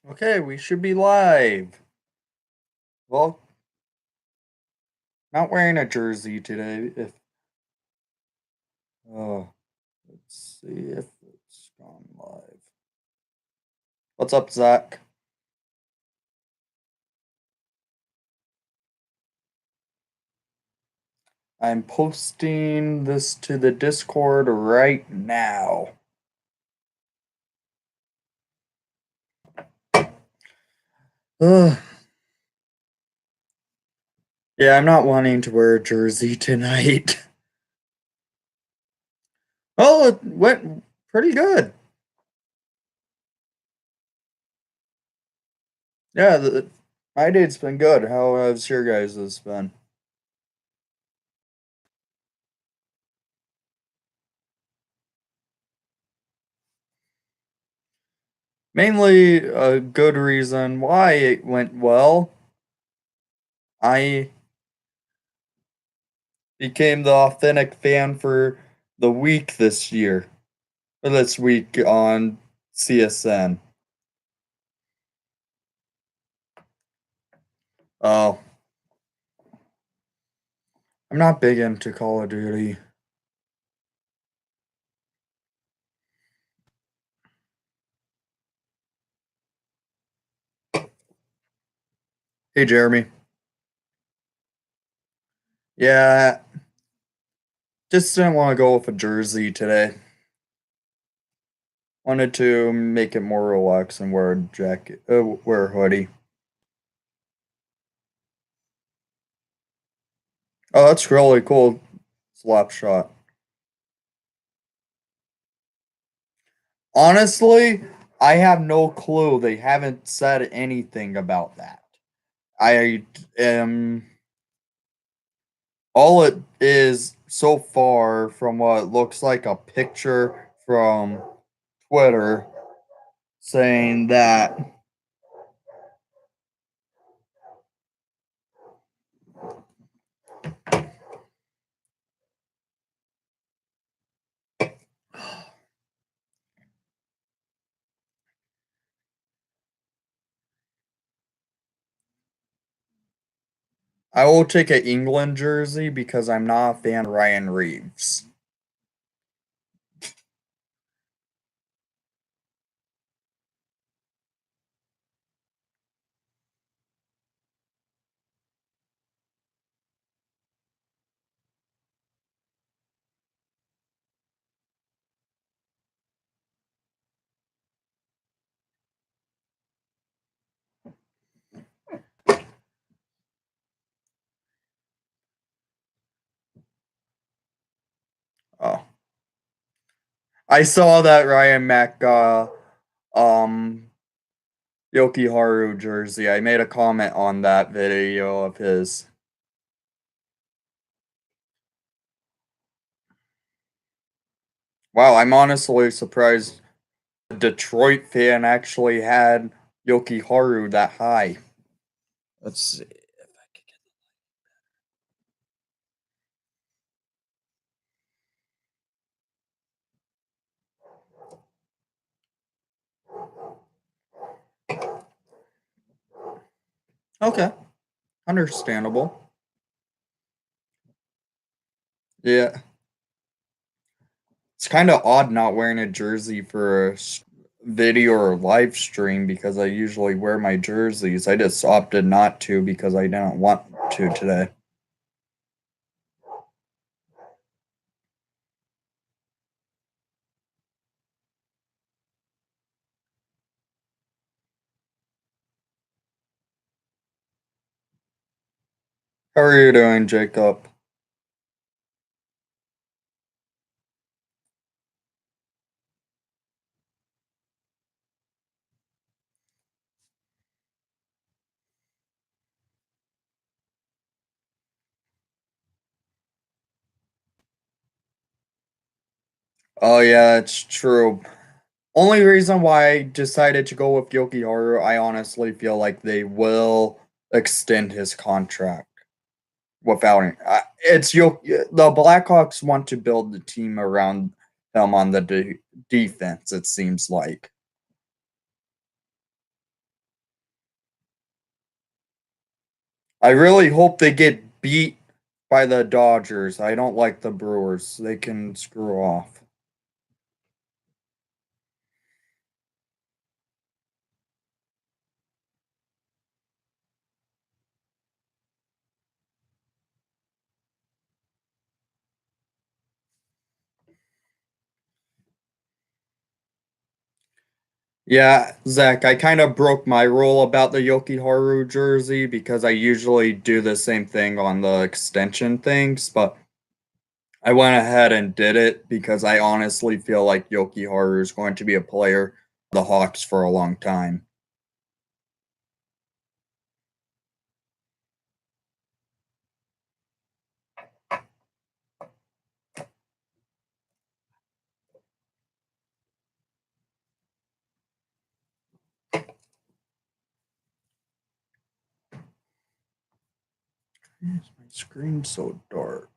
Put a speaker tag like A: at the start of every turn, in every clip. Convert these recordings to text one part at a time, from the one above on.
A: Okay, we should be live. Well, not wearing a jersey today. If let's see if it's gone live. What's up, Zach? I'm posting this to the Discord right now. Ugh. Yeah, I'm not wanting to wear a jersey tonight. Oh, it went pretty good. Yeah, my date's been good. How has your guys' been? Mainly a good reason why it went well. I became the authentic fan for the week this year, or this week on CSN. Oh, I'm not big into Call of Duty. Hey, Jeremy. Yeah, just didn't want to go with a jersey today. Wanted to make it more relaxed and wear a jacket, wear a hoodie. Oh, that's really cool. Slap shot. Honestly, I have no clue. They haven't said anything about that. I am all it is so far from what looks like a picture from Twitter saying that I will take an England jersey because I'm not a fan of Ryan Reeves. Oh, I saw that Ryan Mack um Yoki Haru jersey. I made a comment on that video of his. Wow, I'm honestly surprised a Detroit fan actually had Yoki Haru that high. Let's see if I can get. Okay, understandable. Yeah, it's kind of odd not wearing a jersey for a video or live stream because I usually wear my jerseys. I just opted not to because I didn't want to today. How are you doing, Jacob? Oh yeah, it's true. Only reason why I decided to go with Yoki Haru, I honestly feel like they will extend his contract without it. It's Yoki. The Blackhawks want to build the team around him on the defense. It seems like. I really hope they get beat by the Dodgers. I don't like the Brewers. They can screw off. Yeah, Zach, I kind of broke my rule about the Yokiharu jersey because I usually do the same thing on the extension things, but I went ahead and did it because I honestly feel like Yokiharu is going to be a player for the Hawks for a long time. Why is my screen so dark?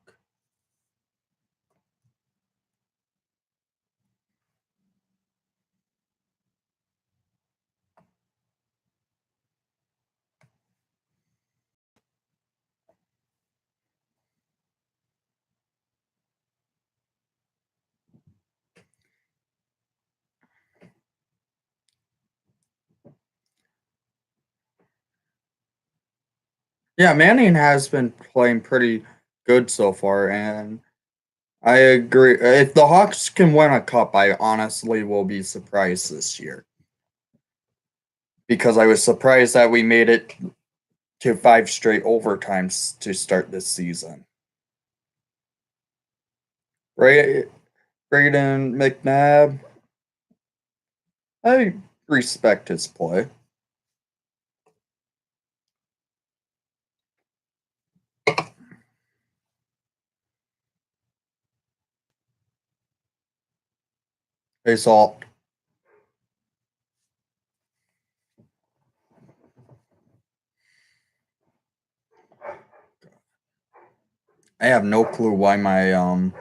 A: Yeah, Manning has been playing pretty good so far, and I agree. If the Hawks can win a cup, I honestly will be surprised this year because I was surprised that we made it to 5 straight overtimes to start this season. Right, Braden McNabb, I respect his play. Hey, Salt. I have no clue why my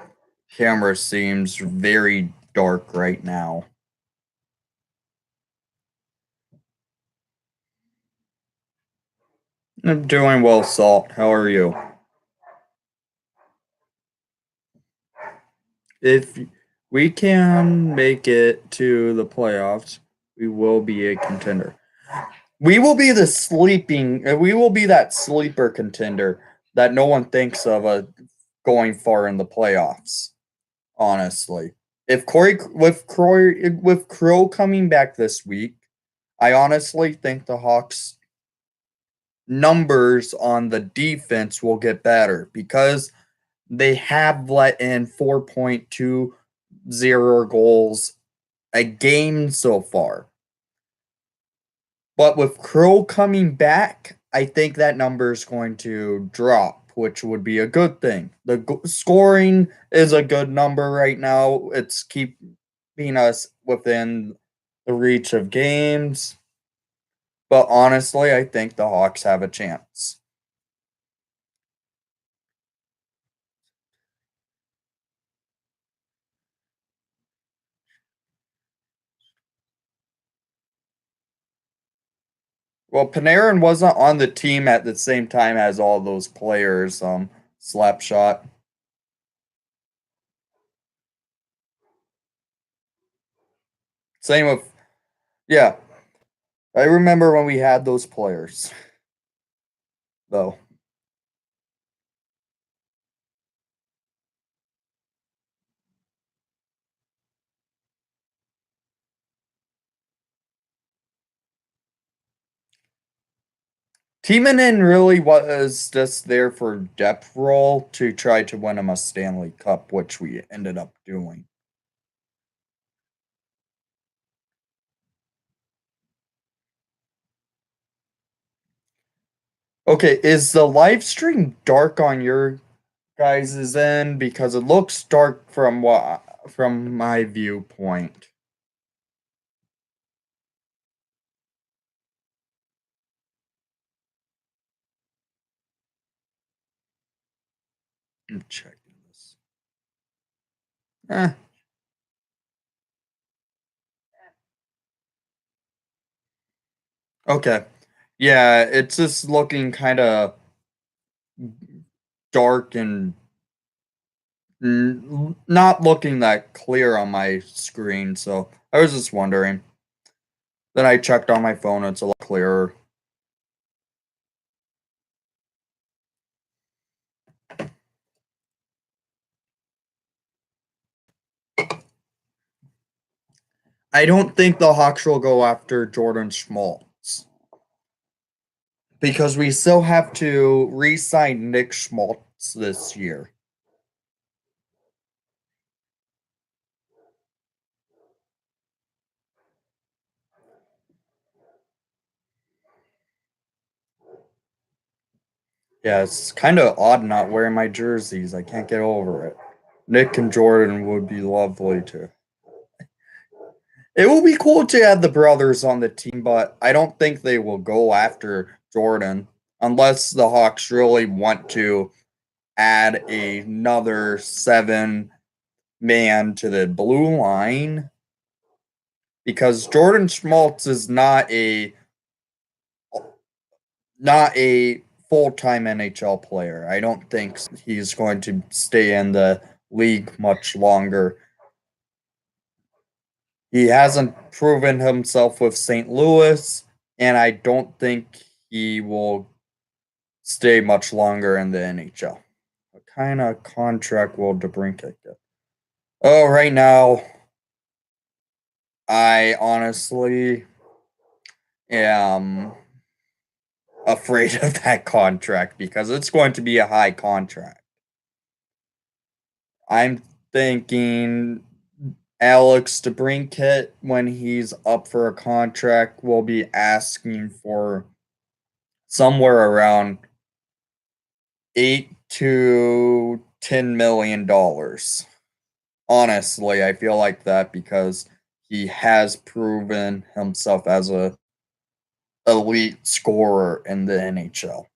A: camera seems very dark right now. I'm doing well, Salt. How are you? If we can make it to the playoffs, we will be a contender. We will be the sleeping. We will be that sleeper contender that no one thinks of going far in the playoffs. Honestly, if with Crow coming back this week, I honestly think the Hawks numbers on the defense will get better because they have let in 4.20 goals a game so far. But with Crow coming back, I think that number is going to drop, which would be a good thing. The scoring is a good number right now. It's keeping us within the reach of games. But honestly, I think the Hawks have a chance. Well, Panarin wasn't on the team at the same time as all those players. Slapshot. Same with yeah. I remember when we had those players, though. Timonen really was just there for depth role to try to win him a Stanley Cup, which we ended up doing. Okay, is the live stream dark on your guys' end? Because it looks dark from my viewpoint. I'm checking this. Eh, okay. Yeah, it's just looking kind of dark and not looking that clear on my screen, so I was just wondering. Then I checked on my phone, it's a lot clearer. I don't think the Hawks will go after Jordan Schmaltz because we still have to re-sign Nick Schmaltz this year. Yeah, it's kind of odd not wearing my jerseys. I can't get over it. Nick and Jordan would be lovely too. It will be cool to have the brothers on the team, but I don't think they will go after Jordan unless the Hawks really want to add another 7 man to the blue line because Jordan Schmaltz is not a full-time NHL player. I don't think he's going to stay in the league much longer. He hasn't proven himself with St. Louis, and I don't think he will stay much longer in the NHL. What kind of contract will DeBrincat get? Oh, right now, I honestly am afraid of that contract because it's going to be a high contract. I'm thinking Alex DeBrincat, when he's up for a contract, will be asking for somewhere around $8 to $10 million. Honestly, I feel like that because he has proven himself as a elite scorer in the NHL.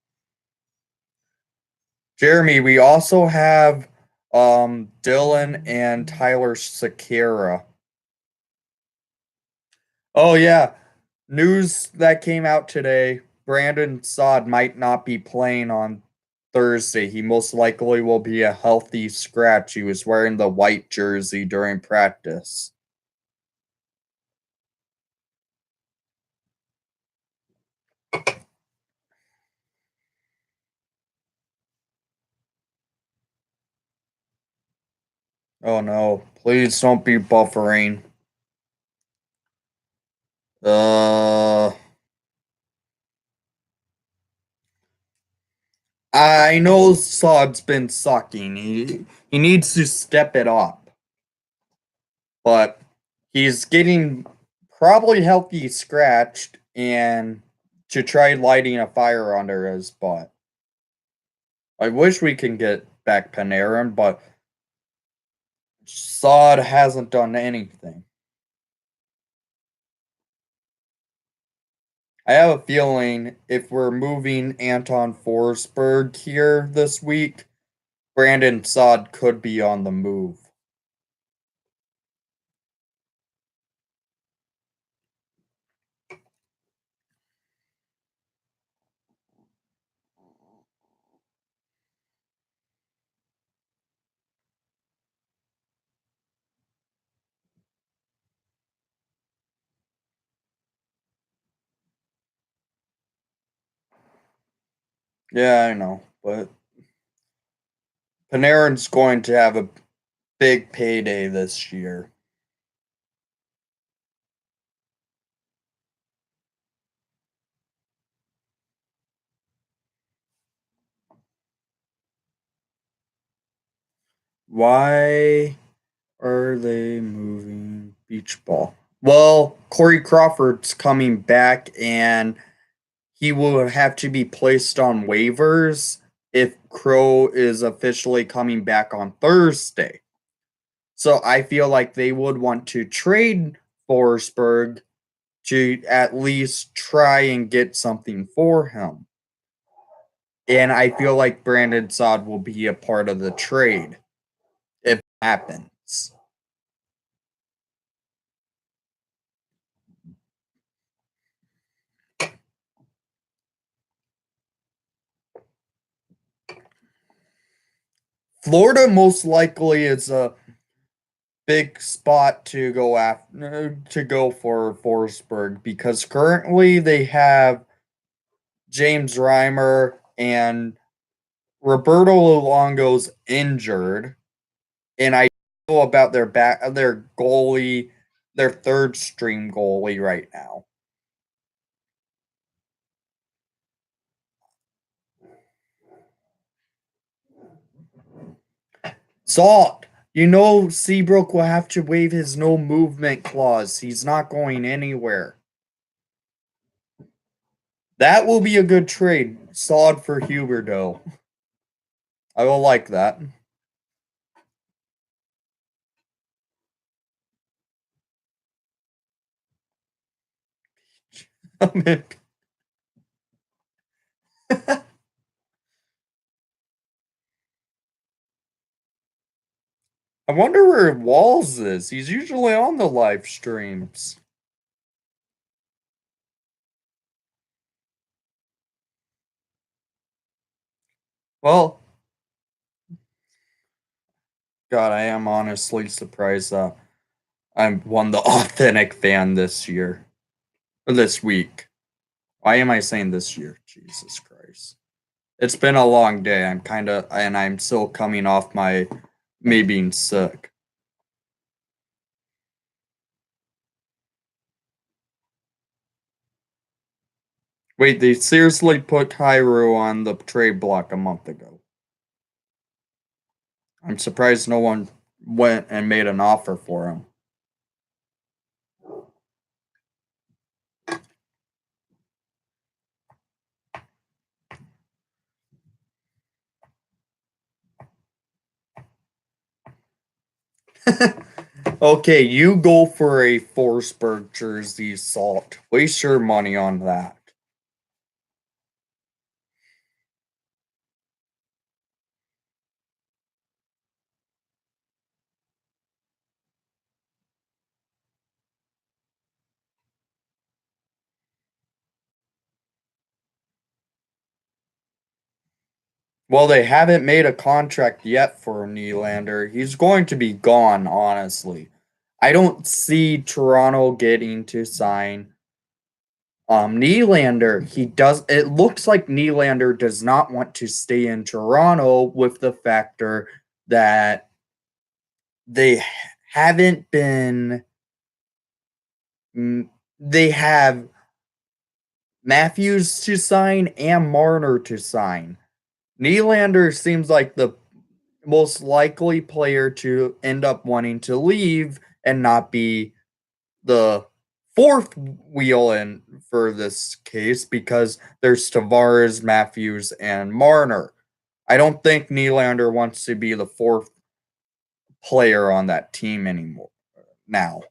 A: Jeremy, we also have Dylan and Tyler Sakara. Oh yeah, news that came out today. Brandon Saad might not be playing on Thursday. He most likely will be a healthy scratch. He was wearing the white jersey during practice. Oh no, please don't be buffering. Uh, I know Saad's been sucking. He needs to step it up. But he's getting probably healthy scratched and to try lighting a fire under his butt. I wish we can get back Panarin, but Saad hasn't done anything. I have a feeling if we're moving Anton Forsberg here this week, Brandon Saad could be on the move. Yeah, I know, but Panarin's going to have a big payday this year. Why are they moving beach ball? Well, Corey Crawford's coming back and he will have to be placed on waivers if Crow is officially coming back on Thursday. So I feel like they would want to trade Forsberg to at least try and get something for him. And I feel like Brandon Saad will be a part of the trade if it happens. Florida most likely is a big spot to go after to go for Forsberg because currently they have James Reimer and Roberto Luongo's injured, and I know about their goalie, their third string goalie right now. Salt, you know Seabrook will have to waive his no movement clause. He's not going anywhere. That will be a good trade. Sod for Huberdeau. I will like that. I wonder where Walls is. He's usually on the live streams. Well, God, I am honestly surprised that I won the authentic fan this year. Or this week. Why am I saying this year? Jesus Christ. It's been a long day. I'm still coming off me being sick. Wait, they seriously put Hyru on the trade block a month ago. I'm surprised no one went and made an offer for him. Okay, you go for a Forsberg jersey, Salt. Waste your money on that. Well, they haven't made a contract yet for Nylander. He's going to be gone, honestly. I don't see Toronto getting to sign Nylander. It looks like Nylander does not want to stay in Toronto with the factor that they haven't been they have Matthews to sign and Marner to sign. Nylander seems like the most likely player to end up wanting to leave and not be the fourth wheel in for this case because there's Tavares, Matthews, and Marner. I don't think Nylander wants to be the fourth player on that team anymore now.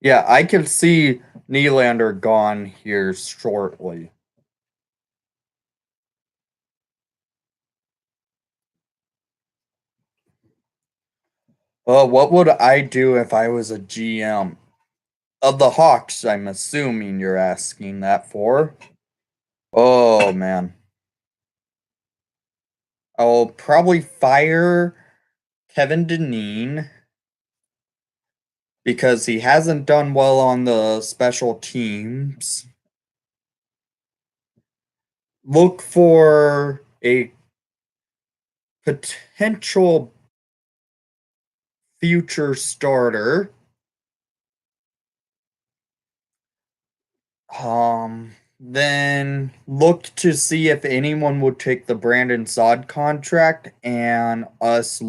A: Yeah, I can see Nylander gone here shortly. What would I do if I was a GM? Of the Hawks, I'm assuming you're asking that for. Oh, man. I'll probably fire Kevin Dineen because he hasn't done well on the special teams. Look for a potential future starter. Then look to see if anyone would take the Brandon Saad contract and us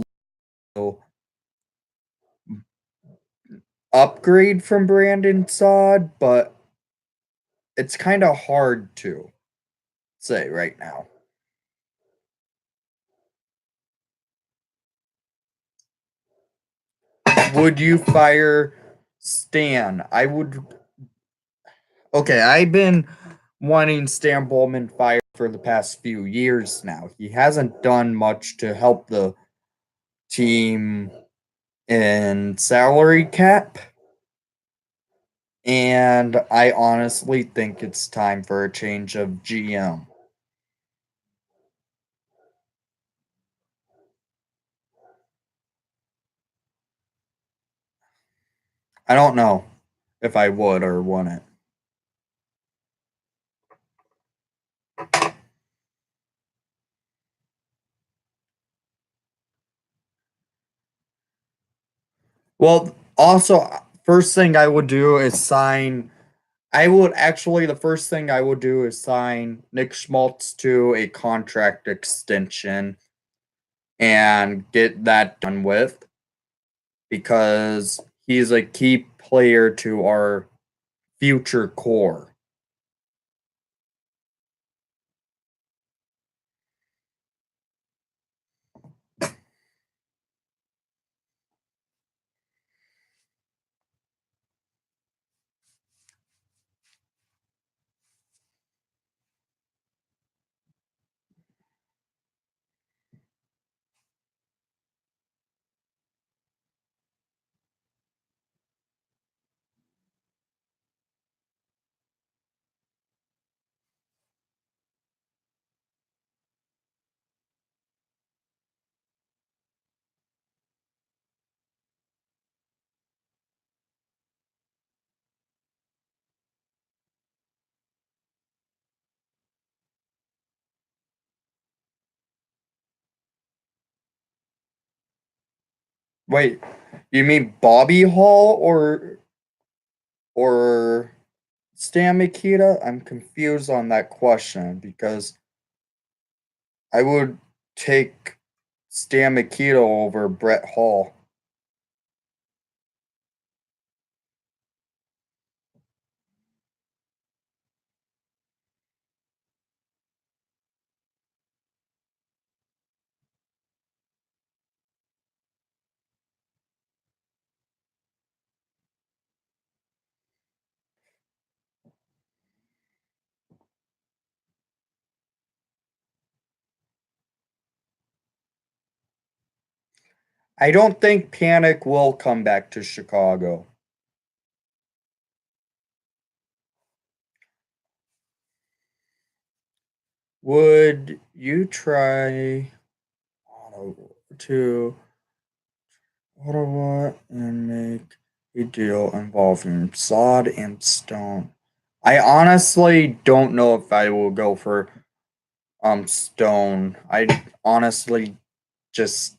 A: upgrade from Brandon Saad, but it's kind of hard to say right now. Would you fire Stan? I would. Okay, I've been wanting Stan Bowman fired for the past few years now. He hasn't done much to help the team in salary cap. And I honestly think it's time for a change of GM. I don't know if I would or wouldn't. Well, also, first thing I would do is sign. I would actually, the first thing I would do is sign Nick Schmaltz to a contract extension and get that done with because he's a key player to our future core. Wait, you mean Bobby Hall or Stan Mikita? I'm confused on that question because I would take Stan Mikita over Brett Hall. I don't think Panic will come back to Chicago. Would you try to Ottawa and make a deal involving Sod and Stone? I honestly don't know if I will go for Stone. I honestly just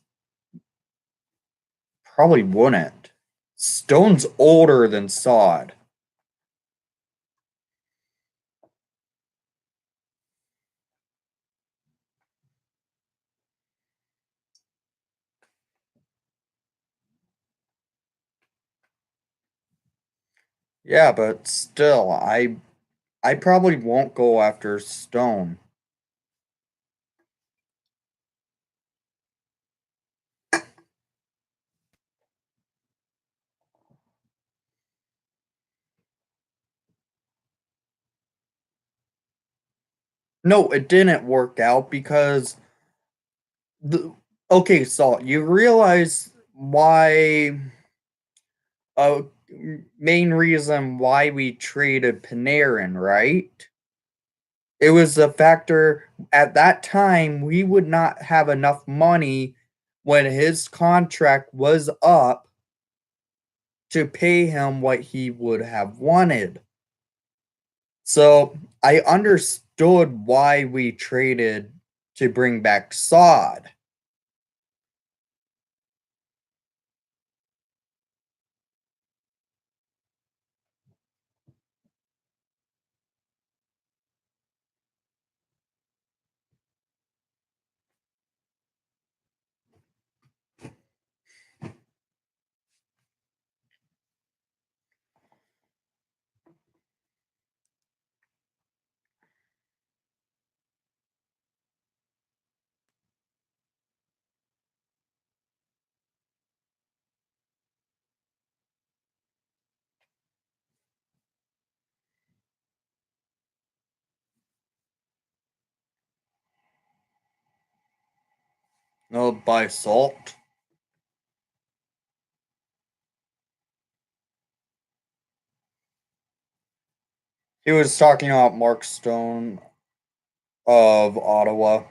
A: probably wouldn't. Stone's older than Sod. Yeah, but still, I probably won't go after Stone. No, it didn't work out because the okay, so you realize why a main reason why we traded Panarin, right? It was the factor at that time we would not have enough money when his contract was up to pay him what he would have wanted. So I understood why we traded to bring back Sod. No, by Salt. He was talking about Mark Stone of Ottawa.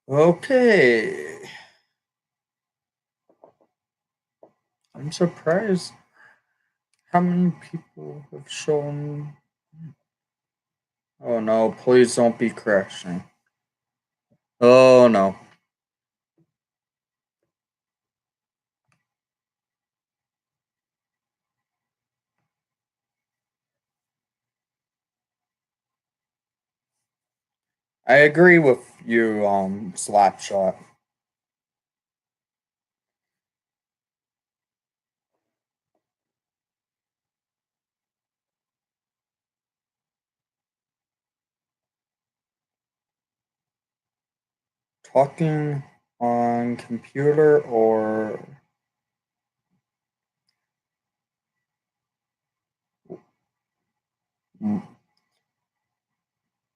A: Okay. I'm surprised how many people have shown. Oh no, please don't be crashing. Oh no. I agree with you, Slapshot. Talking on computer or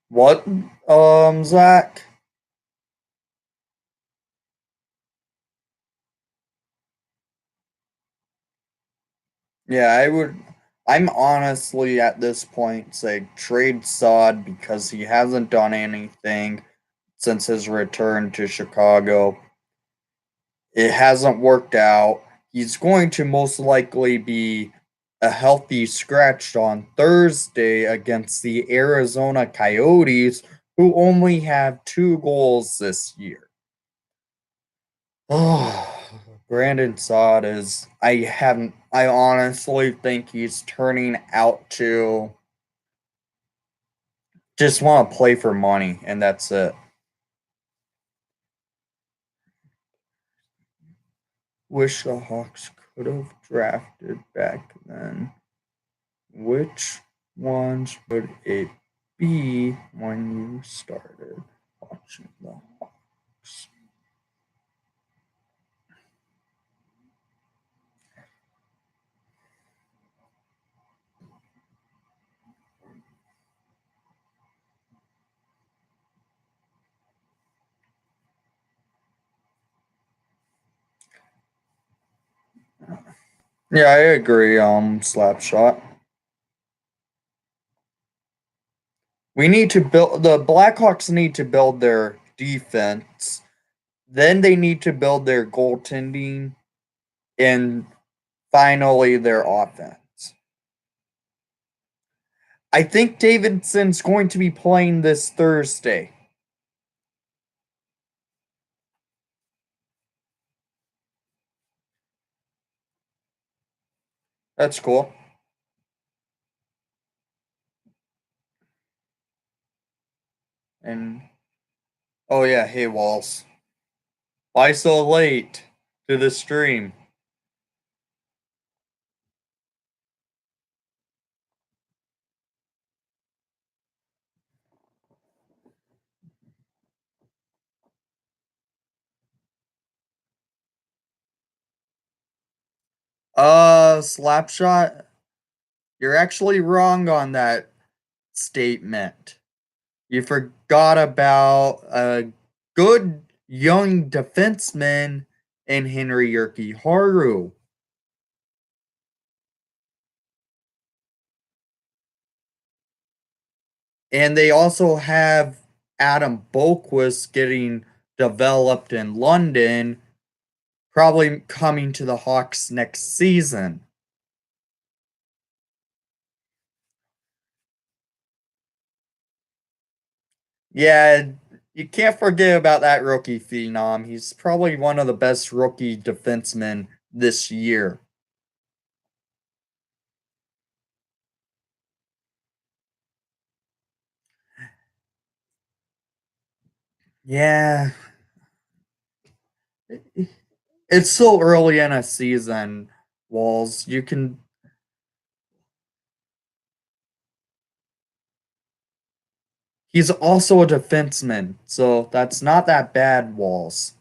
A: what, Zach? Yeah, I'm honestly at this point say trade Sod because he hasn't done anything since his return to Chicago. It hasn't worked out. He's going to most likely be a healthy scratch on Thursday against the Arizona Coyotes, who only have 2 goals this year. Oh, Brandon Saad is. I honestly think he's turning out to just want to play for money, and that's it. Wish the Hawks could have drafted back then. Which ones would it be when you started watching the Hawks? Yeah, I agree, Slapshot. We need to build the Blackhawks need to build their defense. Then they need to build their goaltending and finally their offense. I think Davidson's going to be playing this Thursday. That's cool. And oh yeah, hey Walls. Why so late to the stream? Slapshot, you're actually wrong on that statement. You forgot about a good young defenseman in Henry Yerky Haru. And they also have Adam Boquist getting developed in London, probably coming to the Hawks next season. Yeah, you can't forget about that rookie phenom. He's probably one of the best rookie defensemen this year. Yeah, it's so early in a season. walls. You can. He's also a defenseman, so that's not that bad, Walls.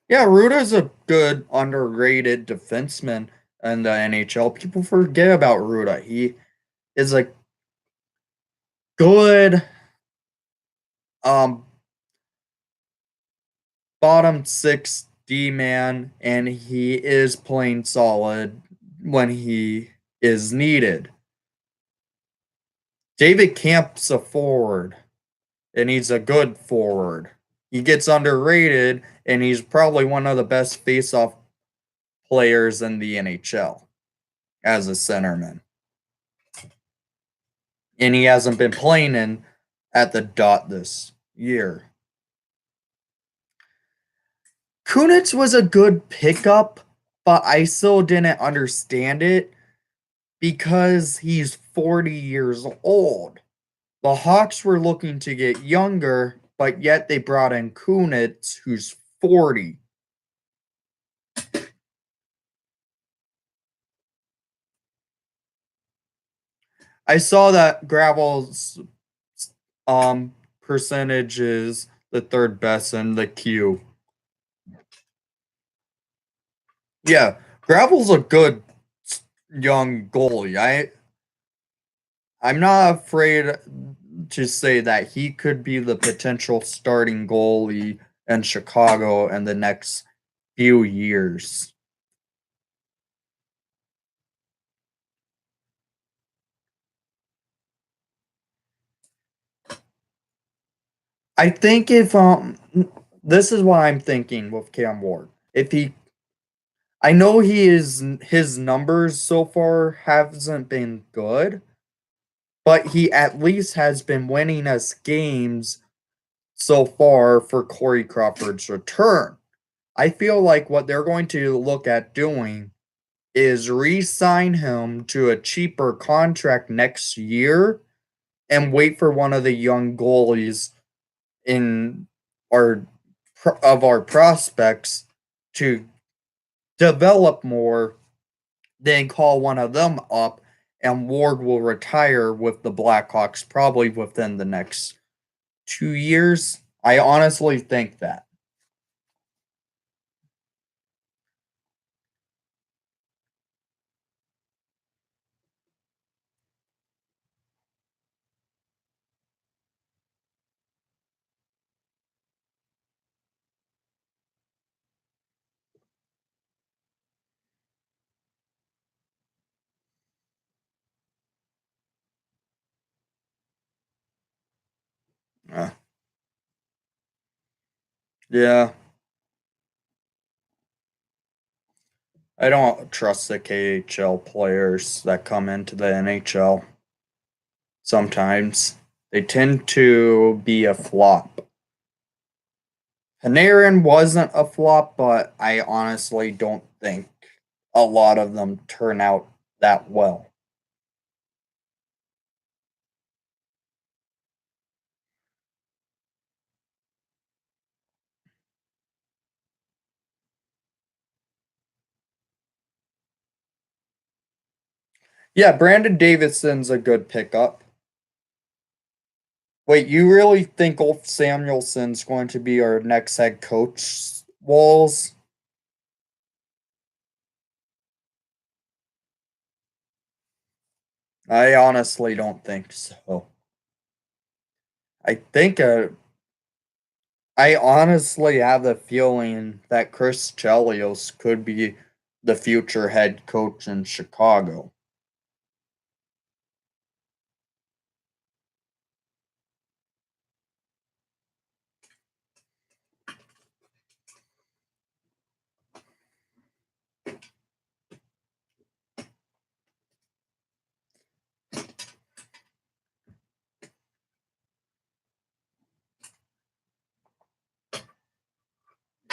A: Yeah, Ruda's a good underrated defenseman in the NHL. People forget about Ruda. He is a good um bottom six D man, and he is playing solid when he is needed. David Camp's a forward, and he's a good forward. He gets underrated, and he's probably one of the best face-off players in the NHL as a centerman. And he hasn't been playing in at the dot this year. Kunitz was a good pickup, but I still didn't understand it because he's 40 years old. The Hawks were looking to get younger, but yet they brought in Kunitz, who's 40. I saw that Gravel's percentage is the third best in the queue. Yeah, Gravel's a good young goalie. I'm not afraid to say that he could be the potential starting goalie in Chicago in the next few years. I think if this is what I'm thinking with Cam Ward. If he I know his numbers so far hasn't been good, but he at least has been winning us games so far for Corey Crawford's return. I feel like what they're going to look at doing is re-sign him to a cheaper contract next year and wait for one of the young goalies in our of our prospects to develop more, then call one of them up, and Ward will retire with the Blackhawks probably within the next 2 years. I honestly think that. Uh, yeah, I don't trust the KHL players that come into the NHL. Sometimes they tend to be a flop. Panarin wasn't a flop, but I honestly don't think a lot of them turn out that well. Yeah, Brandon Davidson's a good pickup. Wait, you really think Ulf Samuelson's going to be our next head coach, Walls? I honestly don't think so. I think I honestly have the feeling that Chris Chelios could be the future head coach in Chicago.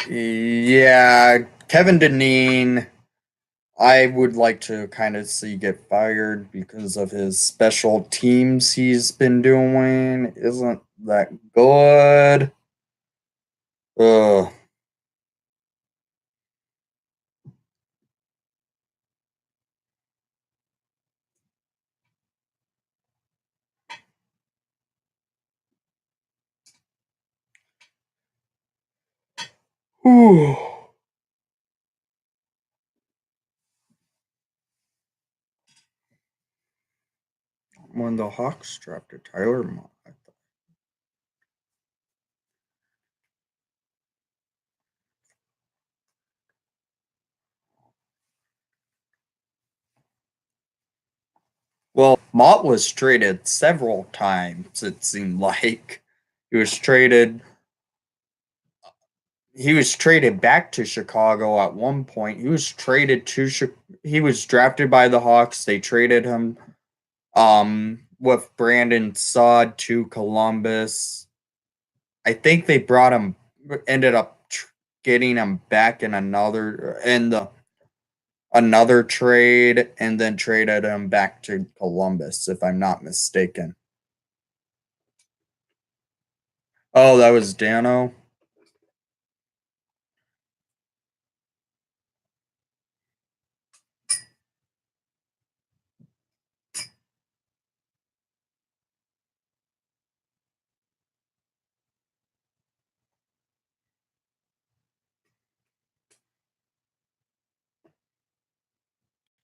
A: Yeah, Kevin Deneen, I would like to kind of see get fired because of his special teams he's been doing. Isn't that good? Ugh. Ooh. When the Hawks drafted Tyler Mott. Well, Mott was traded several times, it seemed like. He was traded he was traded back to Chicago at one point. He was drafted by the Hawks. They traded him with Brandon Saad to Columbus. I think they brought him ended up getting him back in the another trade and then traded him back to Columbus if I'm not mistaken. Oh, that was Dano.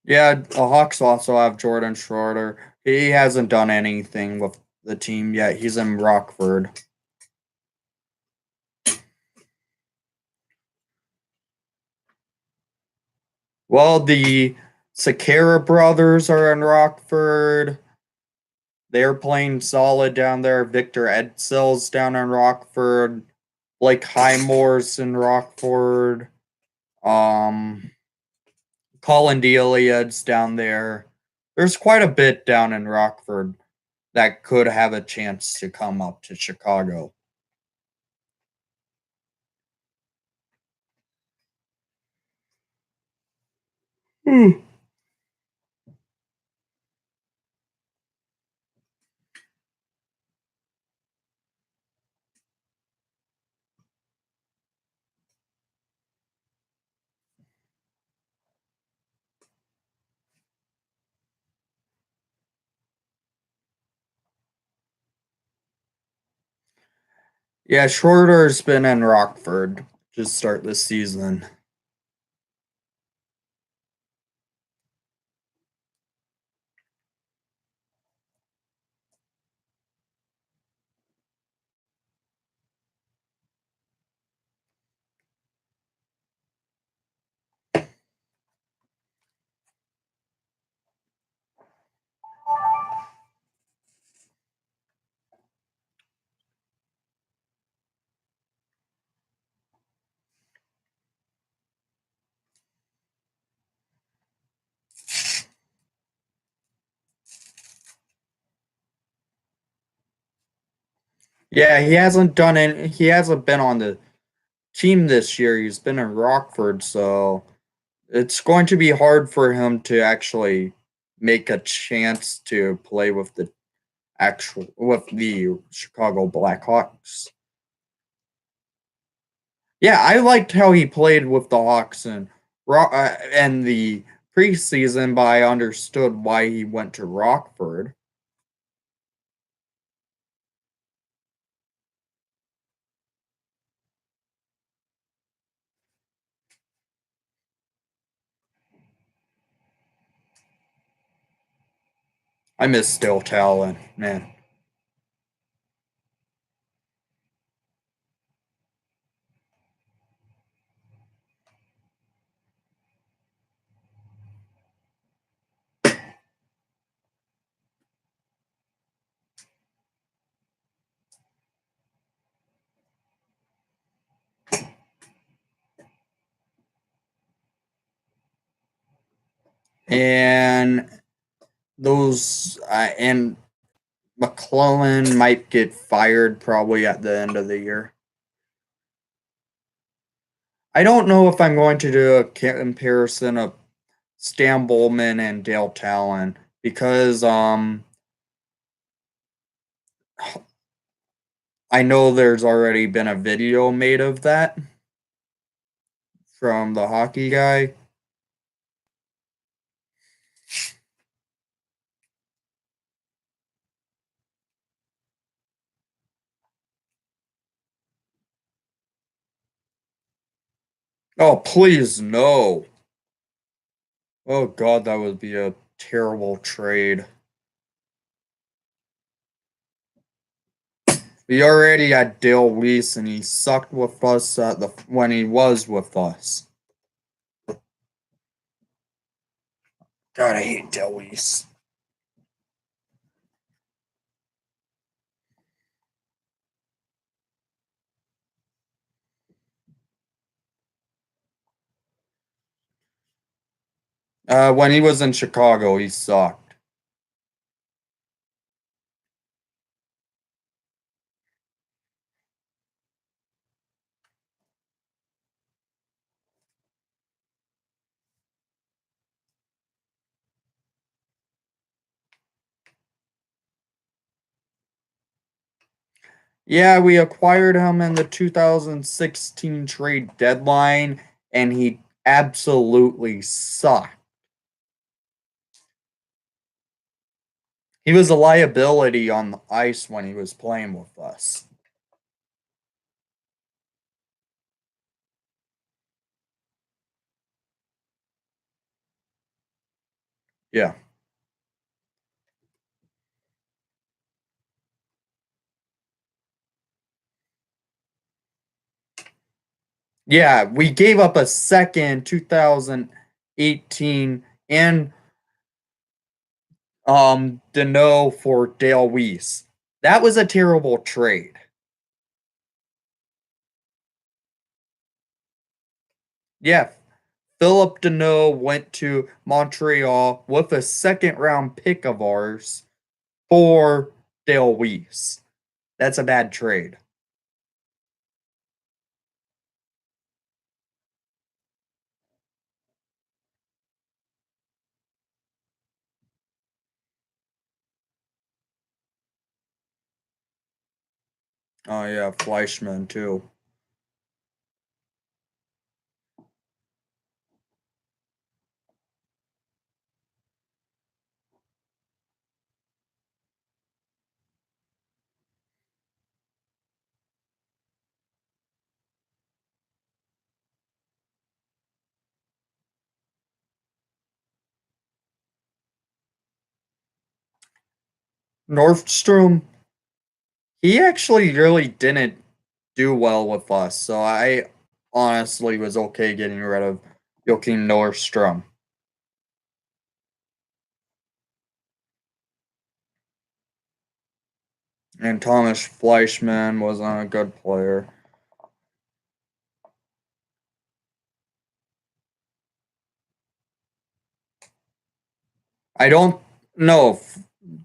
A: Yeah, the Hawks also have Jordan Schroeder. He hasn't done anything with the team yet. He's in Rockford. Well, the Sakara brothers are in Rockford. They're playing solid down there. Victor Edsell's down in Rockford. Blake Highmore's in Rockford. Um, Colin D'Eliad's down there. There's quite a bit down in Rockford that could have a chance to come up to Chicago. Hmm. Yeah, Schroeder's been in Rockford to start this season. Yeah, he hasn't been on the team this year. He's been in Rockford, so it's going to be hard for him to actually make a chance to play with the Chicago Blackhawks. Yeah, I liked how he played with the Hawks and the preseason, but I understood why he went to Rockford. I miss Still Talon, man. And and McClellan might get fired probably at the end of the year. I don't know if I'm going to do a comparison of Stan Bowman and Dale Talon because I know there's already been a video made of that from the hockey guy. Oh, please, no. Oh, God, that would be a terrible trade. We already had Dale Weiss, and he sucked with us when he was with us. God, I hate Dale Weiss. When he was in Chicago, he sucked. Yeah, we acquired him in the 2016 trade deadline, and he absolutely sucked. He was a liability on the ice when he was playing with us. Yeah. Yeah, we gave up a second 2018 and Deneau for Dale Weiss. That was a terrible trade. Yeah, Philip Deneau went to Montreal with a second round pick of ours for Dale Weiss. That's a bad trade. Oh yeah, Fleischman too. Nordstrom, he actually really didn't do well with us, so I honestly was okay getting rid of Joachim Nordstrom. And Thomas Fleischman wasn't a good player. I don't know.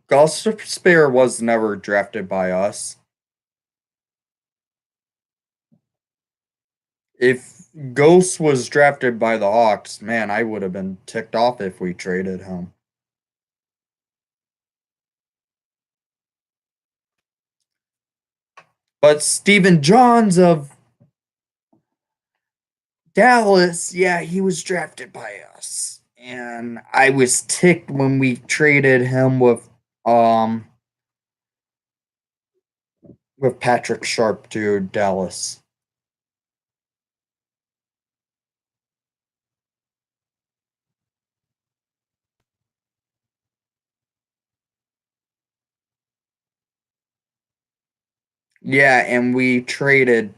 A: Gossip Spear was never drafted by us. If Ghost was drafted by the Hawks, man, I would have been ticked off if we traded him. But Stephen Johns of Dallas, yeah, he was drafted by us. And I was ticked when we traded him um with Patrick Sharp to Dallas. Yeah, and we traded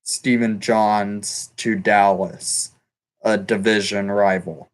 A: Stephen Johns to Dallas, a division rival.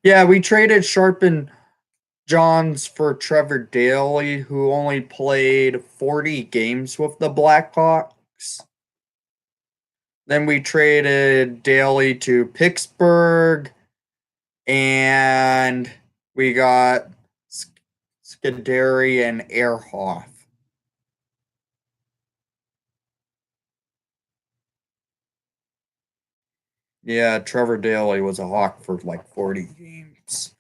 A: Yeah, we traded Sharp and Johns for Trevor Daley, who only played 40 games with the Blackhawks. Then we traded Daly to Pittsburgh, and we got Scuderi and Ehrhoff. Yeah, Trevor Daly was a Hawk for like 40 games.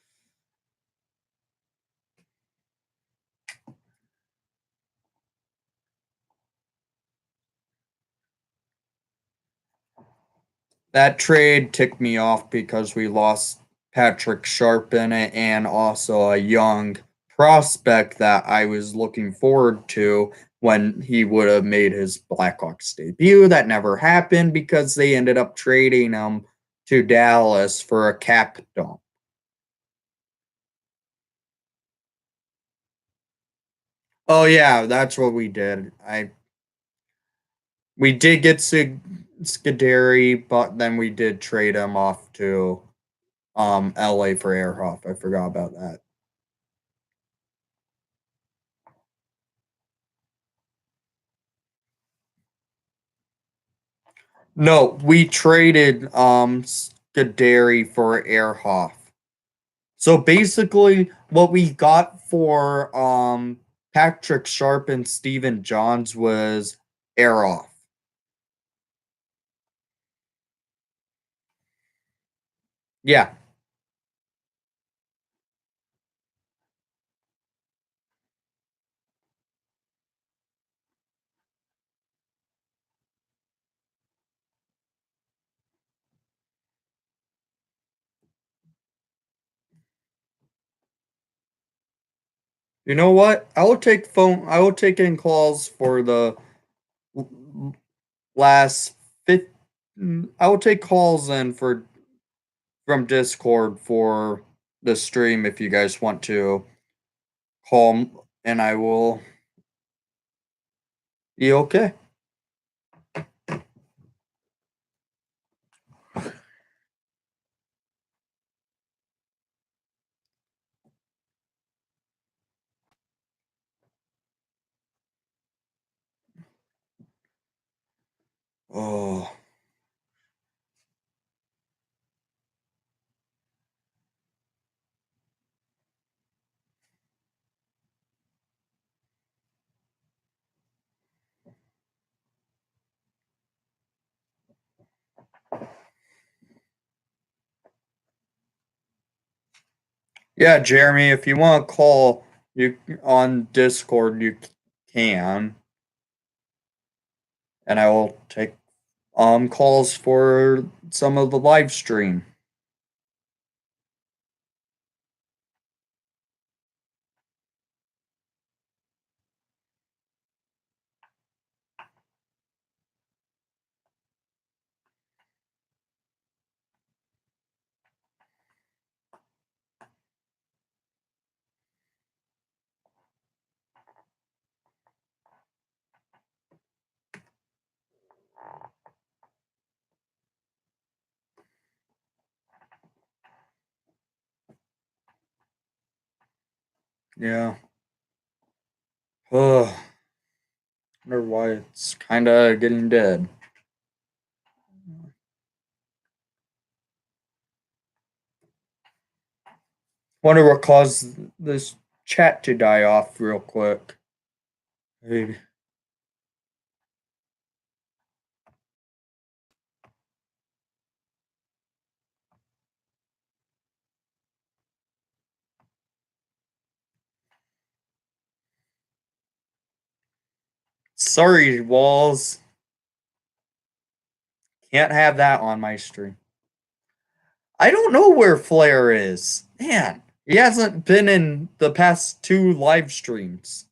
A: That trade ticked me off because we lost Patrick Sharp in it and also a young prospect that I was looking forward to when he would have made his Blackhawks debut. That never happened because they ended up trading him to Dallas for a cap dump. Oh yeah, that's what we did. We did get Scuderi, but then we did trade him off to LA for Ehrhoff. I forgot about that. No, we traded Scuderi for Ehrhoff. So basically what we got for Patrick Sharp and Steven Johns was Ehrhoff. Yeah. You know what? I will take in calls for the last fifth. I will take calls in for from Discord for the stream if you guys want to call, and I will be okay. Oh, yeah, Jeremy. If you want to call you on Discord, you can, and I will take calls for some of the live stream. Yeah. Oh, wonder why it's kind of getting dead. Wonder what caused this chat to die off real quick. Maybe. Sorry, Walls. Can't have that on my stream. I don't know where Flair is. Man, he hasn't been in the past two live streams.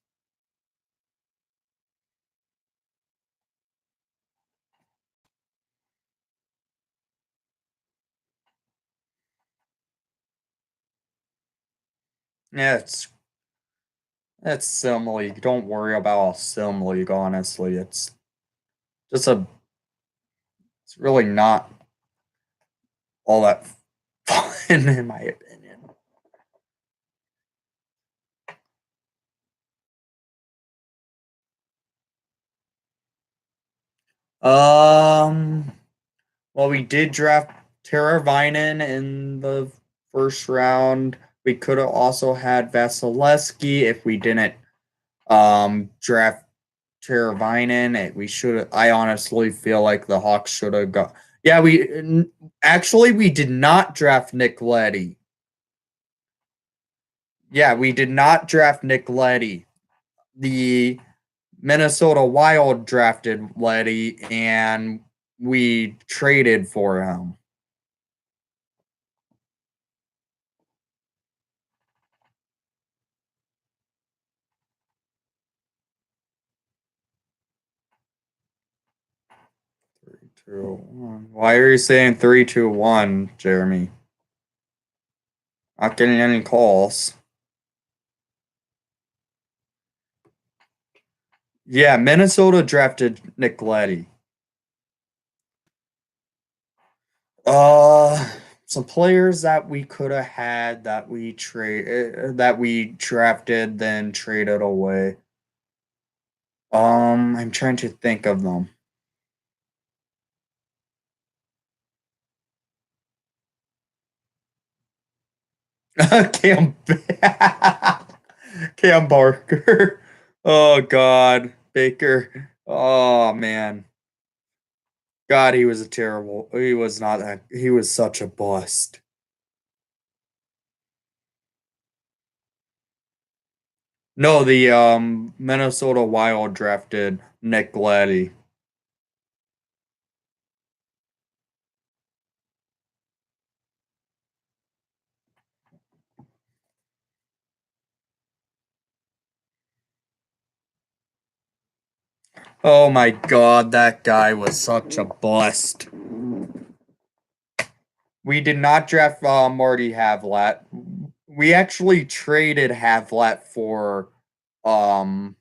A: Yeah, it's Sim League. Don't worry about Sim League, honestly. Just a it's really not all that fun in my opinion. Um, well, we did draft Teravainen in the first round. We could have also had Vasilevsky if we didn't draft Teravainen. We should. I honestly feel like the Hawks should have got. Yeah, actually we did not draft Nick Leddy. Yeah, we did not draft Nick Leddy. The Minnesota Wild drafted Leddy, and we traded for him. Three, two, one. Why are you saying 3-2-1, Jeremy? Not getting any calls. Yeah, Minnesota drafted Nick Leddy. Uh, some players that we could have had that we drafted then traded away. I'm trying to think of them. Cam Cam Barker. Oh God, Baker. Oh man. God, he was a terrible. He was not that. He was such a bust. No, the Minnesota Wild drafted Nick Leddy. Oh my God, that guy was such a bust. We did not draft Marty Havlat. We actually traded Havlat for um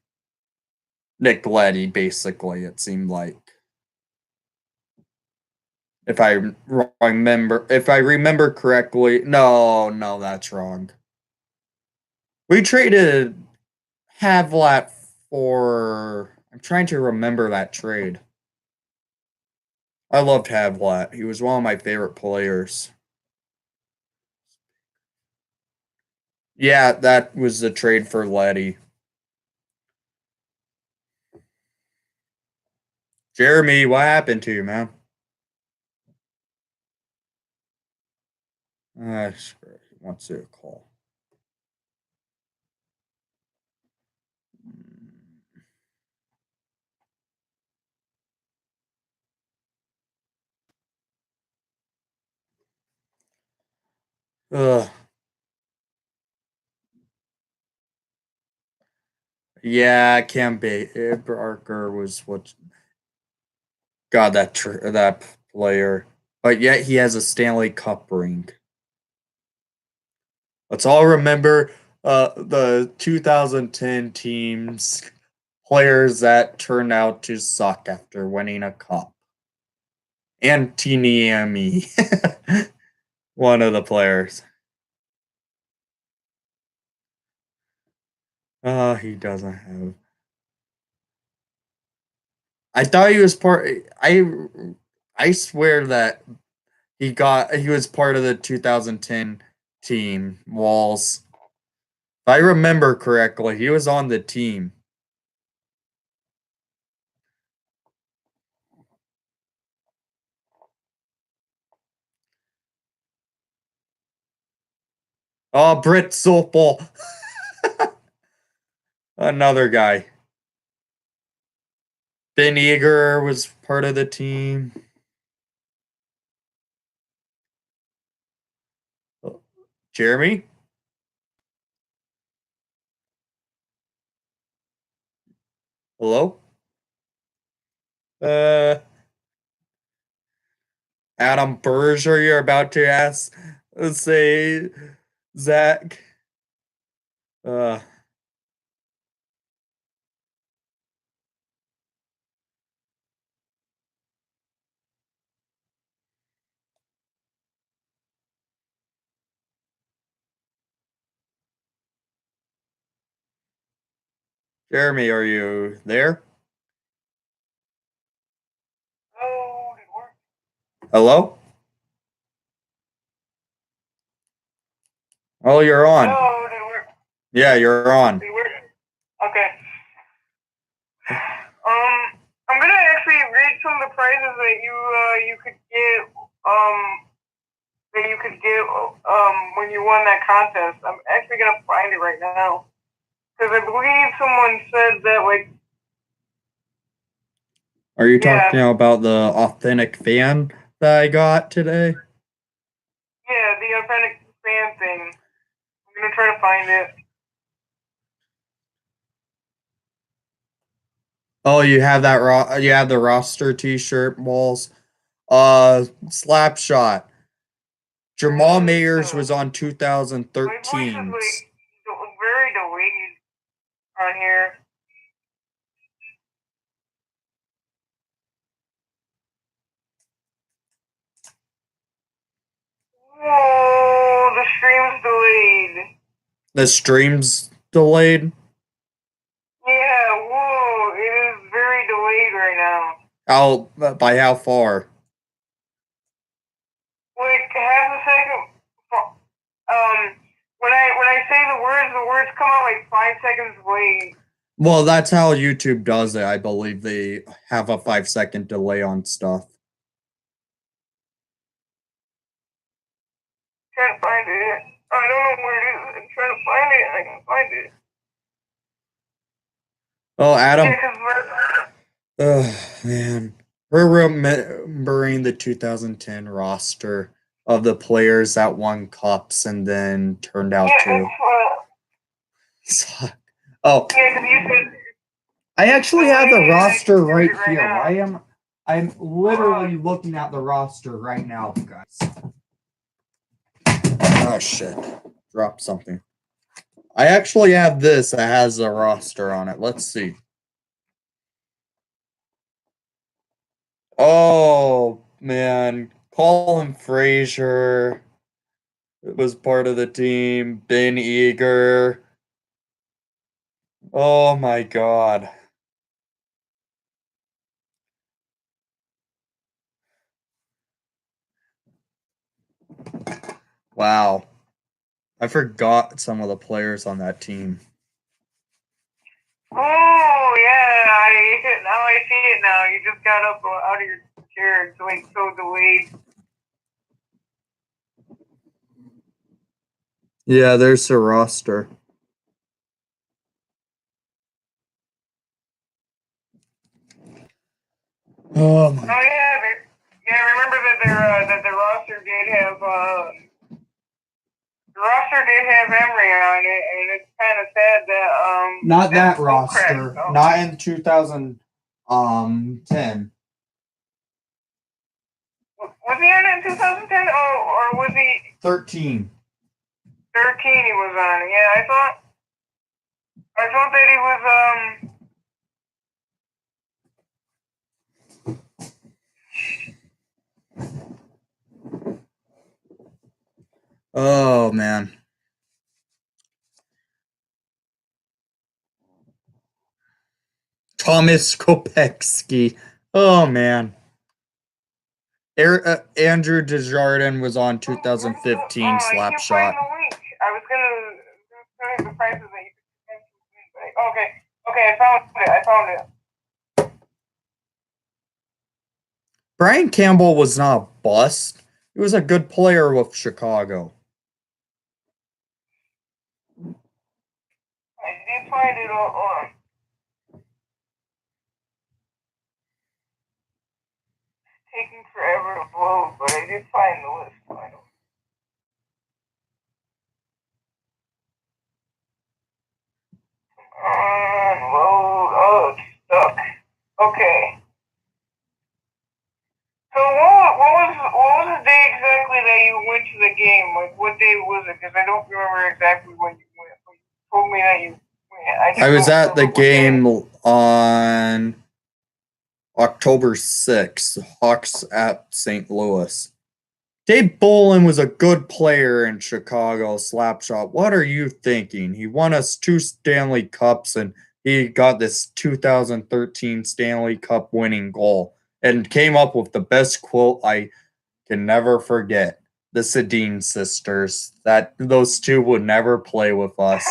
A: Nick Leddy, basically, it seemed like. If I remember correctly. No, no, that's wrong. We traded Havlat for I'm trying to remember that trade. I loved Havlat. He was one of my favorite players. Yeah, that was the trade for Leddy. Jeremy, what happened to you, man? Screw it. He wants to call. Ugh. Yeah, Barker was what. God, that player. But yet he has a Stanley Cup ring. Let's all remember the 2010 teams players that turned out to suck after winning a cup. Antiniemi, one of the players. He doesn't have. I thought he was part. I swear that he was part of the 2010 team Walls. If I remember correctly, he was on the team. Oh, Britt Sopel, another guy. Ben Eager was part of the team. Jeremy, hello. Uh, Adam Berger, you're about to ask. Let's say Zach. Uh, Jeremy, are you there? Hello? Oh, you're on.
B: Hello, did it work?
A: Yeah, you're on.
B: Did it work? Okay. I'm gonna actually read some of the prizes that you could get when you won that contest. I'm actually gonna find it right now because I believe someone said that like.
A: Are you talking about the authentic fan that I got today?
B: Yeah, the authentic fan thing. I'm gonna try to find it.
A: Oh, you have that you have the roster T-shirt walls. Slapshot. Jamal Mayers was on 2013.
B: My voice is like very delayed on here. Whoa, the stream's delayed.
A: The stream's delayed?
B: Yeah, whoa, it is very delayed right now.
A: By how far?
B: Like half a second. When I say the words come out like 5 seconds late.
A: Well, that's how YouTube does it. I believe they have a 5-second delay on stuff.
B: Trying to find it. I don't know where it is. I'm trying to find it. I can find it.
A: Oh, Adam.
B: Yeah,
A: man. We're remembering the 2010 roster of the players that won cups and then turned out to suck. Oh.
B: Yeah,
A: I actually have the roster right here. I'm literally looking at the roster right now, guys. Oh shit. Dropped something. I actually have this that has a roster on it. Let's see. Oh man. Colin Frazier was part of the team. Ben Eager. Oh my god. Wow. I forgot some of the players on that team.
B: Oh yeah, now I see it now. You just got up out of your chair. It's like so delayed.
A: Yeah, there's the roster. Oh my.
B: Oh yeah, remember that the roster did have the roster did have Emery on it, and it's kind of sad that
A: not that roster, not in 2010.
B: Was he on it in 2010? Or was he
A: 13?
B: 13 he was on. Yeah, I thought that he was
A: Oh man. Thomas Kopecky. Oh man. Andrew Desjardins was on 2015 Slapshot.
B: I was gonna the prices that you could okay, I found it.
A: Brian Campbell was not a bust. He was a good player with Chicago.
B: I did find it on. Taking forever to load, but I did find the list finally. Load. Oh, it's stuck. Okay. So what was the day exactly that you went to the game? Like what day was it? Because I don't remember exactly when you went. You told me that you went.
A: I was at the game on October 6th, Hawks at St. Louis. Dave Bolin was a good player in Chicago, Slapshot. What are you thinking? He won us 2 Stanley Cups and he got this 2013 Stanley Cup winning goal. and came up with the best quote I can never forget. The Sedin sisters. That those two would never play with us.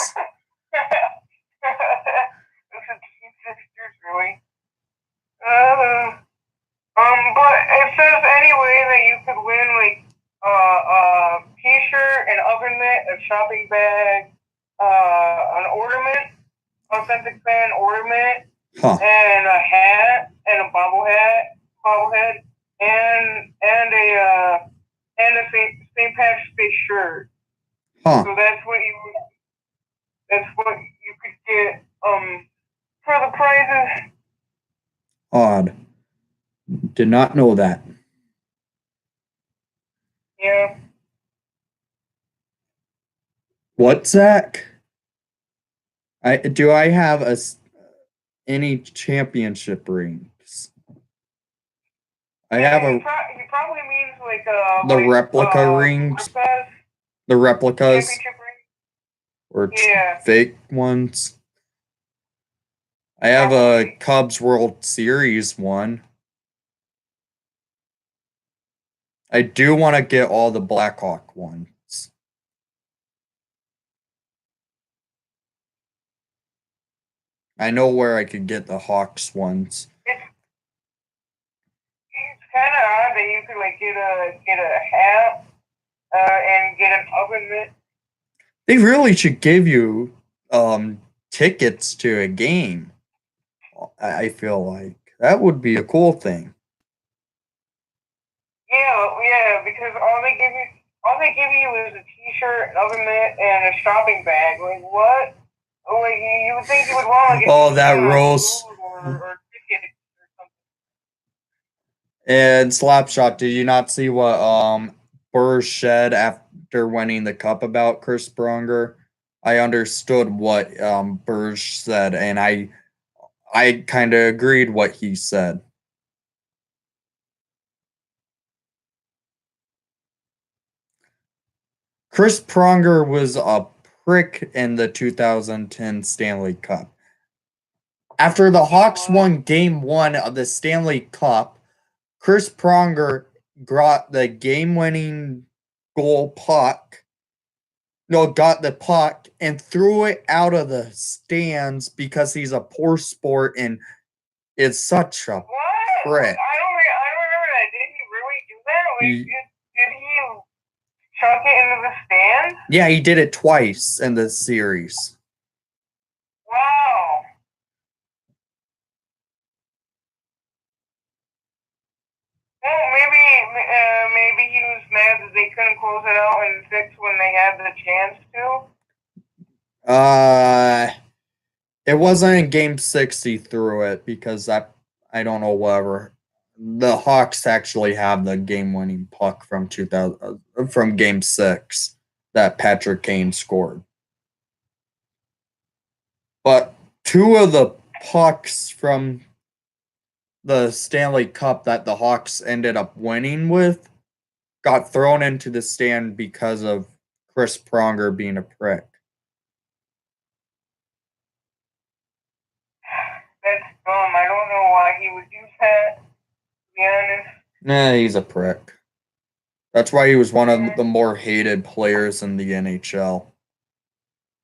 B: This is sisters, really. But it says anyway that you could win like a T-shirt, an oven mitt, a shopping bag, an ornament, authentic fan ornament, and a hat, and a bobblehead, and a St. Patrick's Day shirt.
A: Huh.
B: So that's what you could get for the prizes.
A: Odd. Did not know that.
B: Yeah.
A: What, Zach? Do I have any championship rings? I have a.
B: He probably means like
A: the
B: like,
A: replica rings. The replicas.
B: Championship rings.
A: Or fake ones. I have a Cubs World Series one. I do want to get all the Blackhawk ones. I know where I could get the Hawks ones.
B: It's kind of odd that you could like get a hat and get an oven mitt.
A: They really should give you tickets to a game. I feel like that would be a cool thing.
B: Yeah, because all they give you is a T-shirt, an oven mitt, and a shopping bag. Like what? Like you would think you would want like
A: that roast.
B: Or tickets or something.
A: And Slapshot, did you not see what Burr said after winning the cup about Chris Pronger? I understood what Burr said, and I kind of agreed what he said. Chris Pronger was a prick in the 2010 Stanley Cup. After the Hawks won Game 1 of the Stanley Cup, Chris Pronger got the game-winning goal puck. No, got the puck and threw it out of the stands because he's a poor sport and is such a prick.
B: I don't remember that. Did he really do that? Did he chuck it into the stands?
A: Yeah, he did it twice in the series.
B: Wow. Well, maybe he was mad that they couldn't close it out in 6 when they had the chance
A: to. It wasn't in Game 6 he threw it because I don't know whatever. The Hawks actually have the game-winning puck from Game 6 that Patrick Kane scored. But 2 of the pucks from the Stanley Cup that the Hawks ended up winning with got thrown into the stand because of Chris Pronger being a prick.
B: That's dumb. I don't know why he would do that, to be honest.
A: Nah, he's a prick. That's why he was one of the more hated players in the NHL.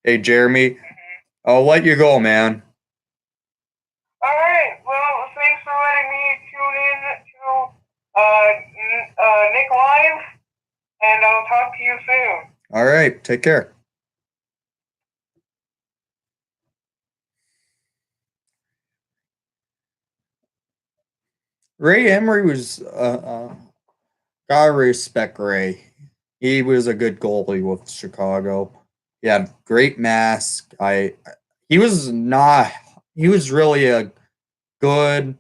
A: Hey, Jeremy, I'll let you go, man.
B: All right. Well, thanks for letting me tune in to Nick Live, and I'll talk to you soon.
A: All right. Take care. Ray Emery was gotta respect Ray. He was a good goalie with Chicago. He had great mask. He was really a good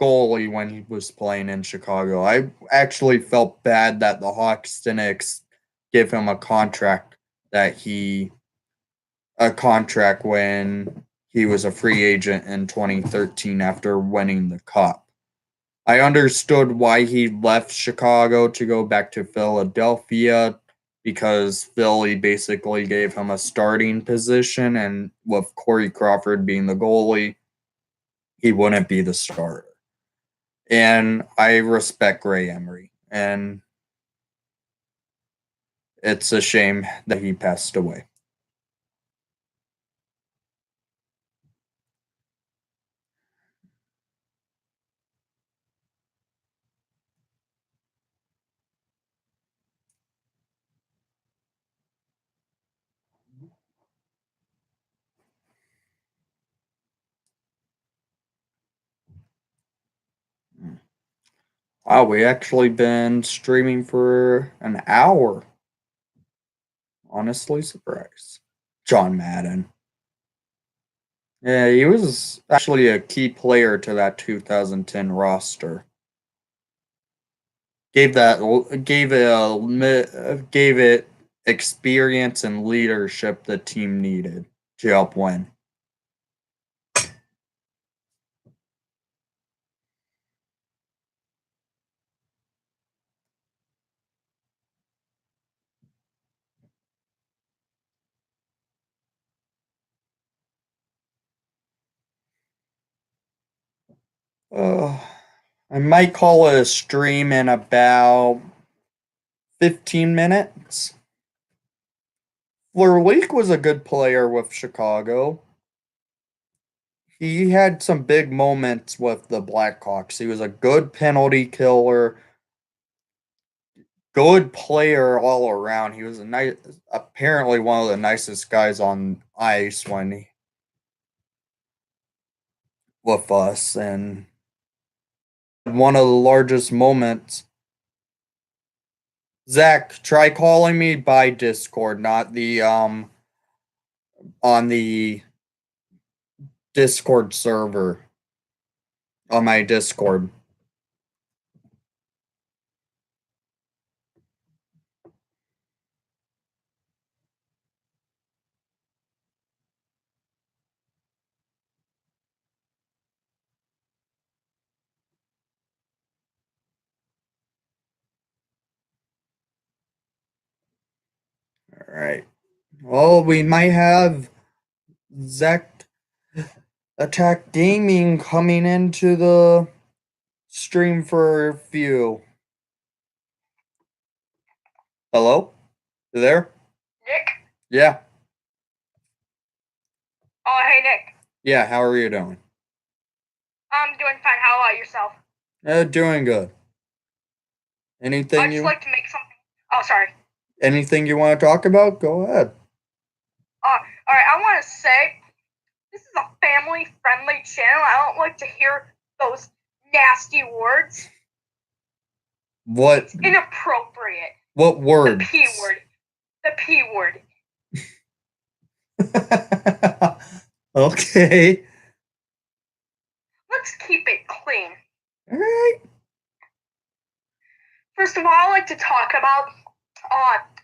A: goalie when he was playing in Chicago. I actually felt bad that the Hawks didn't give him a contract when he was a free agent in 2013 after winning the Cup. I understood why he left Chicago to go back to Philadelphia because Philly basically gave him a starting position, and with Corey Crawford being the goalie, he wouldn't be the starter. and I respect Ray Emery, and it's a shame that he passed away. Wow, we actually been streaming for an hour. Honestly surprised. John Madden. Yeah, he was actually a key player to that 2010 roster. Gave it experience and leadership the team needed to help win. Uh, I might call it a stream in about 15 minutes. Fleur was a good player with Chicago. He had some big moments with the Blackhawks. He was a good penalty killer, good player all around. He was apparently one of the nicest guys on ice when with us, and one of the largest moments. Zach, try calling me by Discord, not the on the Discord server on my Discord. All right. Well, we might have Zach Attack Gaming coming into the stream for a few. Hello? You there?
B: Nick?
A: Yeah.
B: Oh, hey, Nick.
A: Yeah, how are you doing?
B: I'm doing fine. How about yourself?
A: Doing good. Anything
B: I'd just like to make something. Oh, sorry.
A: Anything you want to talk about? Go ahead.
B: All right. I want to say this is a family-friendly channel. I don't like to hear those nasty words.
A: What?
B: It's inappropriate.
A: What word?
B: The P word. The P word.
A: Okay.
B: Let's keep it clean.
A: All right.
B: First of all, I'd like to talk about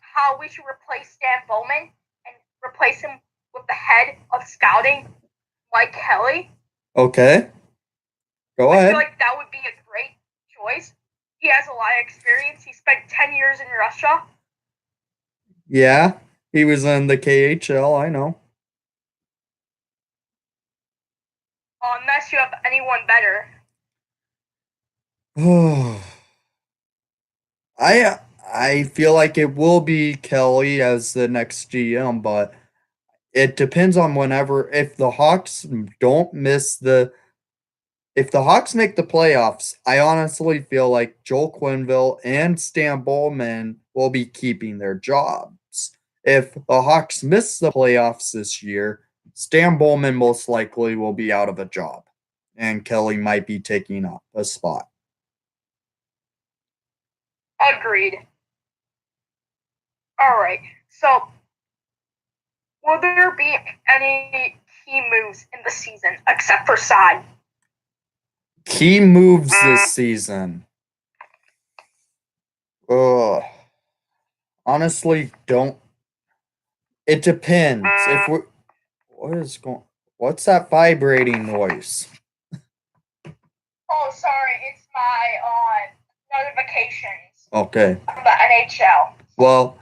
B: how we should replace Stan Bowman and replace him with the head of scouting, Mike Kelly.
A: Okay. Go
B: I
A: ahead.
B: feel like that would be a great choice. He has a lot of experience. He spent 10 years in Russia.
A: Yeah, he was in the KHL, I know.
B: Unless you have anyone better.
A: I feel like it will be Kelly as the next GM, but it depends on whenever if the Hawks don't miss the if the Hawks make the playoffs, I honestly feel like Joel Quenneville and Stan Bowman will be keeping their jobs. If the Hawks miss the playoffs this year, Stan Bowman most likely will be out of a job, and Kelly might be taking up a spot.
B: Agreed. All right. So, will there be any key moves in the season except for Side?
A: Key moves this season. Ugh. Honestly, don't. It depends. If we what is going? What's that vibrating noise?
B: Oh, sorry. It's my notifications
A: Okay.
B: from the NHL.
A: Well,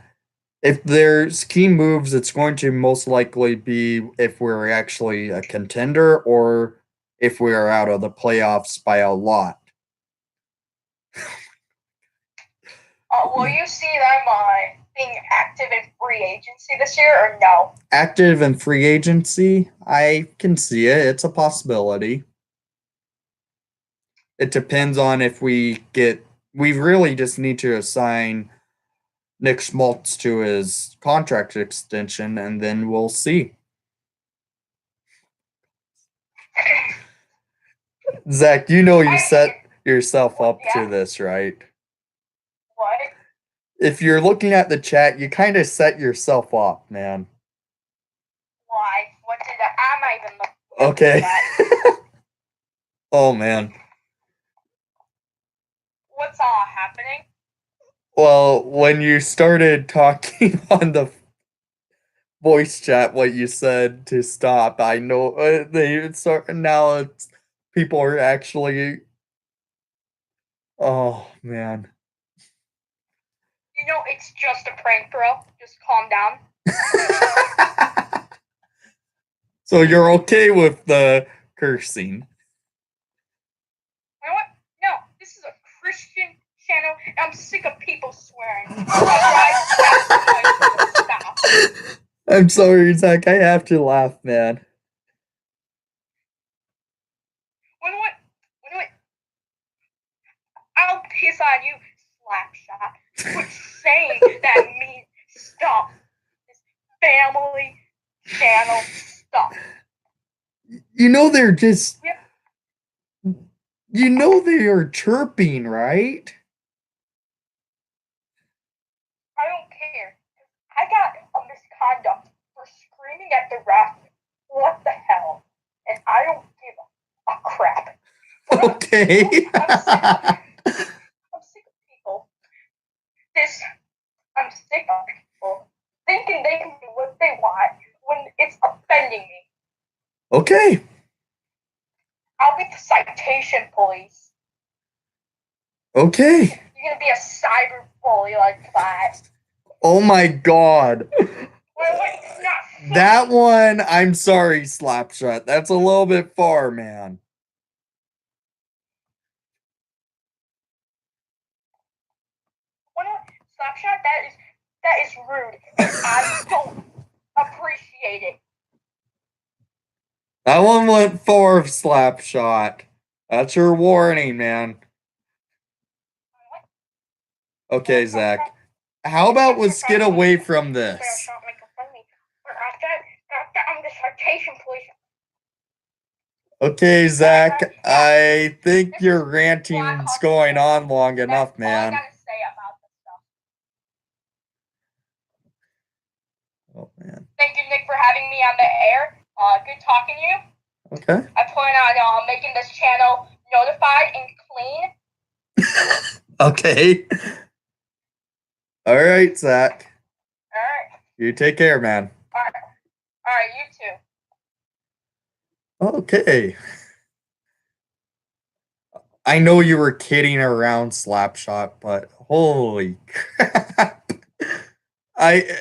A: if there's key moves, it's going to most likely be if we're actually a contender or if we are out of the playoffs by a lot.
B: Will you see them being active in free agency this year, or no?
A: Active in free agency, I can see it. It's a possibility. It depends on if we get. We really just need to assign Nick Schmaltz to his contract extension, and then we'll see. Zach, you know you set yourself up to this, right?
B: What?
A: If you're looking at the chat, you kind of set yourself up, man.
B: Why? What did I'm not even looking at
A: Okay.
B: that.
A: Oh man.
B: What's happening?
A: Well, when you started talking on the voice chat, what you said to stop, I know they start now. It's people are actually. Oh man.
B: You know, it's just a prank, bro. Just calm down.
A: So you're okay with the cursing?
B: You know what? No, this is a Christian channel. I'm sick of people swearing. Stop.
A: I'm sorry, Zach. I have to laugh, man.
B: You know what? You know what? I'll piss on you, Slapshot. Quit saying that mean stuff. This family channel stuff.
A: You know they're just. You know they are chirping, right?
B: I don't care. I got a misconduct for screaming at the ref. What the hell? And I don't give a crap.
A: Okay.
B: I'm sick of people. I'm sick of people thinking they can do what they want when it's offending me.
A: Okay.
B: I'll be the citation police.
A: Okay.
B: You're gonna be a cyber bully like that.
A: Oh my god.
B: Wait,
A: That one, I'm sorry, Slapshot. That's a little bit far, man.
B: Slapshot, that is rude, and I don't appreciate it.
A: That one went far, Slapshot. That's your warning, man. Okay, Zach. How about let's get away from this?
B: I'm the citation police.
A: Okay, Zach. I think your ranting's going on long enough, man. Oh man.
B: Thank you, Nick, for having me on the air. Good talking to you.
A: Okay.
B: I plan on making this channel notified and clean.
A: Okay. All right, Zach.
B: All right.
A: You take care, man.
B: All right, you
A: too. Okay. I know you were kidding around, Slapshot, but holy crap. I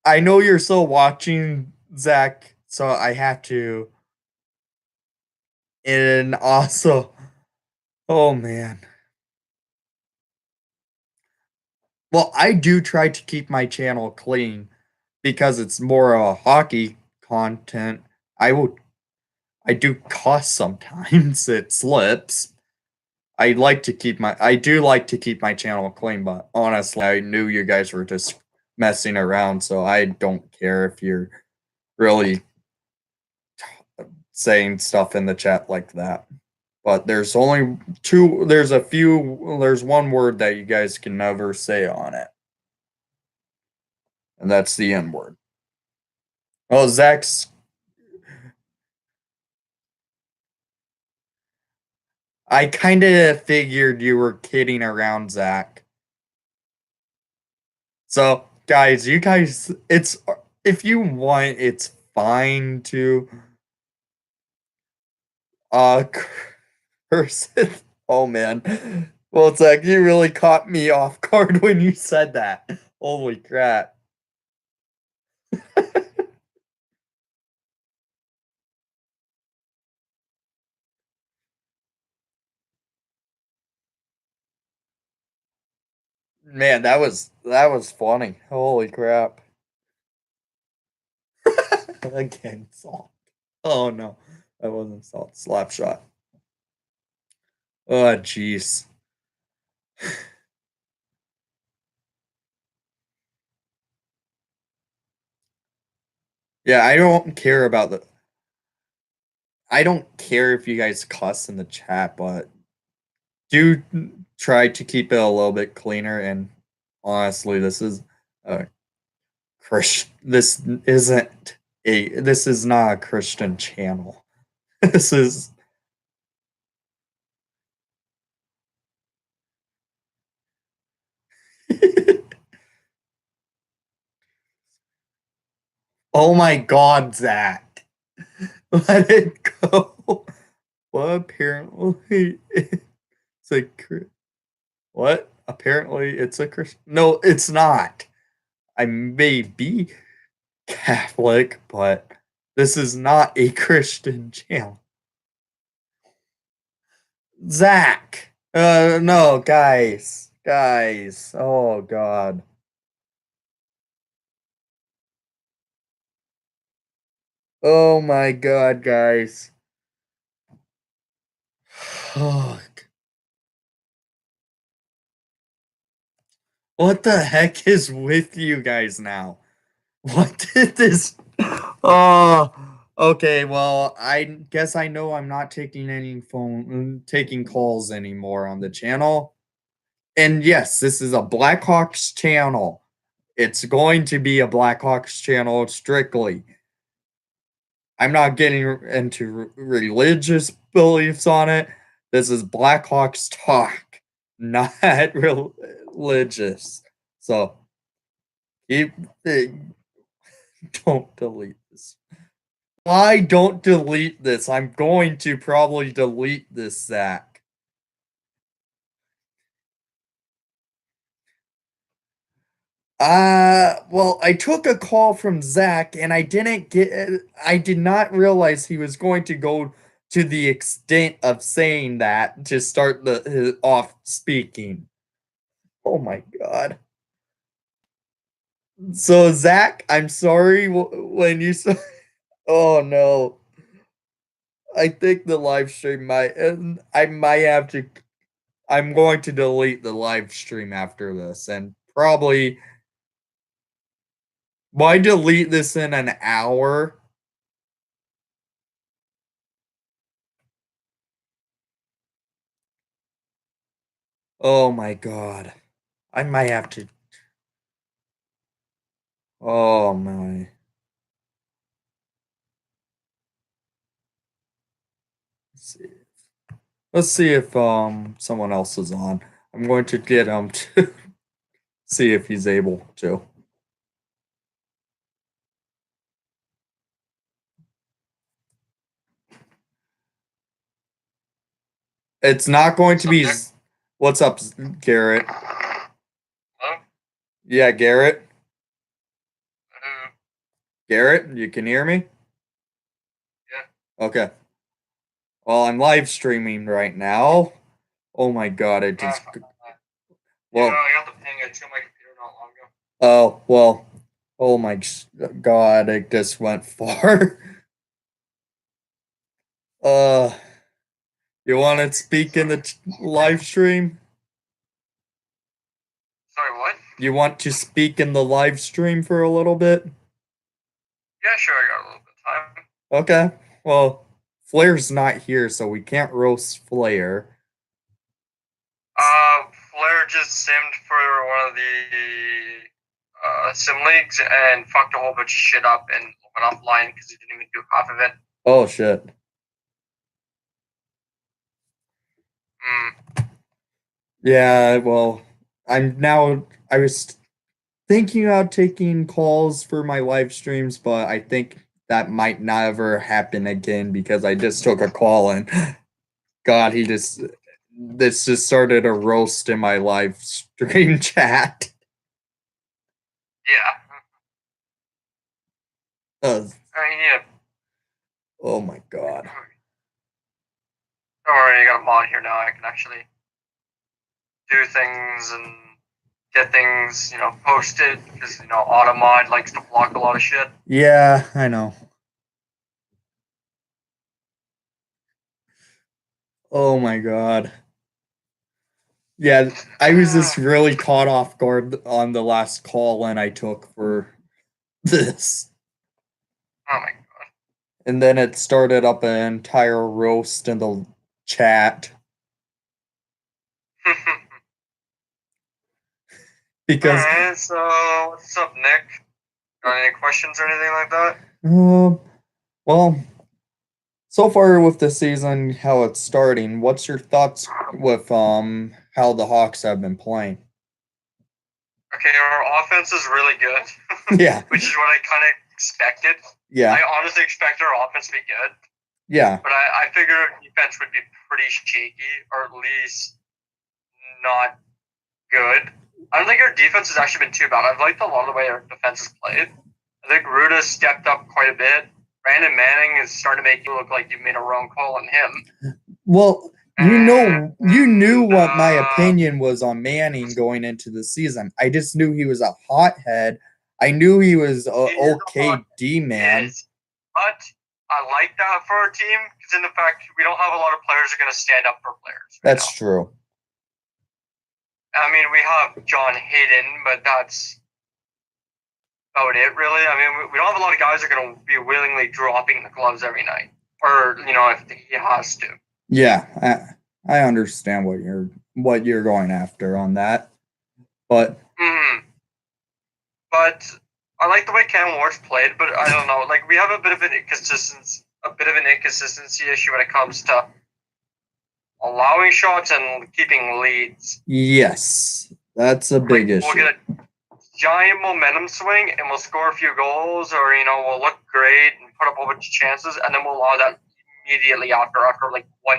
A: I know you're still watching, Zach, so I have to. And also, oh man. Well, I do try to keep my channel clean because it's more hockey content. I do cuss sometimes. It slips. I do like to keep my channel clean, but honestly, I knew you guys were just messing around, so I don't care if you're really saying stuff in the chat like that. But there's only there's one word that you guys can never say on it. And that's the N word. Oh, Zach's. I kind of figured you were kidding around, Zach. So, guys, it's if you want, it's fine to curse it. Oh man. Well, Zach, you really caught me off guard when you said that. Holy crap. Man, that was funny. Holy crap. Again, salt. Oh no. That wasn't salt. Slap shot. Oh jeez. Yeah, I don't care if you guys cuss in the chat, but do try to keep it a little bit cleaner. And honestly, this is a this is not a Christian channel. This is oh my god, Zach. Let it go. Well, apparently it's a what? Apparently it's a Christian. No, it's not. I may be Catholic, but this is not a Christian channel. Zach. No, guys. Guys. Oh, God. Oh, my God, guys. Oh, what the heck is with you guys now? What did this? Oh, okay. Well, I guess I know I'm not taking taking calls anymore on the channel. And yes, this is a Blackhawks channel. It's going to be a Blackhawks channel strictly. I'm not getting into religious beliefs on it. This is Blackhawks talk, not religious. So keep don't delete this. Why don't delete this? I'm going to probably delete this, Zach. Well, I took a call from Zach and I did not realize he was going to go to the extent of saying that to start off speaking. Oh my god. So, Zach, I'm sorry when you said, oh no. I think the live stream I might have to, I'm going to delete the live stream after this and probably, why delete this in an hour? Oh my god. I might have to. Oh my. Let's see. Let's see if someone else is on. I'm going to get him to see if he's able to. It's not going to be. What's up, Garrett?
B: Hello?
A: Yeah, Garrett. Garrett, you can hear me?
B: Yeah.
A: Okay. Well, I'm live streaming right now. Oh my god, I just. Well,
B: I got the ping. I tuned my computer not long ago.
A: oh, well. Oh my god, it just went far. uh, you want to speak in the live stream?
B: Sorry, what?
A: You want to speak in the live stream for a little bit?
B: Yeah, sure. I got a little bit of time.
A: Okay. Well, Flair's not here, so we can't roast Flair.
B: Flair just simmed for one of the sim leagues and fucked a whole bunch of shit up and went offline because he didn't even do half of it.
A: Oh shit. Yeah, well, I was thinking about taking calls for my live streams, but I think that might never happen again because I just took a call and God, this just started a roast in my live stream chat.
B: Yeah. Yeah.
A: Oh my god.
B: Don't worry, I got a mod here now. I can actually do things and
C: get things, posted because, Automod likes to block a lot of shit.
A: Yeah, I know. Oh my god. Yeah, I was just really caught off guard on the last call and I took for this.
C: Oh my god.
A: And then it started up an entire roast in the chat. Because
C: Alright, so what's up, Nick? Got any questions or anything like that?
A: well, so far with the season, how it's starting, what's your thoughts with how the Hawks have been playing?
C: Okay, our offense is really good.
A: Yeah.
C: Which is what I kind of expected.
A: Yeah.
C: I honestly expected our offense to be good.
A: Yeah.
C: But I figured our defense would be pretty shaky, or at least not good. I don't think our defense has actually been too bad. I've liked a lot of the way our defense has played. I think Ruda stepped up quite a bit. Brandon Manning is starting to make you look like you made a wrong call on him.
A: Well, you knew what my opinion was on Manning going into the season. I just knew he was a hothead. I knew he was okay D-man.
C: But I like that for our team because in the fact we don't have a lot of players who are going to stand up for players.
A: That's true.
C: I mean, we have John Hayden, but that's about it, really. I mean, we don't have a lot of guys that are going to be willingly dropping the gloves every night, or if he has to.
A: Yeah, I understand what you're going after on that, but
C: but I like the way Cam Ward's played, but I don't know. Like we have a bit of an inconsistency issue when it comes to allowing shots and keeping leads.
A: Yes, that's a big issue.
C: We'll get a giant momentum swing and we'll score a few goals, or we'll look great and put up a bunch of chances, and then we'll allow that immediately after like one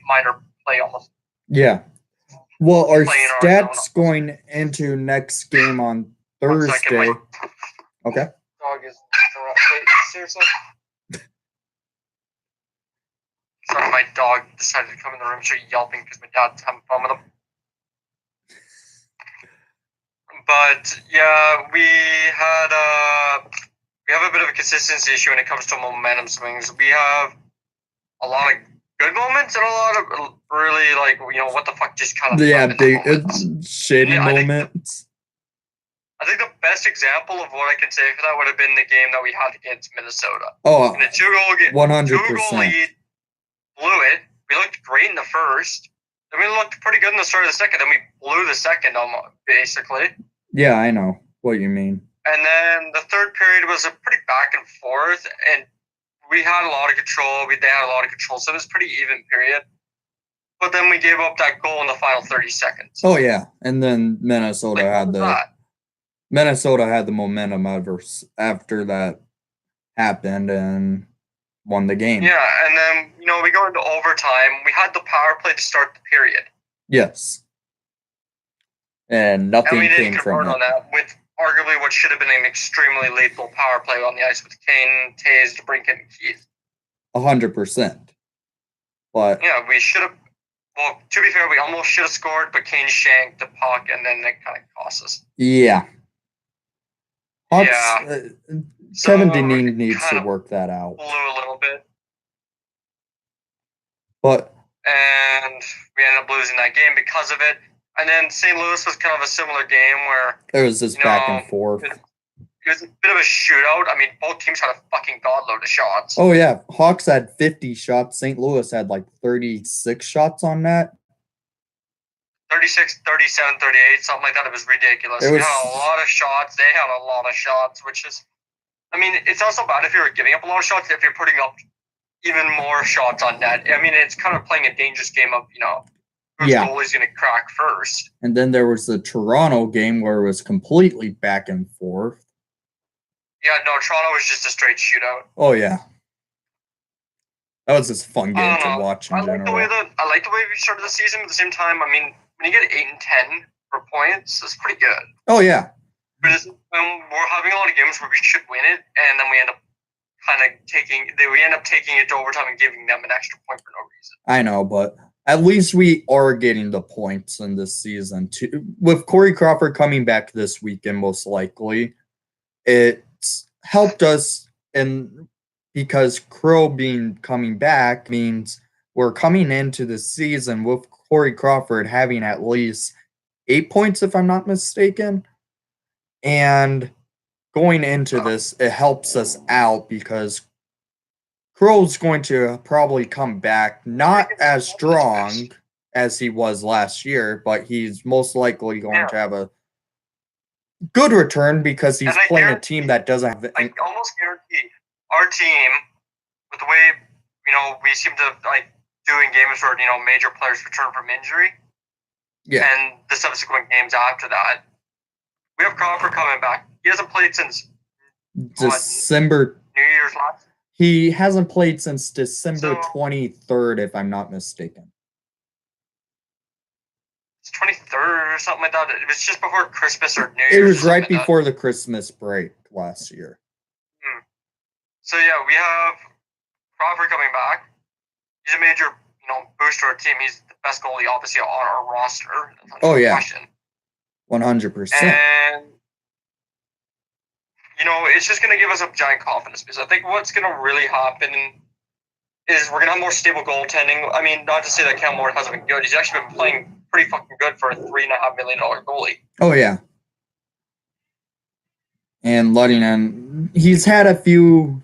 C: minor play almost.
A: Yeah. Well, our stats going into next game on Thursday. Okay.
C: Dog is seriously. Sorry, my dog decided to come in the room, so yelping because my dad's having fun with him. But yeah, we have a bit of a consistency issue when it comes to momentum swings. We have a lot of good moments and a lot of really what the fuck just kind of
A: big shitty moments.
C: I think the best example of what I can say for that would have been the game that we had against Minnesota.
A: Oh,
C: in a 2-goal game,
A: 100%.
C: 2-goal lead, blew it. We looked great in the first. Then we looked pretty good in the start of the second. Then we blew the second, basically.
A: Yeah, I know what you mean.
C: And then the third period was a pretty back and forth, and we had a lot of control. They had a lot of control, so it was a pretty even period. But then we gave up that goal in the final 30 seconds.
A: Oh yeah, and then Minnesota had the momentum after that happened and won the game.
C: Yeah, and then we go into overtime. We had the power play to start the period.
A: Yes, and nothing came from
C: on that with arguably what should have been an extremely lethal power play on the ice with Kane, Taze, DeBrincat, and Keith.
A: 100%. But
C: yeah, we should have. Well, to be fair, we almost should have scored, but Kane shanked the puck, and then it kind of cost us.
A: Yeah. Hawks,
C: yeah.
A: Kevin Dineen needs to work that out.
C: Blew a little bit.
A: And
C: we ended up losing that game because of it. And then St. Louis was kind of a similar game where
A: it was just back and forth.
C: It was a bit of a shootout. I mean, both teams had a fucking godload of shots.
A: Oh, yeah. Hawks had 50 shots. St. Louis had like 36 shots on that.
C: 36, 37, 38, something like that. It was ridiculous. We had a lot of shots. They had a lot of shots, which is, I mean, it's not so bad if you're giving up a lot of shots, if you're putting up even more shots on net. I mean, it's kind of playing a dangerous game of, whose goal is going to crack first.
A: And then there was the Toronto game where it was completely back and forth.
C: Yeah, no, Toronto was just a straight shootout.
A: Oh, yeah. That was just a fun game to watch in general.
C: I like the way we started the season, but at the same time, I mean, when you get 8 and 10 for points, that's pretty good.
A: Oh, yeah.
C: We're having a lot of games where we should win it, and then we end up taking it to overtime and giving them an extra point for no reason.
A: I know, but at least we are getting the points in this season. Too. With Corey Crawford coming back this weekend, most likely, it's helped us. And because Crow coming back means we're coming into the season with Corey Crawford having at least 8 points, if I'm not mistaken. And going into this, it helps us out because Crow's going to probably come back not as strong as he was last year, but he's most likely going to have a good return because he's playing a team that doesn't have.
C: I almost guarantee our team, with the way we seem to do in games where major players return from injury, and the subsequent games after that, we have Crawford coming back. He hasn't played since
A: December.
C: New Year's last.
A: He hasn't played since December 23rd, if I'm not mistaken.
C: It's 23rd or something like that. It was just before Christmas or New Year's.
A: It was right before the Christmas break last year.
C: So yeah, we have Crawford coming back. He's a major, boost to our team. He's the best goalie, obviously, on our roster.
A: Oh yeah, 100%.
C: And it's just going to give us a giant confidence because I think what's going to really happen is we're going to have more stable goaltending. I mean, not to say that Cam Ward hasn't been good. He's actually been playing pretty fucking good for a $3.5 million goalie.
A: Oh, yeah. And Luddington, he's had a few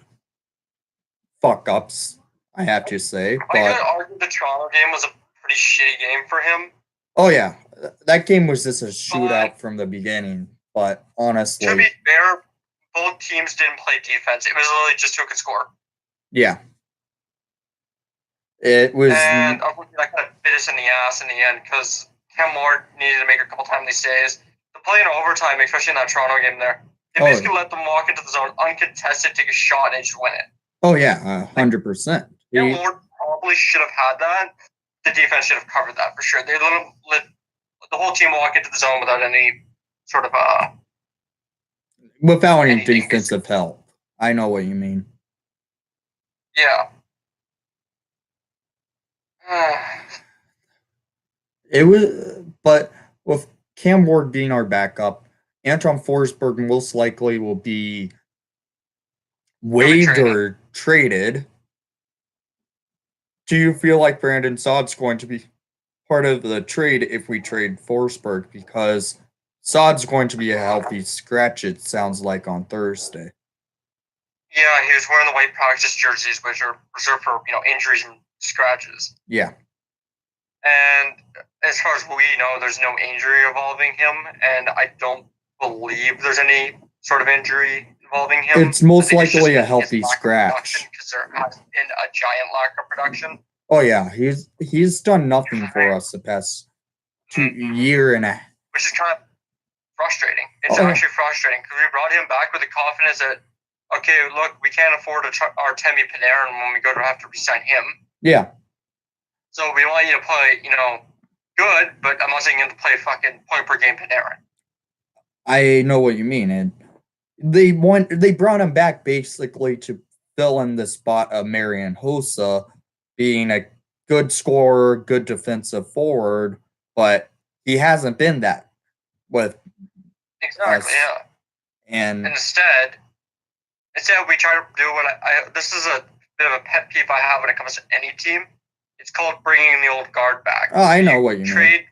A: fuck-ups, I have to say.
C: I could argue the Toronto game was a pretty shitty game for him.
A: Oh, yeah. That game was just a shootout from the beginning. But honestly...
C: To be fair, both teams didn't play defense. It was literally just who could score.
A: Yeah. It was...
C: And unfortunately, that kind of bit us in the ass in the end because Cam Ward needed to make a couple timely saves. To play in overtime, especially in that Toronto game there, they basically let them walk into the zone uncontested, take a shot, and they just win it.
A: Oh, yeah, 100%.
C: Cam Ward probably should have had that. The defense should have covered that for sure. They let the whole team walk into the zone without any sort of
A: without any defensive help. I know what you mean.
C: Yeah.
A: It was, but with Cam Ward being our backup, Anton Forsberg most likely will be waived or traded. Do you feel like Brandon Saad's going to be part of the trade if we trade Forsberg? Because Saad's going to be a healthy scratch, it sounds like, on Thursday.
C: Yeah, he was wearing the white practice jerseys, which are reserved for, injuries and scratches.
A: Yeah.
C: And as far as we know, there's no injury involving him, and I don't believe there's any sort of injury involving him.
A: It's most likely a healthy scratch.
C: Because there has been a giant lack of production.
A: Oh yeah, he's done nothing for us the past 2 year and a half.
C: Which is kind of frustrating. It's actually frustrating because we brought him back with the confidence that, okay, look, we can't afford Artemi Panarin when we go to have to resign him.
A: Yeah.
C: So we want you to play, good, but I'm not saying you have to play fucking point per game Panarin.
A: I know what you mean, and they brought him back basically to fill in the spot of Marian Hossa being a good scorer, good defensive forward, but he hasn't been that with
C: exactly, yeah.
A: And
C: instead we try to do what this is a bit of a pet peeve I have when it comes to any team. It's called bringing the old guard back.
A: Oh, I know what you mean.
C: Trade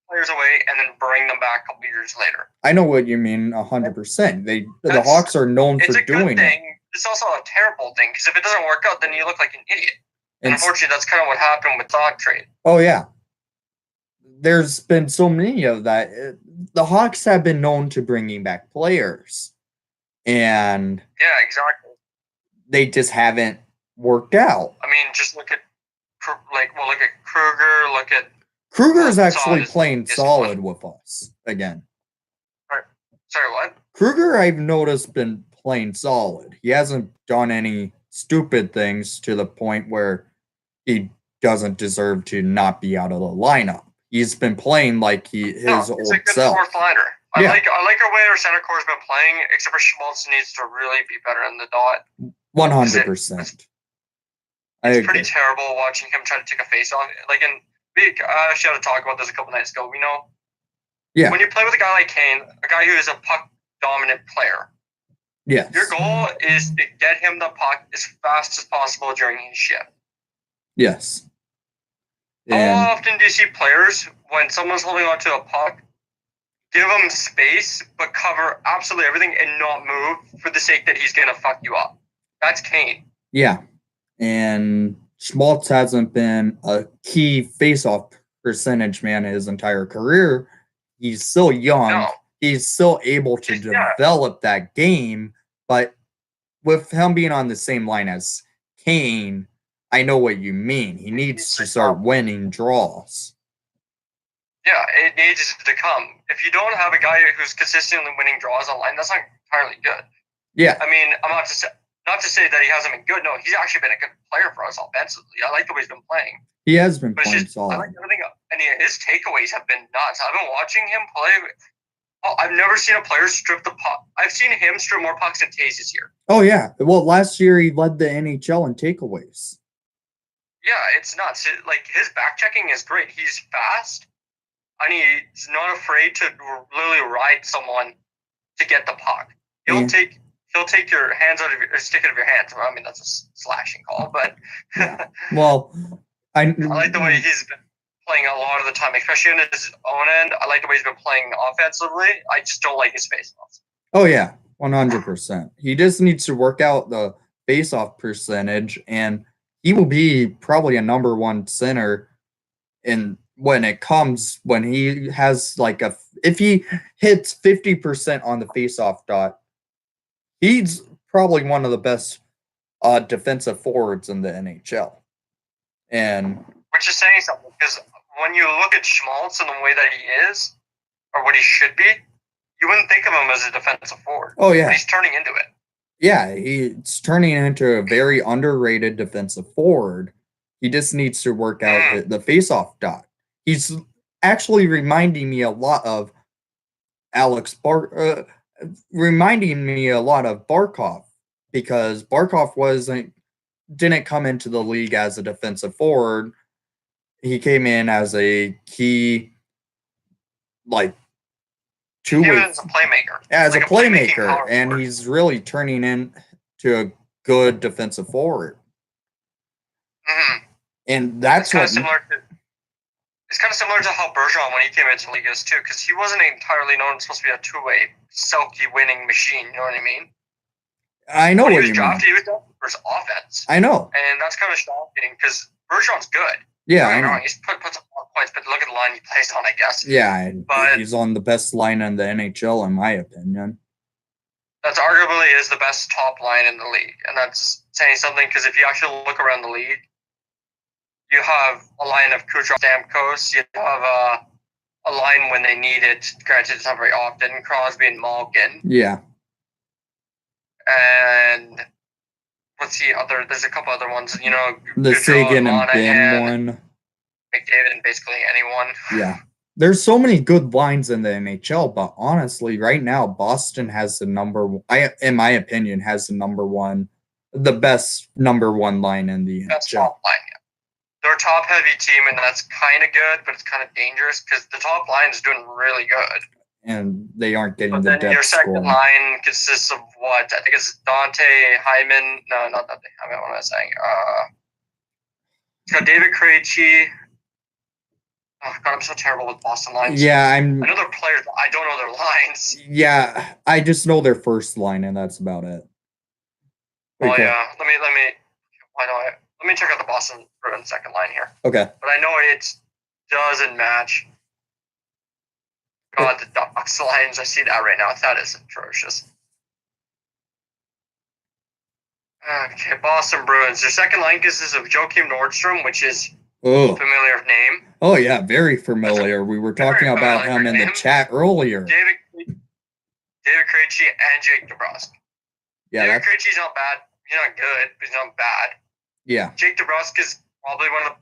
C: players away and then bring them back a couple years later.
A: I know what you mean 100%. The Hawks are known for doing it.
C: It's a good thing. It's also a terrible thing because if it doesn't work out, then you look like an idiot. And unfortunately, that's kind of what happened with dog trade.
A: Oh, yeah. There's been so many of that. The Hawks have been known to bringing back players. And
C: yeah, exactly.
A: They just haven't worked out.
C: I mean, just look at Kruger.
A: Kruger is actually playing solid with us again.
C: Sorry, what?
A: Kruger, I've noticed, been playing solid. He hasn't done any stupid things to the point where he doesn't deserve to not be out of the lineup. He's been playing like his old self.
C: He's a good fourth liner. I like our way our center core has been playing, except for Schmaltz needs to really be better in the dot.
A: 100%.
C: It's pretty terrible watching him try to take a face off. Like in we actually had to talk about this a couple nights ago.
A: Yeah.
C: When you play with a guy like Kane, a guy who is a puck-dominant player,
A: yes.
C: Your goal is to get him the puck as fast as possible during his shift.
A: Yes.
C: How often do you see players, when someone's holding onto a puck, give him space, but cover absolutely everything and not move for the sake that he's going to fuck you up? That's Kane.
A: Yeah. And Schmaltz hasn't been a key face-off percentage man his entire career. He's still young.
C: No.
A: He's still able to develop that game, but with him being on the same line as Kane, I know what you mean. He needs to start winning draws.
C: Yeah, it needs to come. If you don't have a guy who's consistently winning draws online, that's not entirely good.
A: Yeah.
C: I mean, I'm not to say that he hasn't been good. No, he's actually been a good player for us offensively. I like the way he's been playing.
A: He has been playing solid.
C: I like everything. And his takeaways have been nuts. I've been watching him play. Oh, I've never seen a player strip the puck. I've seen him strip more pucks than Taze this year.
A: Oh, yeah. Well, last year he led the NHL in takeaways.
C: Yeah, it's nuts. Like, his back checking is great. He's fast, and he's not afraid to literally ride someone to get the puck. He'll take your hands out of your, or stick out of your hands. I mean, that's a slashing call, but
A: yeah. Well, I
C: like the way he's been playing a lot of the time, especially on his own end. I like the way he's been playing offensively. I just don't like his face-offs.
A: Oh, yeah, 100%. He just needs to work out the face-off percentage, and he will be probably a number one center when he has if he hits 50% on the face-off dot, he's probably one of the best defensive forwards in the NHL. And
C: which is saying something, because when you look at Schmaltz and the way that he is, or what he should be, you wouldn't think of him as a defensive forward.
A: Oh, yeah.
C: But he's turning into it.
A: Yeah, he's turning into a very underrated defensive forward. He just needs to work out the face-off dot. He's actually reminding me a lot of Barkov, because Barkov didn't come into the league as a defensive forward. He came in as a key, two-way,
C: as a playmaker.
A: As a playmaker, and he's really turning into a good defensive forward.
C: Mm-hmm.
A: And that's
C: it's kind of similar to how Bergeron, when he came into the league, is too, because he wasn't entirely known supposed to be a two-way, silky winning machine. You know what I mean?
A: I know what you mean.
C: He was drafted for his offense.
A: I know,
C: and that's kind of shocking because Bergeron's good.
A: Yeah, I know.
C: He's puts up more points, but look at the line he plays on, I guess.
A: Yeah, but he's on the best line in the NHL, in my opinion.
C: That's arguably is the best top line in the league, and that's saying something, because if you actually look around the league, you have a line of Kucherov, Stamkos, you have a line when they need it. Granted, it's not very often. Crosby and Malkin.
A: Yeah.
C: And let's see, there's a couple other ones. You know,
A: the Sagan and Ben one.
C: McDavid and basically anyone.
A: Yeah. There's so many good lines in the NHL, but honestly, right now, Boston has in my opinion, has the best number one line in the
C: best
A: NHL.
C: Top line, yeah. They're a top-heavy team, and that's kind of good, but it's kind of dangerous because the top line is doing really good.
A: And they aren't getting
C: but
A: the
C: then
A: depth
C: your second
A: scoring.
C: line consists of what? I think it's Dante Hyman. No, not Dante Hyman. What am I saying? It's got David Krejci. Oh, God, I'm so terrible with Boston lines.
A: Yeah,
C: I know their players, but I don't know their lines.
A: Yeah, I just know their first line, and that's about it.
C: Oh, yeah. Let me check out the Boston Bruins second line here.
A: Okay.
C: But I know it doesn't match. God, the Ducks lines, I see that right now. That is atrocious. Okay, Boston Bruins. Their second line consists of Joakim Nordstrom, which is a familiar name.
A: Oh, yeah, very familiar. We were talking about him in the chat earlier.
C: David Krejci and Jake DeBrusk.
A: Yeah,
C: David Krejci's not bad. He's not good, but he's not bad.
A: Yeah.
C: Jake DeBrusk is probably going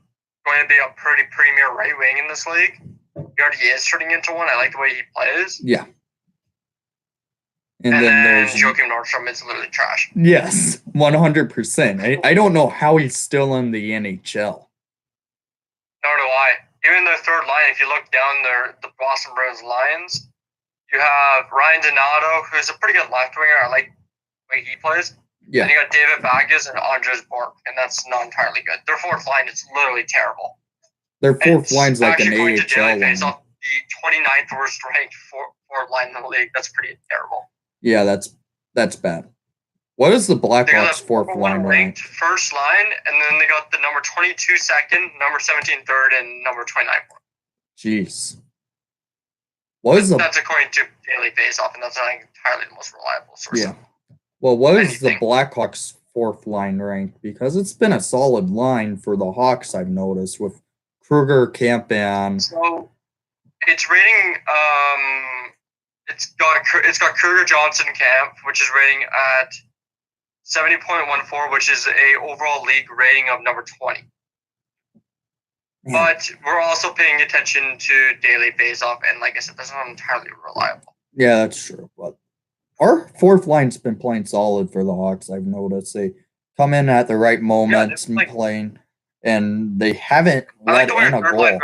C: to be a pretty premier right wing in this league. He already is turning into one. I like the way he plays.
A: Yeah.
C: And then there's Joakim Nordstrom is literally trash.
A: Yes, 100%. I don't know how he's still in the NHL.
C: Nor do I. even their third line, if you look down the Boston Bruins lines, you have Ryan Donato, who's a pretty good left winger. I like the way he plays.
A: Yeah.
C: And you got David Baggis and Andres Bork, and that's not entirely good. Their fourth line is literally terrible.
A: Their fourth line's like an AHL
C: to daily
A: line.
C: Faceoff, the 29th worst ranked fourth line in the league. That's pretty terrible.
A: Yeah, that's bad. What is the Blackhawks fourth line ranked?
C: First line, and then they got the number 22 second, number 17 third, and number 29 fourth.
A: Jeez.
C: That's according to Daily Faceoff, and that's not entirely the most reliable source.
A: Yeah. Well, what is the Blackhawks fourth line ranked? Because it's been a solid line for the Hawks, I've noticed, with Kruger, Camp, and...
C: So, it's rating... It's got Kruger, Johnson, Camp, which is rating at 70.14, which is a overall league rating of number 20. Yeah. But we're also paying attention to Daily Faceoff, and like I said, that's not entirely reliable.
A: Yeah, that's true. But our fourth line's been playing solid for the Hawks, I've noticed. They come in at the right moments and playing, and they haven't let in a goal.
C: I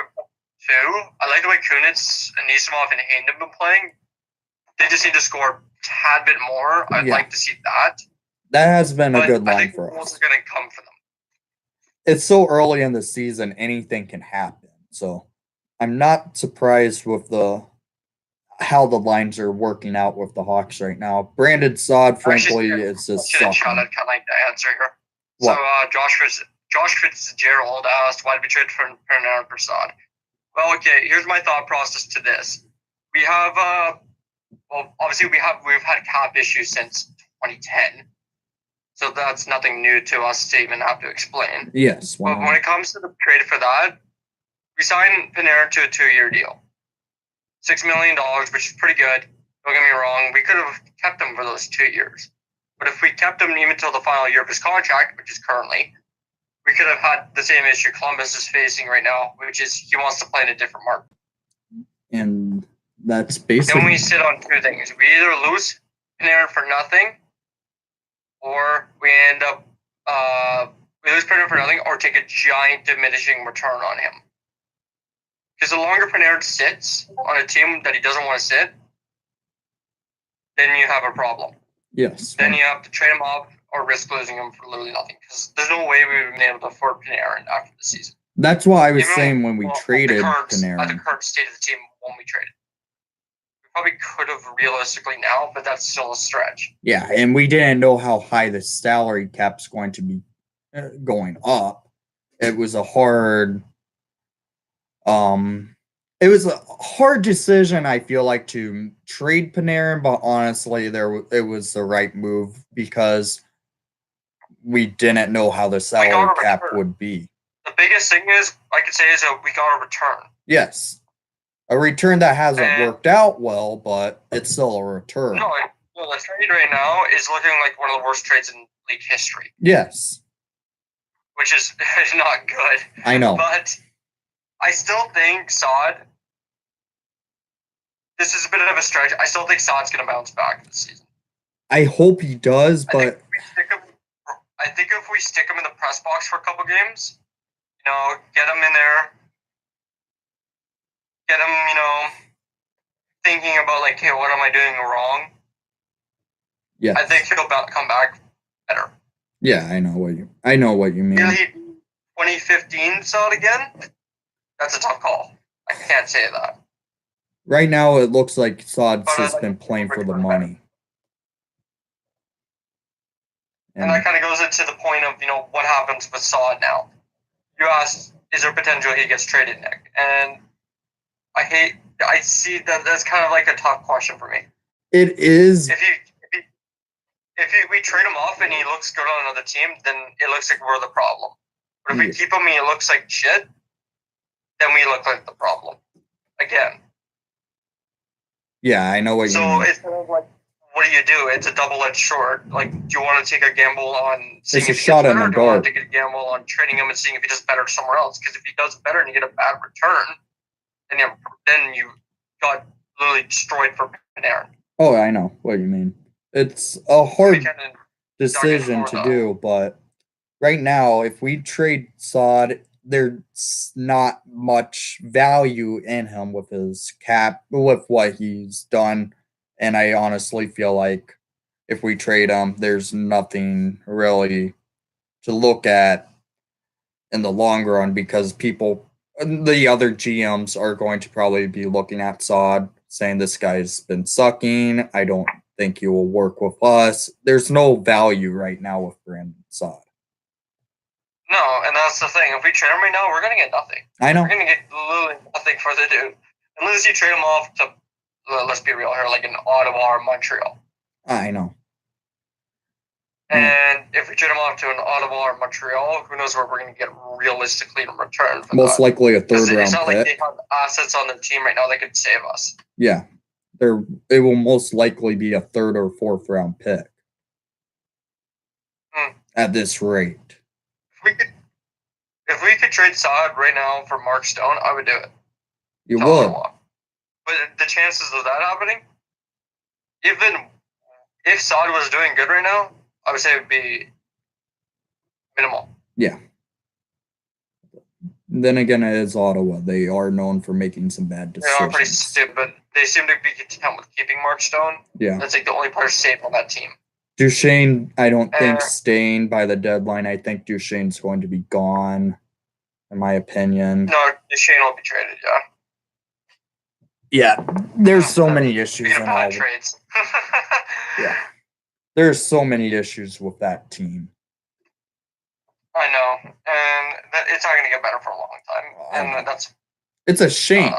C: like the way Kunitz, Anisimov, and Hayden have been playing. They just need to score a tad bit more. I'd like to see that.
A: That has been a good line for us.
C: Goals are going to come for them.
A: It's so early in the season, anything can happen. So I'm not surprised with how the lines are working out with the Hawks right now. Brandon Saad, frankly, is just sucking.
C: I kind of like the answer here. What? So Josh Fitzgerald asked, why did we trade for Panarin for Saad? Well, okay, here's my thought process to this. We have, obviously we've had cap issues since 2010. So that's nothing new to us to even have to explain.
A: Yes.
C: But when it comes to the trade for that, we signed Panarin to a 2-year deal. $6 million, which is pretty good. Don't get me wrong. We could have kept him for those 2 years. But if we kept him even until the final year of his contract, which is currently, we could have had the same issue Columbus is facing right now, which is he wants to play in a different market.
A: And that's basically...
C: Then we sit on two things. We either lose Panarin for nothing, or we end up we lose Panarin for nothing, or take a giant diminishing return on him. Because the longer Panarin sits on a team that he doesn't want to sit, then you have a problem.
A: Yes.
C: Then you have to trade him off or risk losing him for literally nothing. Because there's no way we would have been able to afford Panarin after the season.
A: That's why I was saying when we traded Panarin.
C: At the current state of the team when we traded. We probably could have realistically now, but that's still a stretch.
A: Yeah, and we didn't know how high the salary cap's going to be going up. It was a hard... it was a hard decision, I feel like, to trade Panarin, but honestly, it was the right move because we didn't know how the salary cap would be.
C: The biggest thing is, I could say, is that we got a return.
A: Yes. A return that hasn't worked out well, but it's still a return.
C: No, the trade right now is looking like one of the worst trades in league history.
A: Yes.
C: Which is not good.
A: I know.
C: But I still think Saad, this is a bit of a stretch. I still think Saad's going to bounce back this season.
A: I hope he does, but...
C: I think if we stick him in the press box for a couple games, get him in there, get him, thinking about, like, hey, what am I doing wrong?
A: Yeah.
C: I think he'll come back better.
A: Yeah, I know what you mean.
C: Really, 2015 Saad again? That's a tough call. I can't say that.
A: Right now, it looks like Saad's just been playing for the money.
C: And that kind of goes into the point of, what happens with Saad now. You asked, is there potential he gets traded, Nick? And I see that's kind of like a tough question for me.
A: It is.
C: If we trade him off and he looks good on another team, then it looks like we're the problem. But if we keep him and he looks like shit, then we look like the problem. Again.
A: Yeah, I know what you mean.
C: So it's kind of like, what do you do? It's a double-edged sword. Like, do you want to take a gamble on seeing if he gets better, or do you want to take a gamble on trading him and seeing if he does better somewhere else? Because if he does better and you get a bad return, then you got literally destroyed for Panarin.
A: Oh, I know what you mean. It's a hard decision to do, but right now, if we trade Saad, there's not much value in him with his cap, with what he's done. And I honestly feel like if we trade him, there's nothing really to look at in the long run because the other GMs are going to probably be looking at Saad saying this guy's been sucking. I don't think he will work with us. There's no value right now with Brandon Saad.
C: No, and that's the thing. If we trade him right now, we're going to get nothing.
A: I know.
C: We're going to get literally nothing for the dude. Unless you trade him off to, let's be real here, like in Ottawa or Montreal.
A: I know.
C: And if we trade him off to an Ottawa or Montreal, who knows what we're going to get realistically in return for
A: Most likely a third round pick.
C: It's not like they have assets on their team right now that could save us.
A: Yeah. It will most likely be a third or fourth round pick at this rate.
C: If we could trade Saad right now for Mark Stone, I would do it.
A: You would.
C: But the chances of that happening, even if Saad was doing good right now, I would say it would be minimal.
A: Yeah. Then again, it is Ottawa. They are known for making some bad decisions.
C: They are pretty stupid. They seem to be content with keeping Mark Stone.
A: Yeah.
C: That's like the only player safe on that team.
A: Duchesne, I don't think staying by the deadline. I think Duchesne's going to be gone, in my opinion.
C: No, Duchesne will be traded, yeah.
A: Yeah, there's so many issues in all
C: trades.
A: Yeah. There's so many issues with that team.
C: I know, and it's not going to get better for a long time. And
A: it's a shame.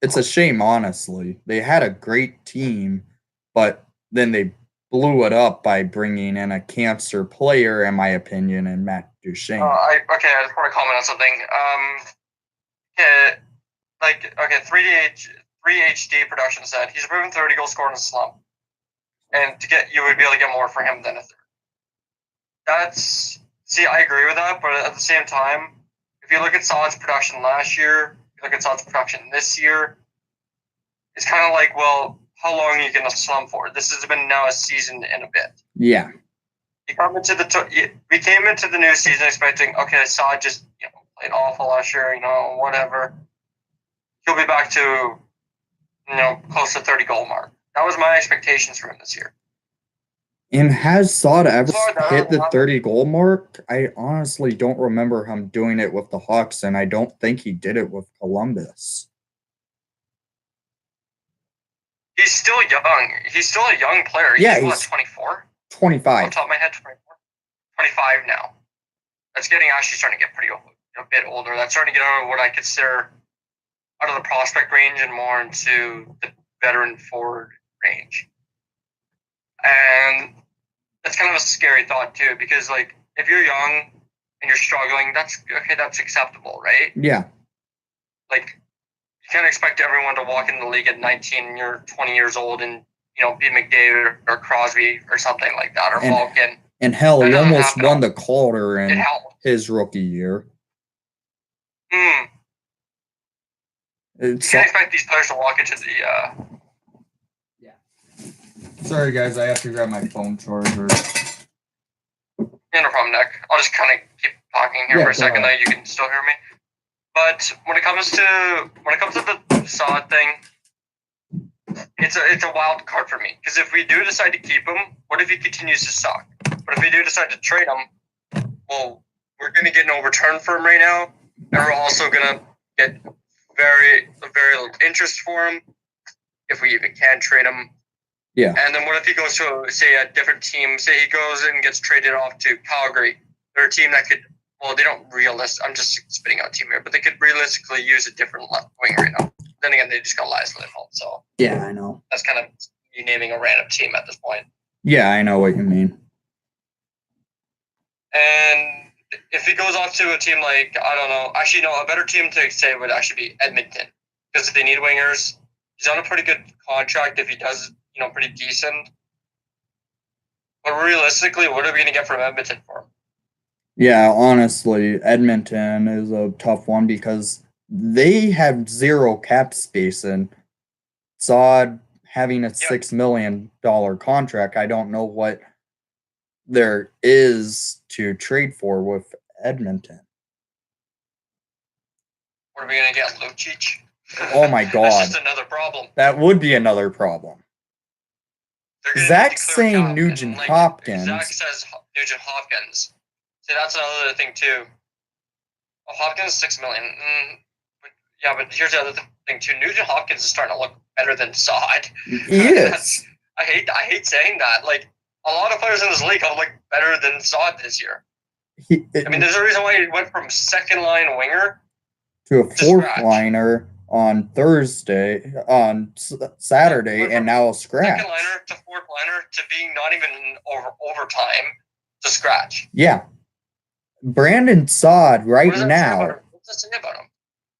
A: It's a shame, honestly. They had a great team, but then they blew it up by bringing in a cancer player, in my opinion, and Matt Duchesne.
C: I just want to comment on something. 3HD production said he's a proven 30 goal scorer in a slump, and you would be able to get more for him than a third. I agree with that, but at the same time, if you look at Saad's production last year, you look at Saad's production this year, it's kind of like, well, how long are you going to slump for? This has been now a season and a bit.
A: Yeah.
C: We came into the new season expecting, okay, Saad just played awful last year, whatever. He'll be back to, close to 30 goal mark. That was my expectations for him this year.
A: And has Saad ever hit the 30 goal mark? I honestly don't remember him doing it with the Hawks, and I don't think he did it with Columbus.
C: He's still young. He's still a young player. He's 24?
A: 25.
C: Off the top of my head, 24. 25 now. That's actually starting to get pretty old, a bit older. That's starting to get out of what I consider out of the prospect range and more into the veteran forward range. And that's kind of a scary thought too, because if you're young and you're struggling, that's acceptable, right?
A: Yeah.
C: You can't expect everyone to walk in the league at 19 and you're 20 years old and be McDavid or Crosby or something like that, or Malkin.
A: And hell, he almost won the Calder in his rookie year.
C: You can't expect these players to walk into the.
A: Yeah. Sorry, guys, I have to grab my phone charger.
C: Yeah, no problem, Nick. I'll just kind of keep talking here for a second, though. You can still hear me. But when it comes to the Saad thing, it's a wild card for me, because if we do decide to keep him, what if he continues to suck? But if we do decide to trade him, well, we're going to get no return for him right now, and we're also going to get very little interest for him if we even can trade him.
A: Yeah.
C: And then what if he goes to, say, a different team? Say he goes and gets traded off to Calgary. They're a team that could, well, they don't I'm just spitting out a team here, but they could realistically use a different wing right now. Then again, they just got Elias Lindholm, so.
A: Yeah, I know.
C: That's kind of you naming a random team at this point.
A: Yeah, I know what you mean.
C: And if he goes off to a team like, I don't know, actually, no, a better team to say would actually be Edmonton, because they need wingers. He's on a pretty good contract if he does, pretty decent. But realistically, what are we going to get from Edmonton for him?
A: Yeah, honestly, Edmonton is a tough one because they have zero cap space, and Saad having a $6 million contract, I don't know what there is to trade for with Edmonton.
C: What are we gonna get, Lucic?
A: Oh my god.
C: That's just another problem.
A: That would be another problem. Zach's saying Nugent Hopkins.
C: Zach says Nugent Hopkins. See, that's another thing too. Oh, Hopkins $6 million. But here's the other thing too. Nugent Hopkins is starting to look better than Saad.
A: He is.
C: I hate saying that. Like, a lot of players in this league have looked better than Saad this year. There's a reason why he went from second line winger
A: to a fourth liner on Saturday, and now a scratch.
C: Second liner to fourth liner to being not even overtime to scratch.
A: Yeah. Brandon Saad right now.
C: What's that say about him?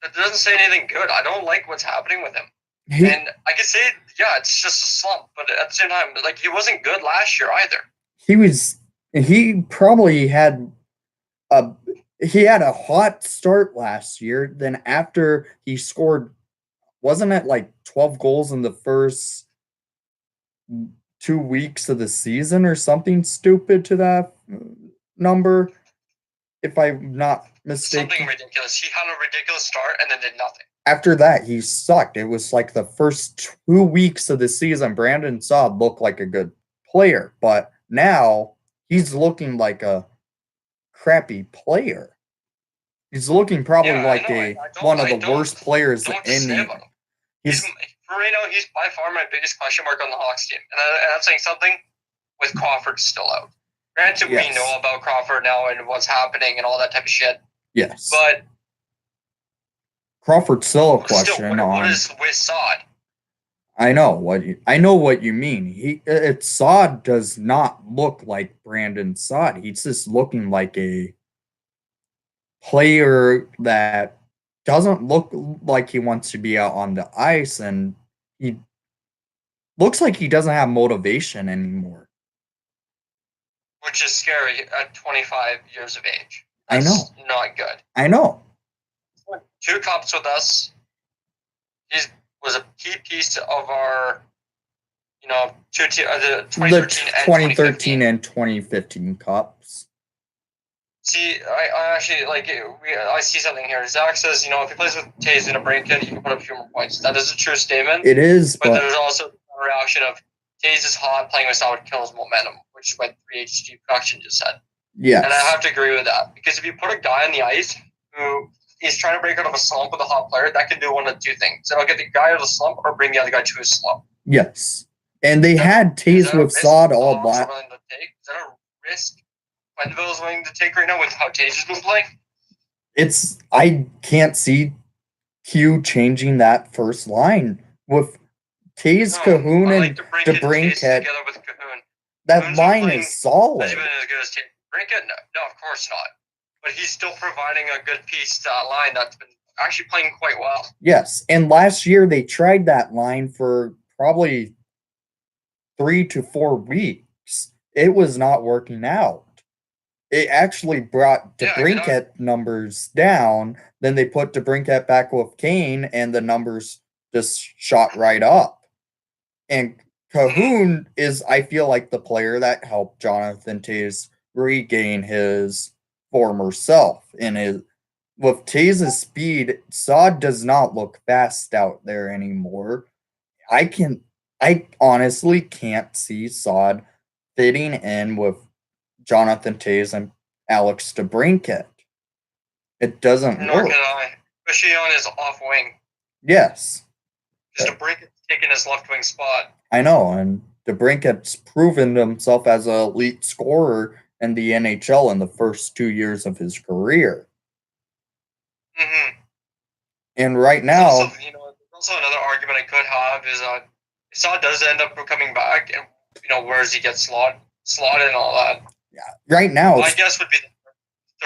C: It doesn't say anything good. I don't like what's happening with him. And I can say, it's just a slump, but at the same time, like, he wasn't good last year either.
A: He probably had a hot start last year. Then after he scored, wasn't it like 12 goals in the first 2 weeks of the season or something stupid to that number? If I'm not mistaken.
C: Something ridiculous. He had a ridiculous start and then did nothing.
A: After that, he sucked. It was like the first 2 weeks of the season, Brandon Saad looked like a good player. But now, he's looking like a crappy player. He's looking probably one of the worst players in the...
C: For right now, he's by far my biggest question mark on the Hawks team. And I'm saying something with Crawford still out. Granted, we know about Crawford now and what's happening and all that type of shit.
A: Yes.
C: But
A: Crawford's still a question on...
C: What is with Saad?
A: I know what you mean. Saad does not look like Brandon Saad. He's just looking like a player that doesn't look like he wants to be out on the ice, and he looks like he doesn't have motivation anymore.
C: Which is scary at 25 years of age.
A: I know.
C: Not good.
A: I know.
C: 2 cups with us. He was a key piece of our, the
A: 2013 and 2015 cups.
C: See, I actually, I see something here. Zach says, if he plays with Taze he's going to break it, he can put up a few more points. That is a true statement.
A: It is,
C: but there's also a reaction of Taze is hot, playing with Saad kills momentum, which is what 3HG production just said.
A: Yes.
C: And I have to agree with that. Because if you put a guy on the ice who is trying to break out of a slump with a hot player, that can do one of 2 things. It'll get the guy out of the slump or bring the other guy to his slump.
A: Yes. And they had Taze with Saad all black.
C: Is that a risk Quenneville is willing to take right now with how Taze has been playing?
A: I can't see Q changing that first line with Taze, Cahoon, and DeBrincat. That line is solid.
C: Has he been as good as DeBrincat? No, of course not. But he's still providing a good piece to that line that's been actually playing quite well.
A: Yes, and last year they tried that line for probably 3 to 4 weeks. It was not working out. It actually brought DeBrincat numbers down. Then they put DeBrincat back with Kane, and the numbers just shot right up. And Cahoon is, I feel like, the player that helped Jonathan Taze regain his former self. With Taze's speed, Saad does not look fast out there anymore. I honestly can't see Saad fitting in with Jonathan Taze and Alex DeBrincat. It doesn't work.
C: Nor can I. Especially on his off wing.
A: Yes.
C: Just DeBrincat's taking his left wing spot.
A: I know, and DeBrincat's proven himself as an elite scorer in the NHL in the first 2 years of his career.
C: Mm-hmm.
A: And right now...
C: There's also another argument I could have is if Saad does end up coming back, and where does he get slotted and all that?
A: Yeah, right now...
C: My guess would be the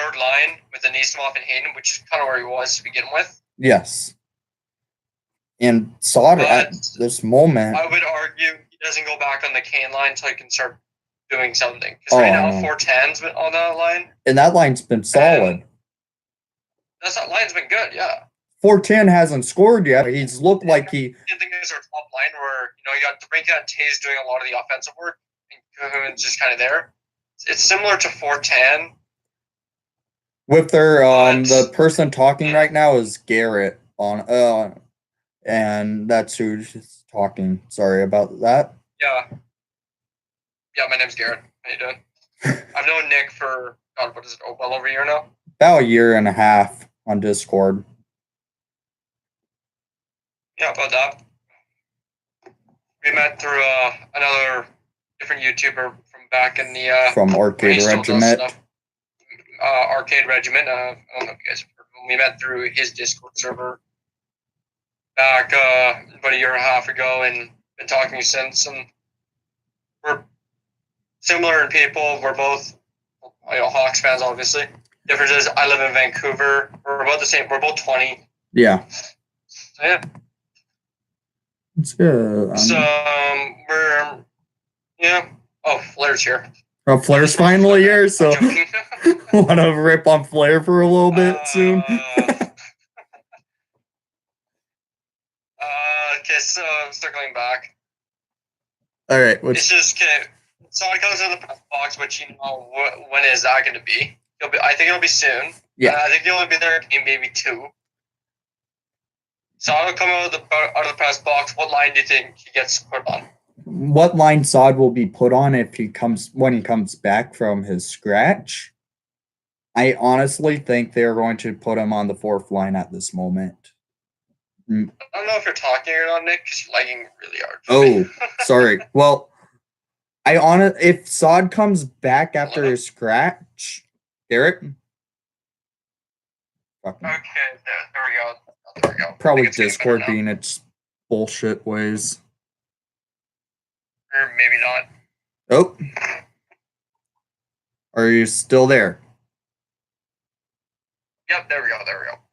C: third line with Anisimov and Hayden, which is kind of where he was to begin with.
A: Yes. And Saad at this moment...
C: I would argue he doesn't go back on the Kane line until he can start doing something. Because right now, 410's been on that line.
A: And that line's been solid.
C: That line's been good, yeah.
A: 410 hasn't scored yet. He's looked like he...
C: I think there's our top line where, you got DeBrincat and Taze doing a lot of the offensive work, and Cahoon's just kind of there. It's similar to 410.
A: With their the person talking right now is Garrett on and that's who's talking. Sorry about that.
C: Yeah. Yeah, my name's Garrett. How you doing? I've known Nick for what is it, well over a year now?
A: About a year and a half on Discord.
C: Yeah, about that. We met through another different YouTuber from back in the
A: from Arcade Regiment.
C: Arcade Regiment. I don't know if you guys have heard of him. We met through his Discord server back about a year and a half ago, and been talking since. And we're similar in people. We're both Hawks fans, obviously. Difference is I live in Vancouver. We're about the same. We're both 20.
A: Yeah.
C: So yeah.
A: It's good.
C: So we're Oh, Flair's here.
A: Oh, Flair's finally here, so want to rip on Flair for a little bit soon.
C: Okay, so circling back.
A: All right,
C: it's just okay. So it comes in the press box, which when is that going to be? I think it'll be soon.
A: Yeah,
C: I think he'll only be there in maybe 2. So I'll come out of the press box. What line do you think he gets put on?
A: What line Saad will be put on when he comes back from his scratch? I honestly think they're going to put him on the 4th line at this moment.
C: I don't know if you're talking or not, Nick, because you're lagging really hard.
A: Oh, sorry. Well, if Saad comes back after his scratch, Garrett.
C: Okay, there we go. There we go.
A: Probably Discord being its bullshit ways.
C: Or maybe not.
A: Oh. Are you still there?
C: Yep, there we go.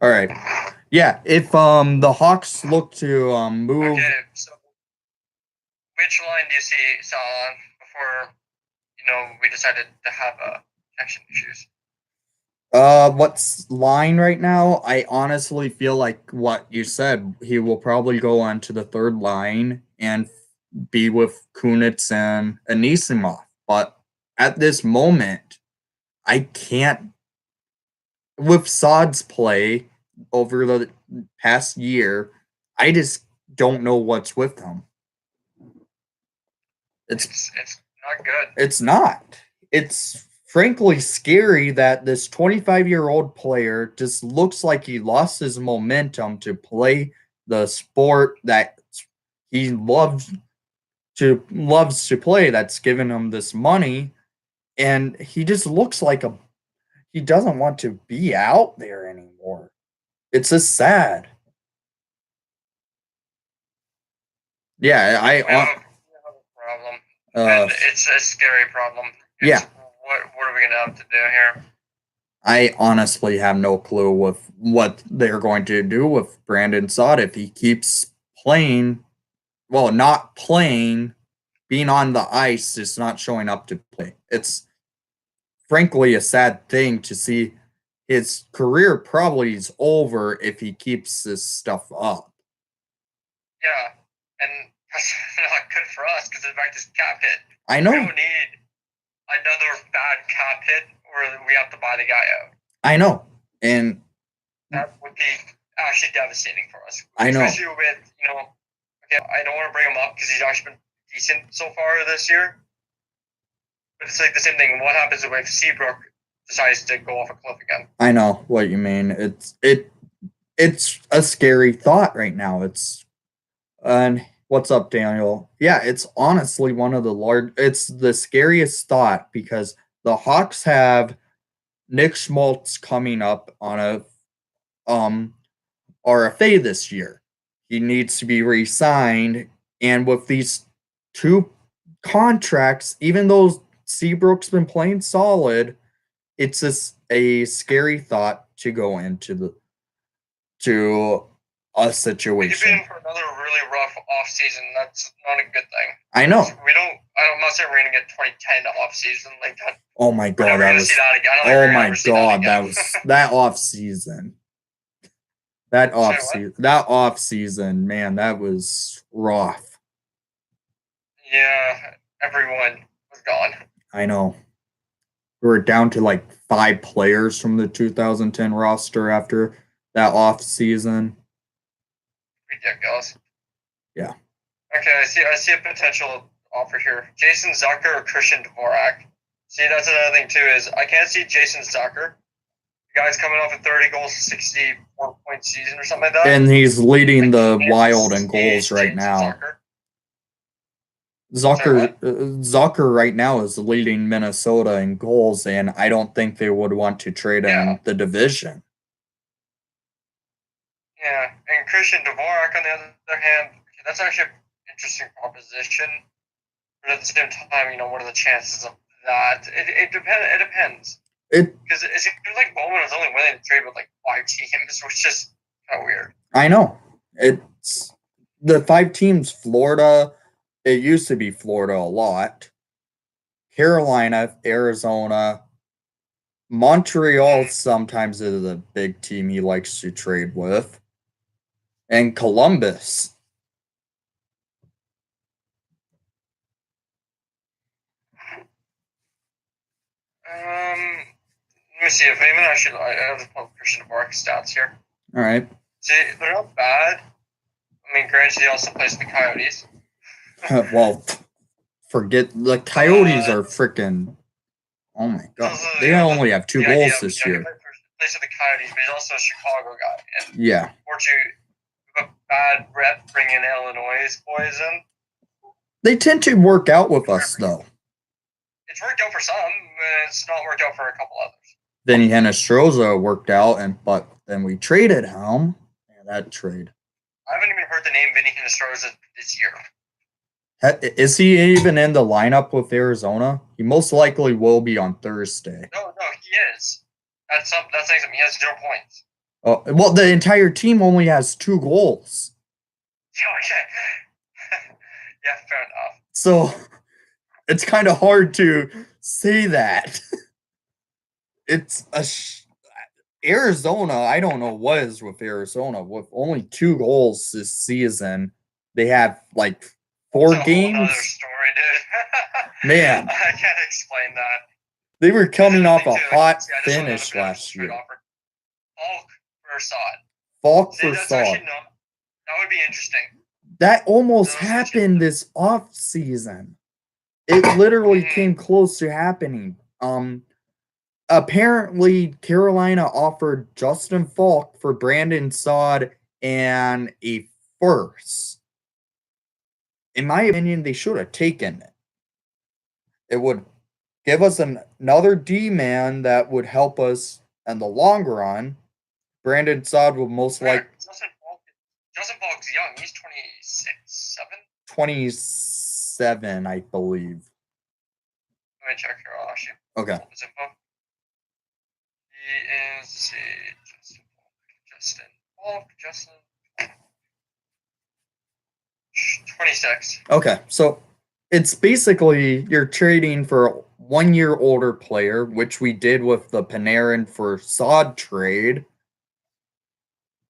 A: All right. Yeah, if the Hawks look to move.
C: Okay, so which line do you see Sal on before we decided to have connection issues?
A: What's line right now? I honestly feel like what you said. He will probably go on to the 3rd line and be with Kunitz and Anisimov. But at this moment, I can't. With Saad's play over the past year, I just don't know what's with him.
C: It's not good.
A: It's not. It's frankly scary that this 25-year-old player just looks like he lost his momentum to play the sport that he loves to play, that's given him this money, and he just looks like he doesn't want to be out there anymore. It's just sad. Yeah,
C: I have a problem. And it's a scary problem.
A: Yeah.
C: What are we gonna have to do here?
A: I honestly have no clue with what they're going to do with Brandon Saad if he keeps playing. Well, not playing, being on the ice, just not showing up to play. It's frankly a sad thing to see. His career probably is over if he keeps this stuff up.
C: Yeah, and that's not good for us because it's back to cap hit.
A: I know.
C: We don't need another bad cap hit where we have to buy the guy out.
A: I know. And
C: that would be actually devastating for us.
A: I know.
C: Especially with, okay, I don't want to bring him up because he's actually been decent so far this year. But it's like the same thing. What happens if Seabrook decides to go off a cliff again?
A: I know what you mean. It's a scary thought right now. And what's up, Daniel? Yeah, it's honestly one of it's the scariest thought because the Hawks have Nick Schmaltz coming up on a RFA this year. He needs to be re-signed, and with these 2 contracts, even though Seabrook's been playing solid, it's just a scary thought to go into a situation.
C: We've been for another really rough off season. That's not a good thing.
A: I know.
C: I'm not saying we're gonna get 2010 off season like that.
A: Oh my god, that was. Oh my god, that was that off season. That off season, man, that was rough.
C: Yeah, everyone was gone.
A: I know. we're down to like 5 players from the 2010 roster after that off season.
C: Ridiculous.
A: Yeah.
C: Okay, I see a potential offer here. Jason Zucker or Christian Dvorak. See, that's another thing too, is I can't see Jason Zucker. The guy's coming off a 30 goals, 64-point season or something like that.
A: And he's leading the Wild in goals right now. Zucker right now is leading Minnesota in goals, and I don't think they would want to trade in the division.
C: Yeah, and Christian Dvorak, on the other hand, that's actually an interesting proposition. But at the same time, what are the chances of that? It depends. Because it seems like Bowman was only willing to trade with like 5 teams, which is kind of weird.
A: I know. It's the 5 teams. Florida. It used to be Florida a lot. Carolina, Arizona, Montreal sometimes is a big team he likes to trade with, and Columbus.
C: Let me see if anyone actually. I have to pull up Christian Dvorak's stats here.
A: All right.
C: See, they're not bad. I mean, granted, he also plays the Coyotes.
A: Well, forget the Coyotes are freaking. Oh my god, they only have 2 goals this year.
C: He plays for the Coyotes, but he's also a Chicago guy. And
A: yeah.
C: Unfortunately, we have a bad rep bringing Illinois boys in.
A: They tend to work out with us, though.
C: It's worked out for some, but it's not worked out for a couple others.
A: Then Hinostroza worked out, but then we traded him. Yeah, that trade.
C: I haven't even heard the name Vinny Hinostroza this year.
A: Is he even in the lineup with Arizona? He most likely will be on Thursday.
C: No, he is. That's saying something. He has 0 points.
A: Oh, well, the entire team only has 2 goals.
C: Okay. Yeah, fair enough.
A: So it's kind of hard to say that. It's Arizona. I don't know what is with Arizona. With only 2 goals this season, they have like 4 games.
C: Another story, dude.
A: Man,
C: I can't explain that.
A: They were coming off a hot finish last year. Falk for Saad.
C: That would be interesting.
A: That almost happened this off season. It literally came close to happening. Apparently, Carolina offered Justin Falk for Brandon Saad and a first. In my opinion, they should have taken it. It would give us another D-man that would help us in the long run. Brandon Saad will most likely...
C: Justin Falk's young. He's 26, 7?
A: 27, I believe.
C: Let me check here. I'll actually
A: okay.
C: He is Justin 26.
A: Okay, so it's basically you're trading for a 1-year older player, which we did with the Panarin for Saad trade.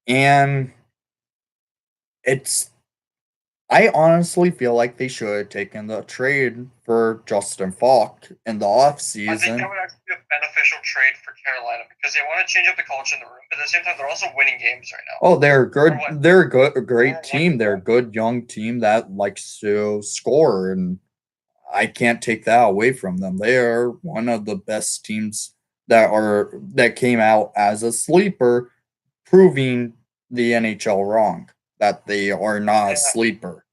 A: And I honestly feel like they should have taken the trade for Justin Falk in the offseason.
C: I think that would actually be a beneficial trade for Carolina because they want to change up the culture in the room, but at the same time, they're also winning games right now.
A: Oh, they're good. They're a great team. They're a good young team that likes to score, and I can't take that away from them. They are one of the best teams that came out as a sleeper, proving the NHL wrong. That they are not a sleeper.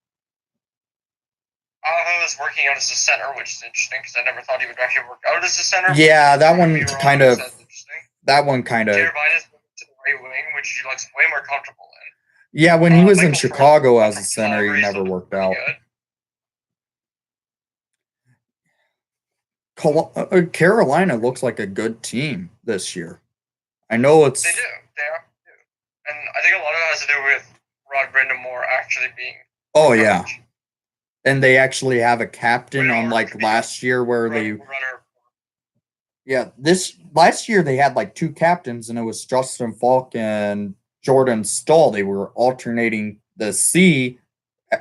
C: Aho is working out as a center, which is interesting because I never thought he would actually work out as a center.
A: Yeah, that one kind of. That one kind of.
C: Jeremiah is moving to the right wing, which he looks way more comfortable in.
A: Yeah, when he was in Chicago as a center, he never worked out. Carolina looks like a good team this year. I know it's.
C: They do. And I think a lot of it has to do with Rod Brind'Amour actually being.
A: Oh, yeah. And they actually have a captain, unlike last year where they. Yeah, last year they had like 2 captains, and it was Justin Falk and Jordan Staal. They were alternating the C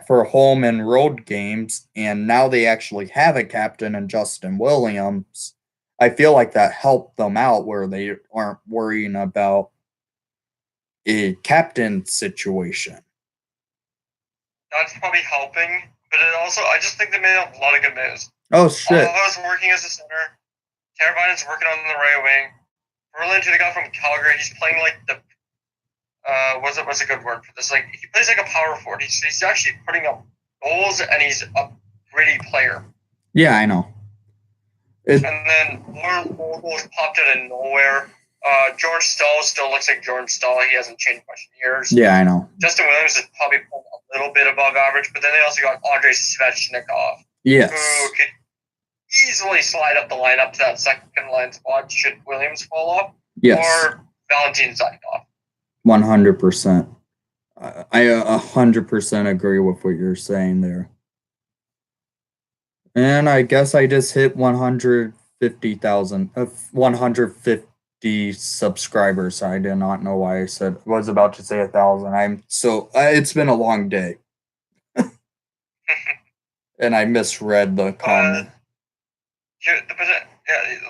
A: for home and road games, and now they actually have a captain in Justin Williams. I feel like that helped them out where they aren't worrying about a captain situation.
C: That's probably helping, but it also, I just think they made a lot of good moves.
A: Oh, shit.
C: Alva's working as a center. Teravainen's working on the right wing. Verlander, the guy from Calgary, he's playing like the what's a good word for this? Like, he plays like a power forward. He's actually putting up goals, and he's a gritty player.
A: Yeah, I know.
C: And then Lauren Vogels popped out of nowhere. George Stahl still looks like George Stahl. He hasn't changed much in years.
A: Yeah, I know.
C: Justin Williams is probably a little bit above average, but then they also got Andrei Svechnikov,
A: Yes.
C: who could easily slide up the lineup to that second line spot should Williams fall off.
A: Yes.
C: Or Valentin Zaitov.
A: 100%. I 100% agree with what you're saying there. And I guess I just hit 150,000, 150 subscribers. I did not know why I was about to say 1,000. It's been a long day. And I misread the comment.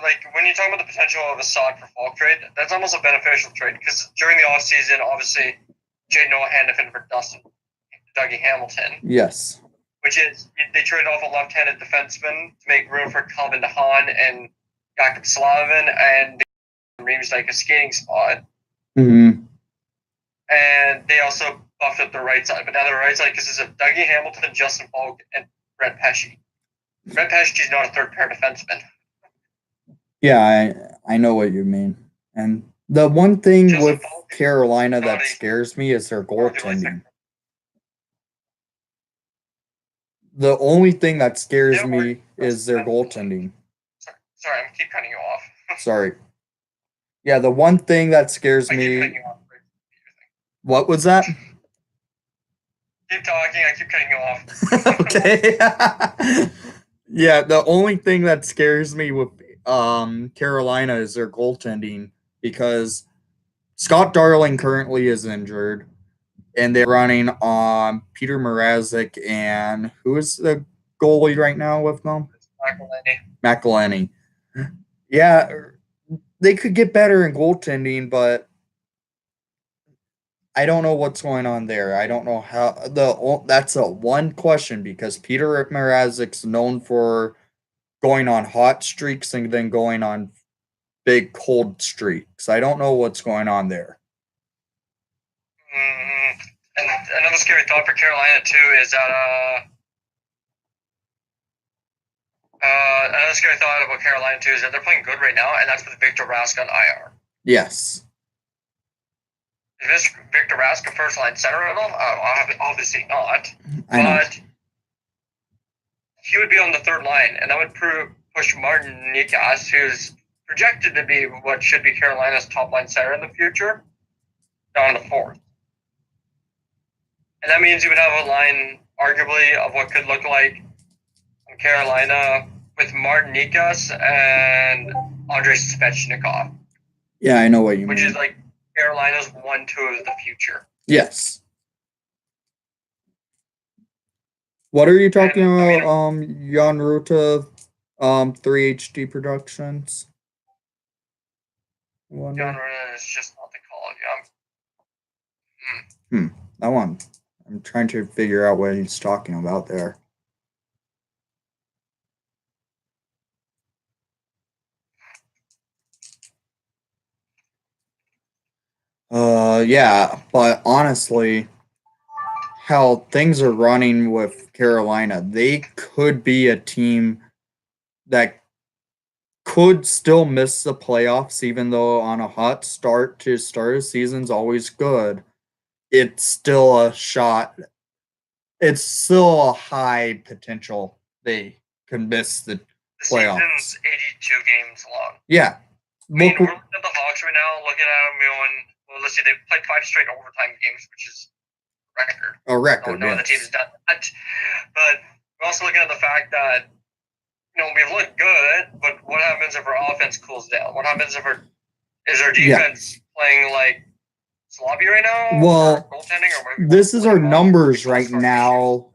C: Like, when you talk about the potential of a Saad for Falk trade, that's almost a beneficial trade because during the offseason, obviously, Jay Noah Hannafin for Dougie Hamilton.
A: Yes.
C: Which is, they traded off a left-handed defenseman to make room for Calvin DeHaan and Jakub Slavin, and they Reeves like a skating spot.
A: Mm-hmm.
C: And they also buffed up the right side. But now the right side consists of Dougie Hamilton, Justin Falk, and Brett Pesce. Brett Pesce is not a third-pair defenseman.
A: Yeah, I know what you mean. And the one thing with Carolina that scares me is their goaltending. The only thing that scares me is their goaltending.
C: Sorry, I keep cutting you off.
A: Sorry. Yeah, the one thing that scares me. What was that?
C: Keep talking, I keep cutting you off.
A: Okay. Yeah, the only thing that scares me with Carolina is their goaltending because Scott Darling currently is injured. And they're running on Peter Mrazek and who is the goalie right now with them? McElhinney. Yeah, they could get better in goaltending, but I don't know what's going on there. I don't know how that's a one question because Peter Mrazek's known for going on hot streaks and then going on big cold streaks. I don't know what's going on there.
C: And another scary thought for Carolina too is that another scary thought about Carolina too is that they're playing good right now, and that's with Victor Rask on IR.
A: Yes.
C: Is this Victor Rask a first line center at all? Obviously not.
A: But
C: he would be on the third line, and that would push Martin NickS, who's projected to be what should be Carolina's top line center in the future, down to fourth. And that means you would have a line, arguably, of what could look like in Carolina with Martin NickS and Andrei Svechnikov.
A: Yeah, I know what you mean.
C: Which is like Carolina's 1-2 of the future.
A: Yes. What are you talking about, Jan Ruta, 3HD Productions?
C: Jan Ruta is just not the call,
A: That one. I'm trying to figure out what he's talking about there. Yeah, but honestly, how things are running with Carolina, they could be a team that could still miss the playoffs, even though on a hot start to start a season's always good. It's still a shot. It's still a high potential they could miss the playoffs.
C: The season's 82 games long.
A: Yeah.
C: We're looking at the Hawks right now, looking at them going, well, let's see, they've played 5 straight overtime games, which is a record.
A: A record,
C: no other team has done that. But we're also looking at the fact that, we've looked good, but what happens if our offense cools down? What happens if is our defense playing like sloppy right now?
A: Well, this is our numbers right now.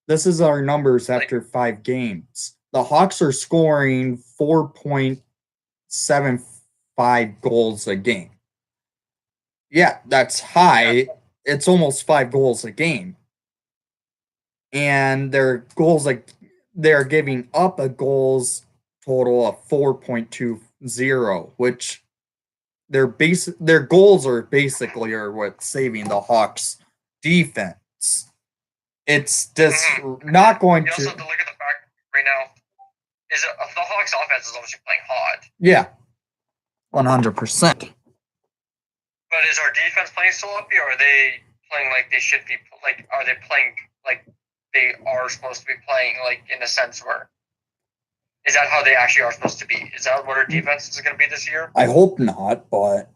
A: This is our numbers after 5 games. The Hawks are scoring 4.2 1.75 goals a game. Yeah, that's high. It's almost 5 goals a game. And their goals, like, they're giving up a goals total of 4.20, which their goals are basically what's saving the Hawks defense. It's just not going
C: You also have to look at the fact right now is the Hawks offense is obviously playing hot.
A: Yeah, 100%.
C: But is our defense playing sloppy, or are they playing like they should be? Like, are they playing like they are supposed to be playing? Like, in a sense, where is that how they actually are supposed to be? Is that what our defense is going to be this year?
A: I hope not, but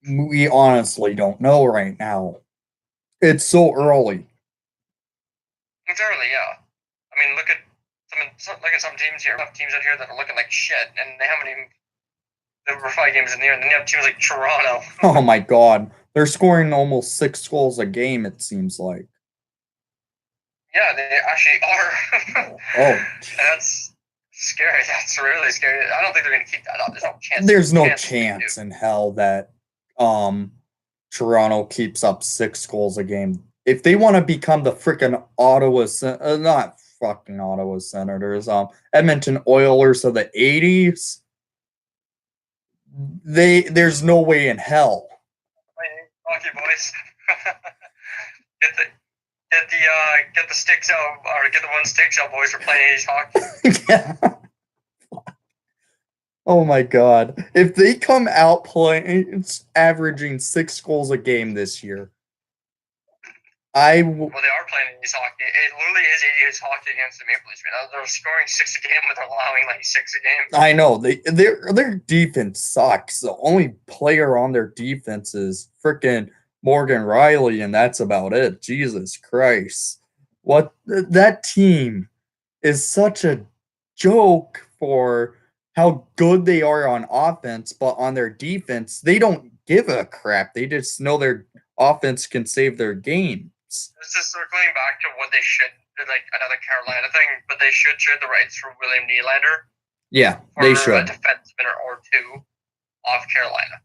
A: we honestly don't know right now. It's so early.
C: It's early, yeah. I mean, look at some teams here. We have teams out here that are looking like shit, and they haven't even. There were 5 games in the year, and then you have teams like Toronto.
A: Oh my god, they're scoring almost 6 goals a game. It seems like.
C: Yeah, they actually are.
A: Oh,
C: that's scary. That's really scary. I don't think they're going to keep that up. There's no chance.
A: There's no chance in hell that Toronto keeps up 6 goals a game. If they want to become the freaking not fucking Ottawa Senators, Edmonton Oilers of the 80s, there's no way in hell.
C: Hockey boys. Get the sticks out, or get the 1 sticks out, boys, for playing age hockey.
A: Yeah. Oh my god. If they come out playing, it's averaging 6 goals a game this year.
C: Well, they are playing age hockey. It literally is age hockey against the Maple Leafs. Right now. They're scoring 6 a game, but they're allowing like 6 a game.
A: I know. Their defense sucks. The only player on their defense is freaking Morgan Riley, and that's about it. Jesus Christ. That team is such a joke for how good they are on offense, but on their defense, they don't give a crap. They just know their offense can save their games.
C: This is circling back to what they should, like another Carolina thing, but they should trade the rights for William Nylander.
A: Yeah, they should.
C: A defenseman or 2 off Carolina.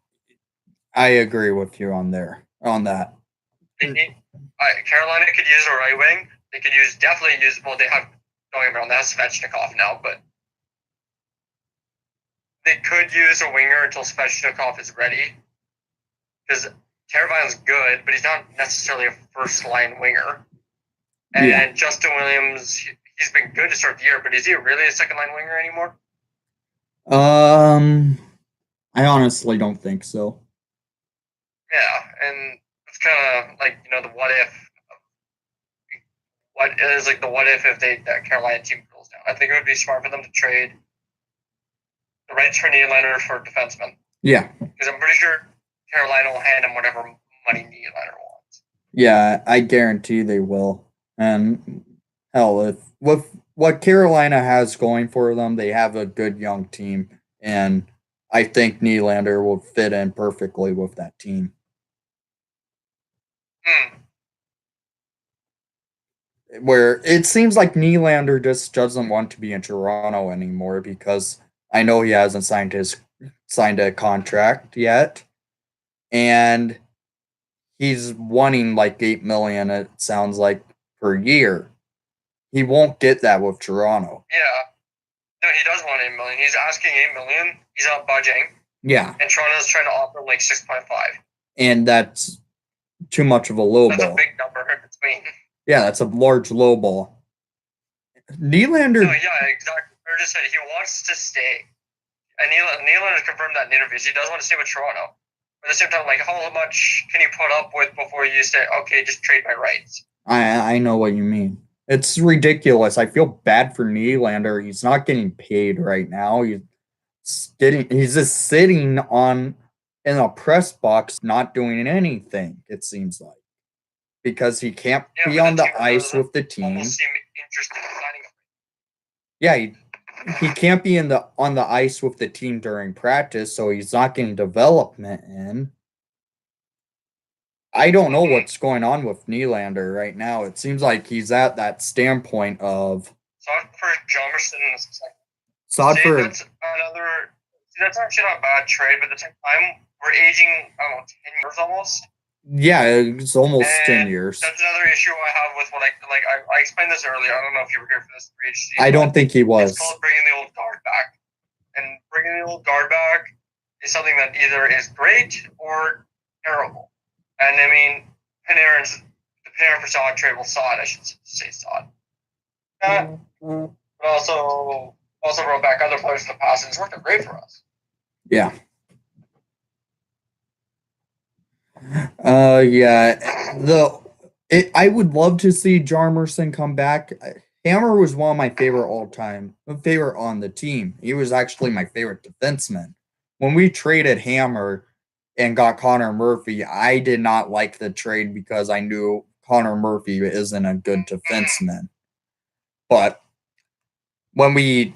A: I agree with you on that.
C: Carolina could use a right wing. They could definitely use. Well, they have. Don't get me wrong, that's Svechnikov now, but they could use a winger until Svechnikov is ready. Because Teravain's good, but he's not necessarily a first-line winger. And Justin Williams, he's been good to start the year, but is he really a second-line winger anymore?
A: I honestly don't think so.
C: Yeah, and it's kind of like, the what if. What is like the what if that Carolina team goes down? I think it would be smart for them to trade the rights for Nylander for defensemen.
A: Yeah.
C: Because I'm pretty sure Carolina will hand him whatever money Nylander wants.
A: Yeah, I guarantee they will. And hell, with what Carolina has going for them, they have a good young team. And I think Nylander will fit in perfectly with that team. Where it seems like Nylander just doesn't want to be in Toronto anymore because I know he hasn't signed a contract yet, and he's wanting like $8 million. It sounds like per year. He won't get that with Toronto.
C: Yeah, no, he does want $8 million. He's asking $8 million. He's not budging.
A: Yeah,
C: and Toronto's trying to offer like 6.5.
A: And that's too much of a low ball.
C: That's a big number in between.
A: Yeah, that's a large low ball. Nylander.
C: No, yeah, exactly. Or just said he wants to stay. And Nylander confirmed that in interviews. He does want to stay with Toronto. But at the same time, like, how much can you put up with before you say, okay, just trade my rights? I know what you mean. It's ridiculous. I feel bad for Nylander. He's not getting paid right now. He's just sitting in a press box, not doing anything, it seems like. Because he can't be on the ice with the team. Almost seem interested in signing him.
A: Yeah, he can't be on the ice with the team during practice, so he's not getting development in. I don't know what's going on with Nylander right now. It seems like he's at that standpoint of
C: Sodford Jomerson in a second.
A: Sodford.
C: That's another. that's actually not a bad trade, but at the same time, we're aging, I don't know, 10 years almost.
A: Yeah, it's almost 10 years.
C: That's another issue I have with what I explained this earlier. I don't know if you were here for this 3HD.
A: I don't think he was.
C: It's called bringing the old guard back. And bringing the old guard back is something that either is great or terrible. And I mean, the Panarin for Saad trade, I should say Saad. But also brought back other players in the past, and it's worked out great for us.
A: Yeah. I would love to see Hjalmarsson come back. Hammer was one of my favorite on the team. He was actually my favorite defenseman. When we traded Hammer and got Connor Murphy, I did not like the trade because I knew Connor Murphy isn't a good defenseman. But when we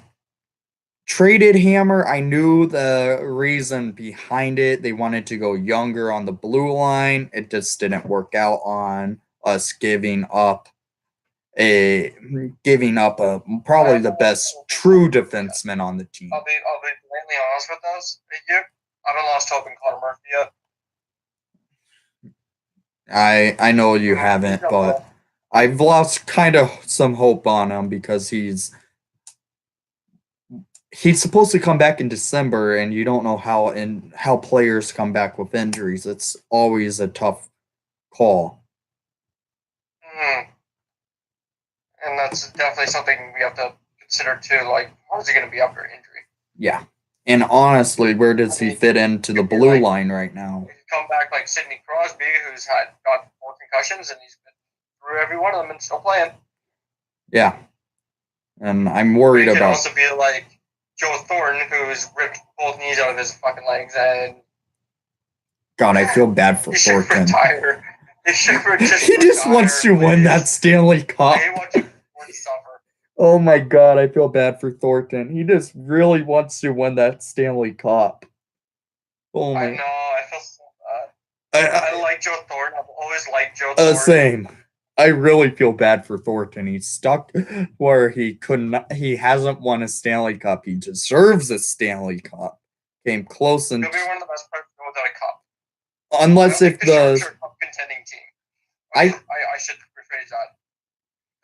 A: traded Hammer, I knew the reason behind it. They wanted to go younger on the blue line. It just didn't work out on us giving up probably the best true defenseman on the team.
C: I'll be blatantly honest with us. I haven't lost hope in Connor Murphy
A: yet. I know you haven't, but I've lost kind of some hope on him because he's supposed to come back in December, and you don't know how players come back with injuries. It's always a tough call.
C: And that's definitely something we have to consider too. Like, how is he going to be after injury?
A: Yeah. And honestly, where does he fit into the blue line right now?
C: He could come back like Sidney Crosby, who's got 4 concussions, and he's been through every one of them and still playing.
A: Yeah. And I'm worried about...
C: He could also be like Joe Thornton, who's ripped both knees out of his fucking legs, and...
A: God, I feel bad for Thornton.
C: He
A: just wants to win that Stanley Cup.
C: He wants to suffer.
A: Oh my God, I feel bad for Thornton. He just really wants to win that Stanley Cup. Oh my.
C: I know, I feel so bad. I like Joe Thornton. I've always liked Joe Thornton.
A: Same. I really feel bad for Thornton. He's stuck where he hasn't won a Stanley Cup. He deserves a Stanley Cup. Came close and...
C: He'll be one of the best players without a cup.
A: Unless if the
C: Sharks are a cup contending team. I should rephrase that.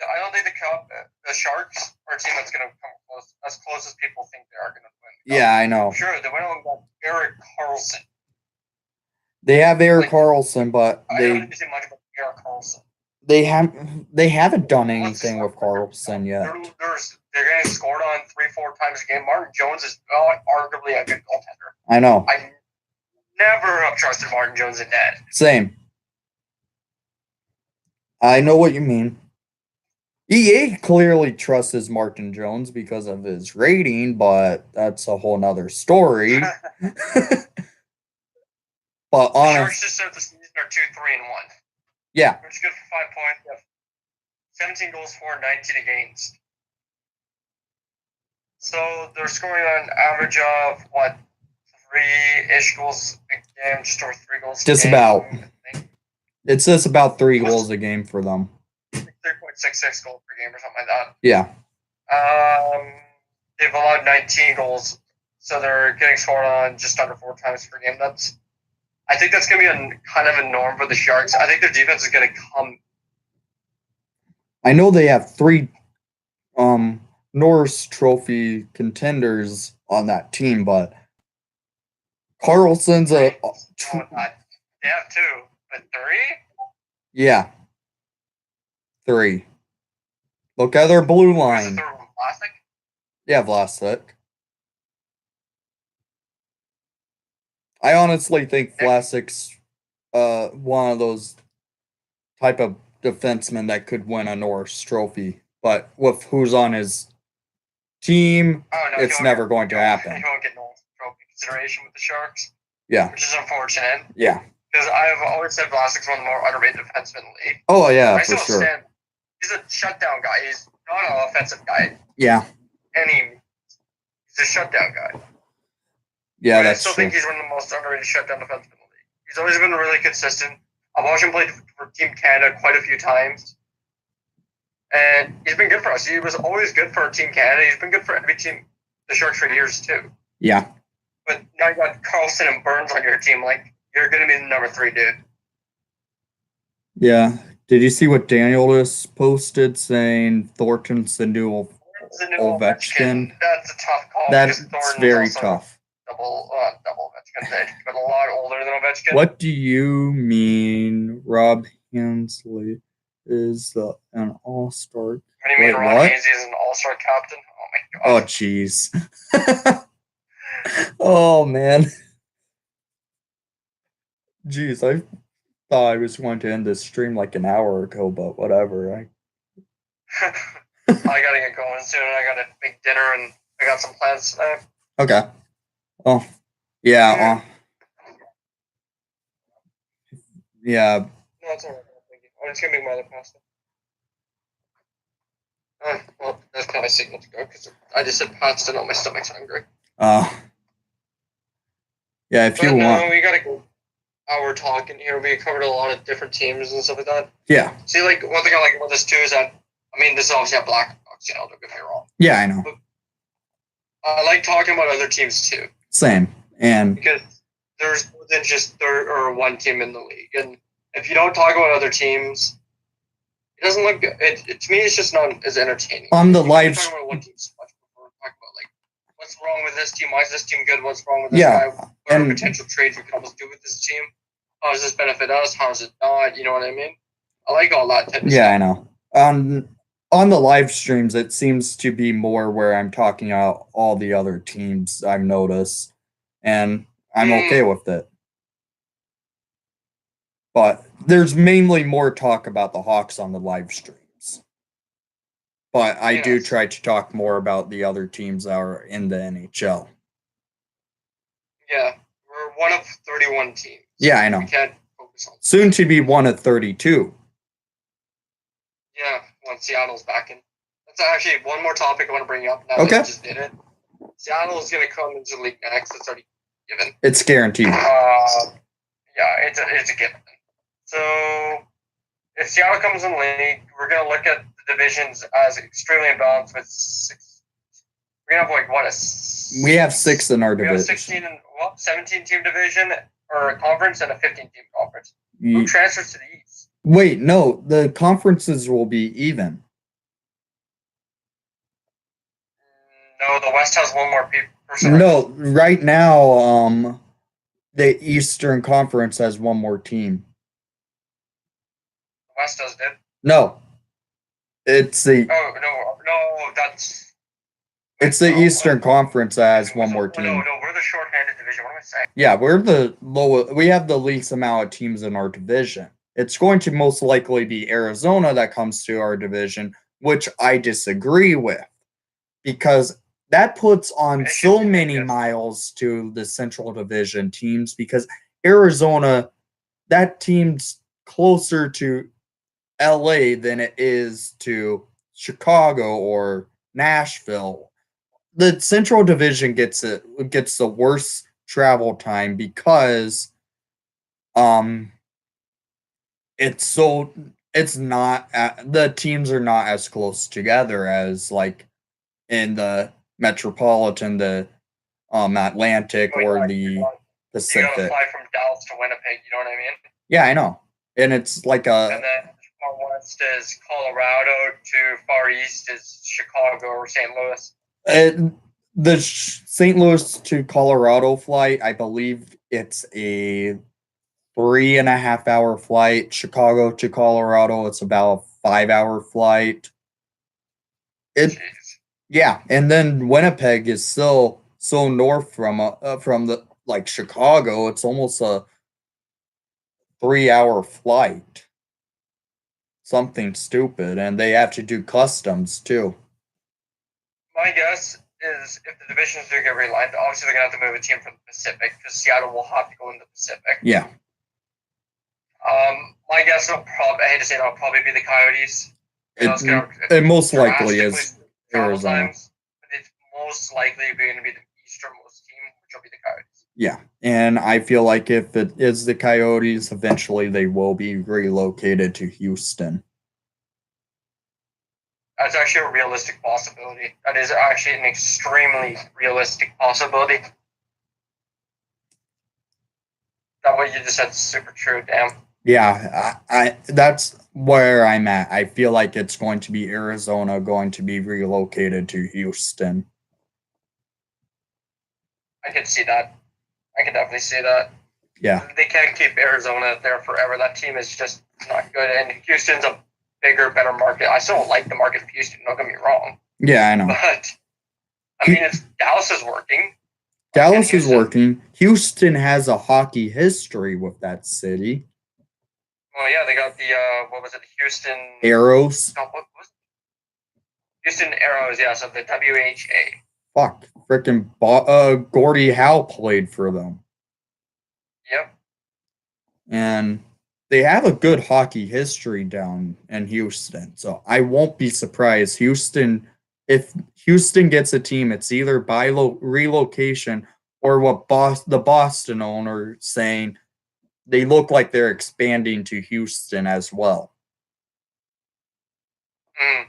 C: I don't think the Sharks are a team that's going to come as close as people think they are going to win.
A: Yeah, I know.
C: Sure, they went on with Erik Karlsson.
A: They have Erik Karlsson, but
C: I don't need to say much about Erik Karlsson.
A: They haven't done anything with Karlsson yet.
C: They're getting scored on 3-4 times a game. Martin Jones is arguably a good goaltender.
A: I know.
C: I never have trusted Martin Jones in net.
A: Same. I know what you mean. EA clearly trusts Martin Jones because of his rating, but that's a whole nother story. But
C: the Sharks just said the season are 2-3-1.
A: Yeah.
C: Which is good for 5 points. They have 17 goals for, 19 against. So they're scoring on an average of, 3-ish goals a game, just over 3 goals a game.
A: Just about. It's just about 3 goals a game for them.
C: 3.66 goals per game or something like that.
A: Yeah.
C: They've allowed 19 goals, so they're getting scored on just under 4 times per game. I think that's going to be kind of a norm for the Sharks. I think their defense is going to come.
A: I know they have 3 Norris Trophy contenders on that team, but Karlsson's
C: they have 2, but 3?
A: Yeah. 3. Look at their blue line.
C: Is the third one Vlasic?
A: Yeah, Vlasic. I honestly think Vlasic's one of those type of defensemen that could win a Norris Trophy. But with who's on his team, it's never going to happen.
C: He won't get Norris Trophy consideration with the Sharks.
A: Yeah.
C: Which is unfortunate.
A: Yeah.
C: Because I've always said Vlasic's one of the more underrated defensemen in the league.
A: Oh, yeah, for sure.
C: He's a shutdown guy. He's not an offensive guy.
A: Yeah.
C: And he's a shutdown guy.
A: Yeah,
C: that's true. I still think he's one of the most underrated shutdown defensemen in the league. He's always been really consistent. I've watched him play for Team Canada quite a few times. And he's been good for us. He was always good for Team Canada. He's been good for every team, the Sharks, for years, too.
A: Yeah.
C: But now you got Carlson and Burns on your team. Like, you're going to be the number 3 dude.
A: Yeah. Did you see what Daniel just posted saying Thornton's the new Ovechkin?
C: That's a tough call.
A: That's very tough.
C: Double Ovechkin's age, but a lot older than Ovechkin.
A: What do you mean Rob Hensley is an all-star?
C: What do you mean Ron Hazy is an all-star captain? Oh my god.
A: Oh jeez. Oh man. Jeez, I thought I was going to end this stream like an hour ago, but whatever.
C: I gotta get going soon. I got a big dinner and I got some plans today.
A: Okay. Oh, yeah. Yeah.
C: No, it's alright. Thank you. I'm just gonna make my other pasta. Well, that's kind of signal to go because I just said pasta. Now my stomach's hungry.
A: Yeah, if you want.
C: We gotta go. We're talking here. We covered a lot of different teams and stuff like that.
A: Yeah.
C: See, like, one thing I like about this too is that, I mean, this is obviously a Blackhawks channel, don't get me wrong.
A: Yeah, I know.
C: But I like talking about other teams too.
A: Same. And
C: because there's more than just one team in the league. And if you don't talk about other teams, it doesn't look good. To me, it's just not as entertaining.
A: On the live
C: stream. Talk about one team so much before we talk about, like, what's wrong with this team? Why is this team good? What's wrong with this guy? What are potential trades we can almost do with this team? How does this benefit us? How does it not? You know what I mean? I like all that type of stuff.
A: I know. On the live streams, it seems to be more where I'm talking about all the other teams I've noticed, and I'm okay with it. But there's mainly more talk about the Hawks on the live streams. But I do try to talk more about the other teams that are in the NHL.
C: Yeah, we're one of 31 teams.
A: Yeah, I know.
C: We can't focus on
A: soon to be one of 32.
C: Yeah, when Seattle's back in. That's actually one more topic I want to bring up. Now that I just did it. Seattle is going to come into the league next. It's already given.
A: It's guaranteed.
C: Yeah, it's a given. So, if Seattle comes in the league, we're going to look at the divisions as extremely imbalanced with 6. We're going to have, like,
A: we have 6 in our division.
C: We have 17-team division or a conference and a 15-team conference. Who transfers to the East?
A: Wait, no, the conferences will be even.
C: No, the West has one more person.
A: No, right now, the Eastern Conference has one more team.
C: The West does, did?
A: No. It's the...
C: Oh, no, that's...
A: It's the Eastern Conference that has one more team.
C: No, we're the short-handed division. What am I saying?
A: Yeah, we're the lowest. We have the least amount of teams in our division. It's going to most likely be Arizona that comes to our division, which I disagree with, because that puts on so many miles to the Central Division teams, because Arizona, that team's closer to LA than it is to Chicago or Nashville. The Central Division gets the worst travel time because it's not the teams are not as close together as like in the Metropolitan, the Atlantic, or the Pacific.
C: You gotta fly from Dallas to Winnipeg, you know what I mean?
A: Yeah, I know. And it's like
C: and then far west is Colorado, to far east is Chicago or St. Louis.
A: The St. Louis to Colorado flight, I believe it's a 3.5-hour flight. Chicago to Colorado, it's about a 5-hour flight. Yeah, and then Winnipeg is still so north from the like Chicago. It's almost a 3-hour flight. Something stupid, and they have to do customs too.
C: My guess is if the divisions do get realigned, obviously they're gonna have to move a team from the Pacific because Seattle will have to go in the Pacific.
A: Yeah.
C: My guess will probably be the Coyotes.
A: It most likely is Arizona.
C: Times, but it's most likely going to be the easternmost team, which will be the Coyotes.
A: Yeah, and I feel like if it is the Coyotes, eventually they will be relocated to Houston.
C: That's actually a realistic possibility. That is actually an extremely realistic possibility. That what you just said is super true. Damn.
A: Yeah, I that's where I'm at. I feel like it's going to be Arizona going to be relocated to Houston.
C: I could see that. I could definitely see that.
A: Yeah.
C: They can't keep Arizona there forever. That team is just not good. And Houston's a bigger, better market. I still don't like the market of Houston. Don't get me wrong.
A: Yeah, I know.
C: But I mean, it's Dallas is working.
A: Dallas is working. Houston has a hockey history with that city.
C: Well, yeah, they got the what was it? The Houston
A: Arrows.
C: No, what was it? Houston Arrows, yeah. So the WHA.
A: Fuck, freaking Gordie Howe played for them.
C: Yep.
A: And they have a good hockey history down in Houston. So I won't be surprised. If Houston gets a team, it's either by relocation or what the Boston owner saying they look like they're expanding to Houston as well.
C: I'd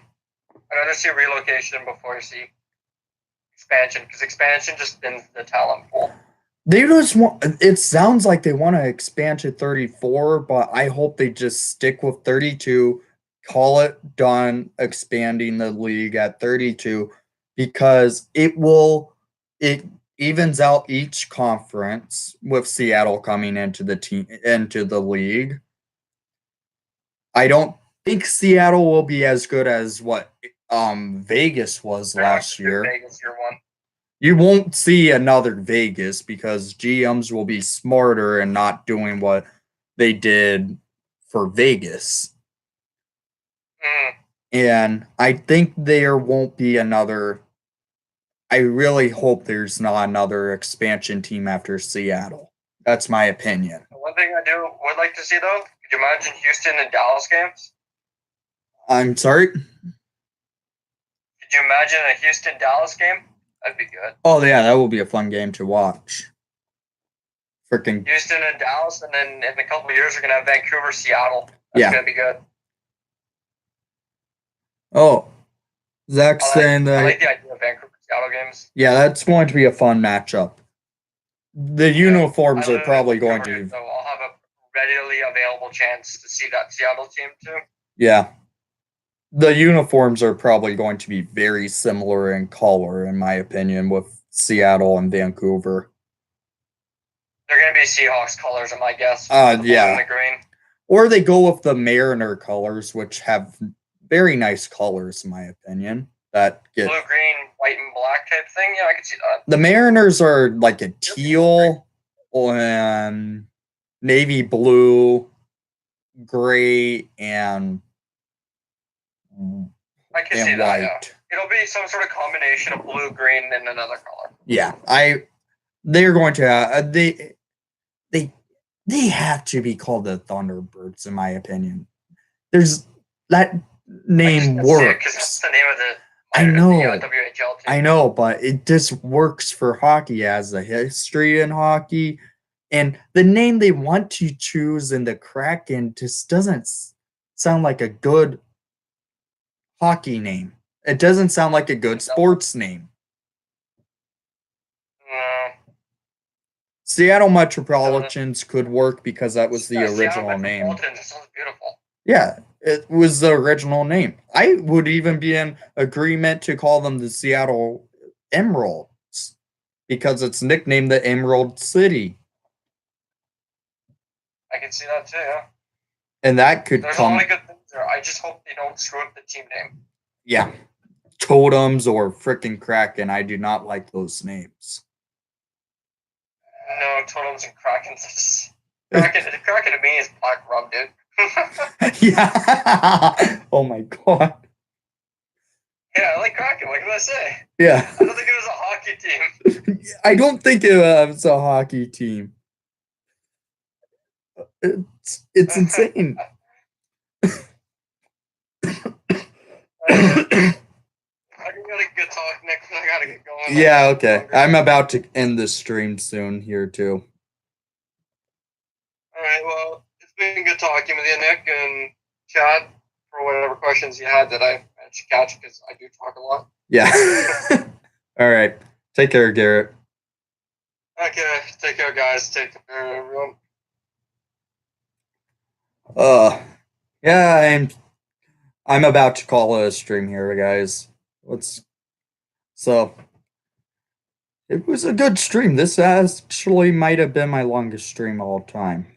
C: rather see relocation before you see expansion, because expansion just thins the talent pool.
A: They just want. It sounds like they want to expand to 34, but I hope they just stick with 32. Call it done. Expanding the league at 32 because it evens out each conference with Seattle coming into the league. I don't think Seattle will be as good as what Vegas was last year.
C: Vegas year one.
A: You won't see another Vegas because GMs will be smarter and not doing what they did for Vegas. And I think there won't be another. I really hope there's not another expansion team after Seattle. That's my opinion.
C: One thing I would like to see, though, could you imagine Houston and Dallas games?
A: I'm sorry?
C: Could you imagine a Houston-Dallas game? That'd be good.
A: Oh, yeah, that will be a fun game to watch. Freaking
C: Houston and Dallas, and then in a couple of years, we're going to have Vancouver, Seattle. That's going to be good.
A: Oh, Zach's saying that.
C: I like the idea of Vancouver, Seattle games.
A: Yeah, that's going to be a fun matchup. The uniforms are probably going to.
C: So I'll have a readily available chance to see that Seattle team, too.
A: Yeah. The uniforms are probably going to be very similar in color, in my opinion, with Seattle and Vancouver.
C: They're going to be Seahawks colors, in my guess.
A: Yeah.
C: Blue and the green.
A: Or they go with the Mariner colors, which have very nice colors, in my opinion. That get
C: blue, green, white, and black type thing. Yeah, I can see that.
A: The Mariners are like a teal and navy blue, gray, and
C: I can see that, yeah. It'll be some sort of combination of blue, green, and another color.
A: Yeah, they're going to they have to be called the Thunderbirds, in my opinion. There's that name works.
C: Because that's the name of the.
A: I know.
C: WHL team.
A: I know, but it just works for hockey as a history in hockey. And the name they want to choose in the Kraken just doesn't sound like a good hockey name. It doesn't sound like a good sports name.
C: No.
A: Seattle Metropolitans could work because that was the original name.
C: That sounds beautiful.
A: Yeah, it was the original name. I would even be in agreement to call them the Seattle Emeralds because it's nicknamed the Emerald City.
C: I can see that too, yeah.
A: And that could
C: There's a lot of good things there. I just hope they don't screw up the team name.
A: Yeah. Totems or frickin' Kraken. I do not like those names.
C: No, Totems and Krakens. Kraken to me is black rum, dude.
A: Yeah. Oh my god.
C: Yeah, I like Kraken. What can I say?
A: Yeah.
C: I don't think it was a hockey team.
A: I don't think it was a hockey team. It's insane.
C: I got a good talk, Nick. I gotta get going.
A: Yeah, okay. I'm about to end this stream soon here too.
C: Alright, well, it's been good talking with you, Nick, and chat for whatever questions you had that I managed to catch because I do talk a lot.
A: Yeah. Alright. Take care, Garrett.
C: Okay, take care, guys. Take care, everyone.
A: Yeah, I'm about to call it a stream here, guys. So it was a good stream. This actually might have been my longest stream of all time.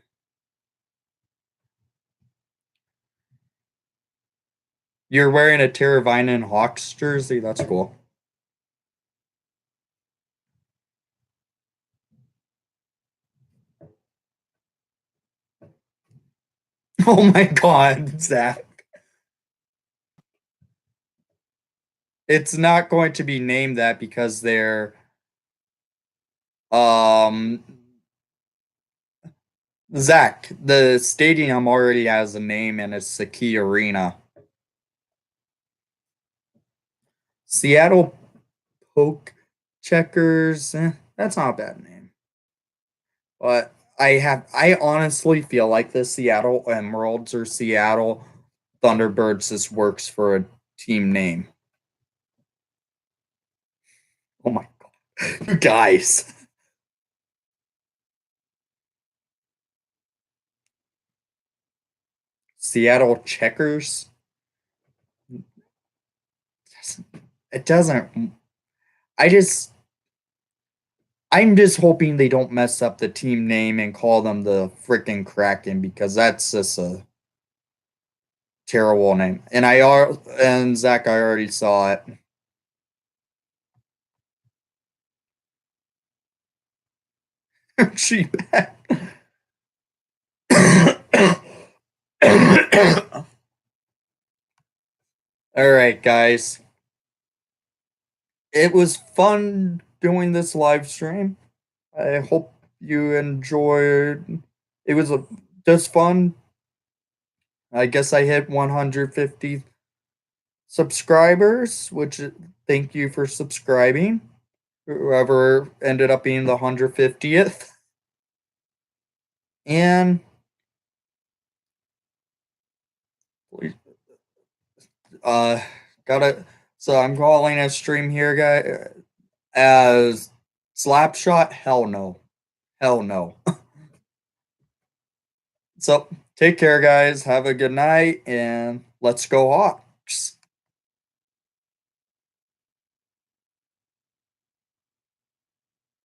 A: You're wearing a Teravainen Hawks jersey. That's cool. Oh my god, Zach. It's not going to be named that because they're Zach, the stadium already has a name and it's the Key Arena. Seattle Poke Checkers, that's not a bad name. But I honestly feel like the Seattle Emeralds or Seattle Thunderbirds just works for a team name. Oh my god. You guys. Seattle Checkers? It doesn't. I'm just hoping they don't mess up the team name and call them the freaking Kraken because that's just a terrible name. And Zach, I already saw it. Cheap. All right, guys. It was fun doing this live stream. I hope you enjoyed. It was just fun. I guess I hit 150 subscribers, which thank you for subscribing. Whoever ended up being the 150th. And gotta so I'm calling a stream here, guy, as Slapshot. Hell no. Hell no. So take care, guys. Have a good night and let's go Hawks.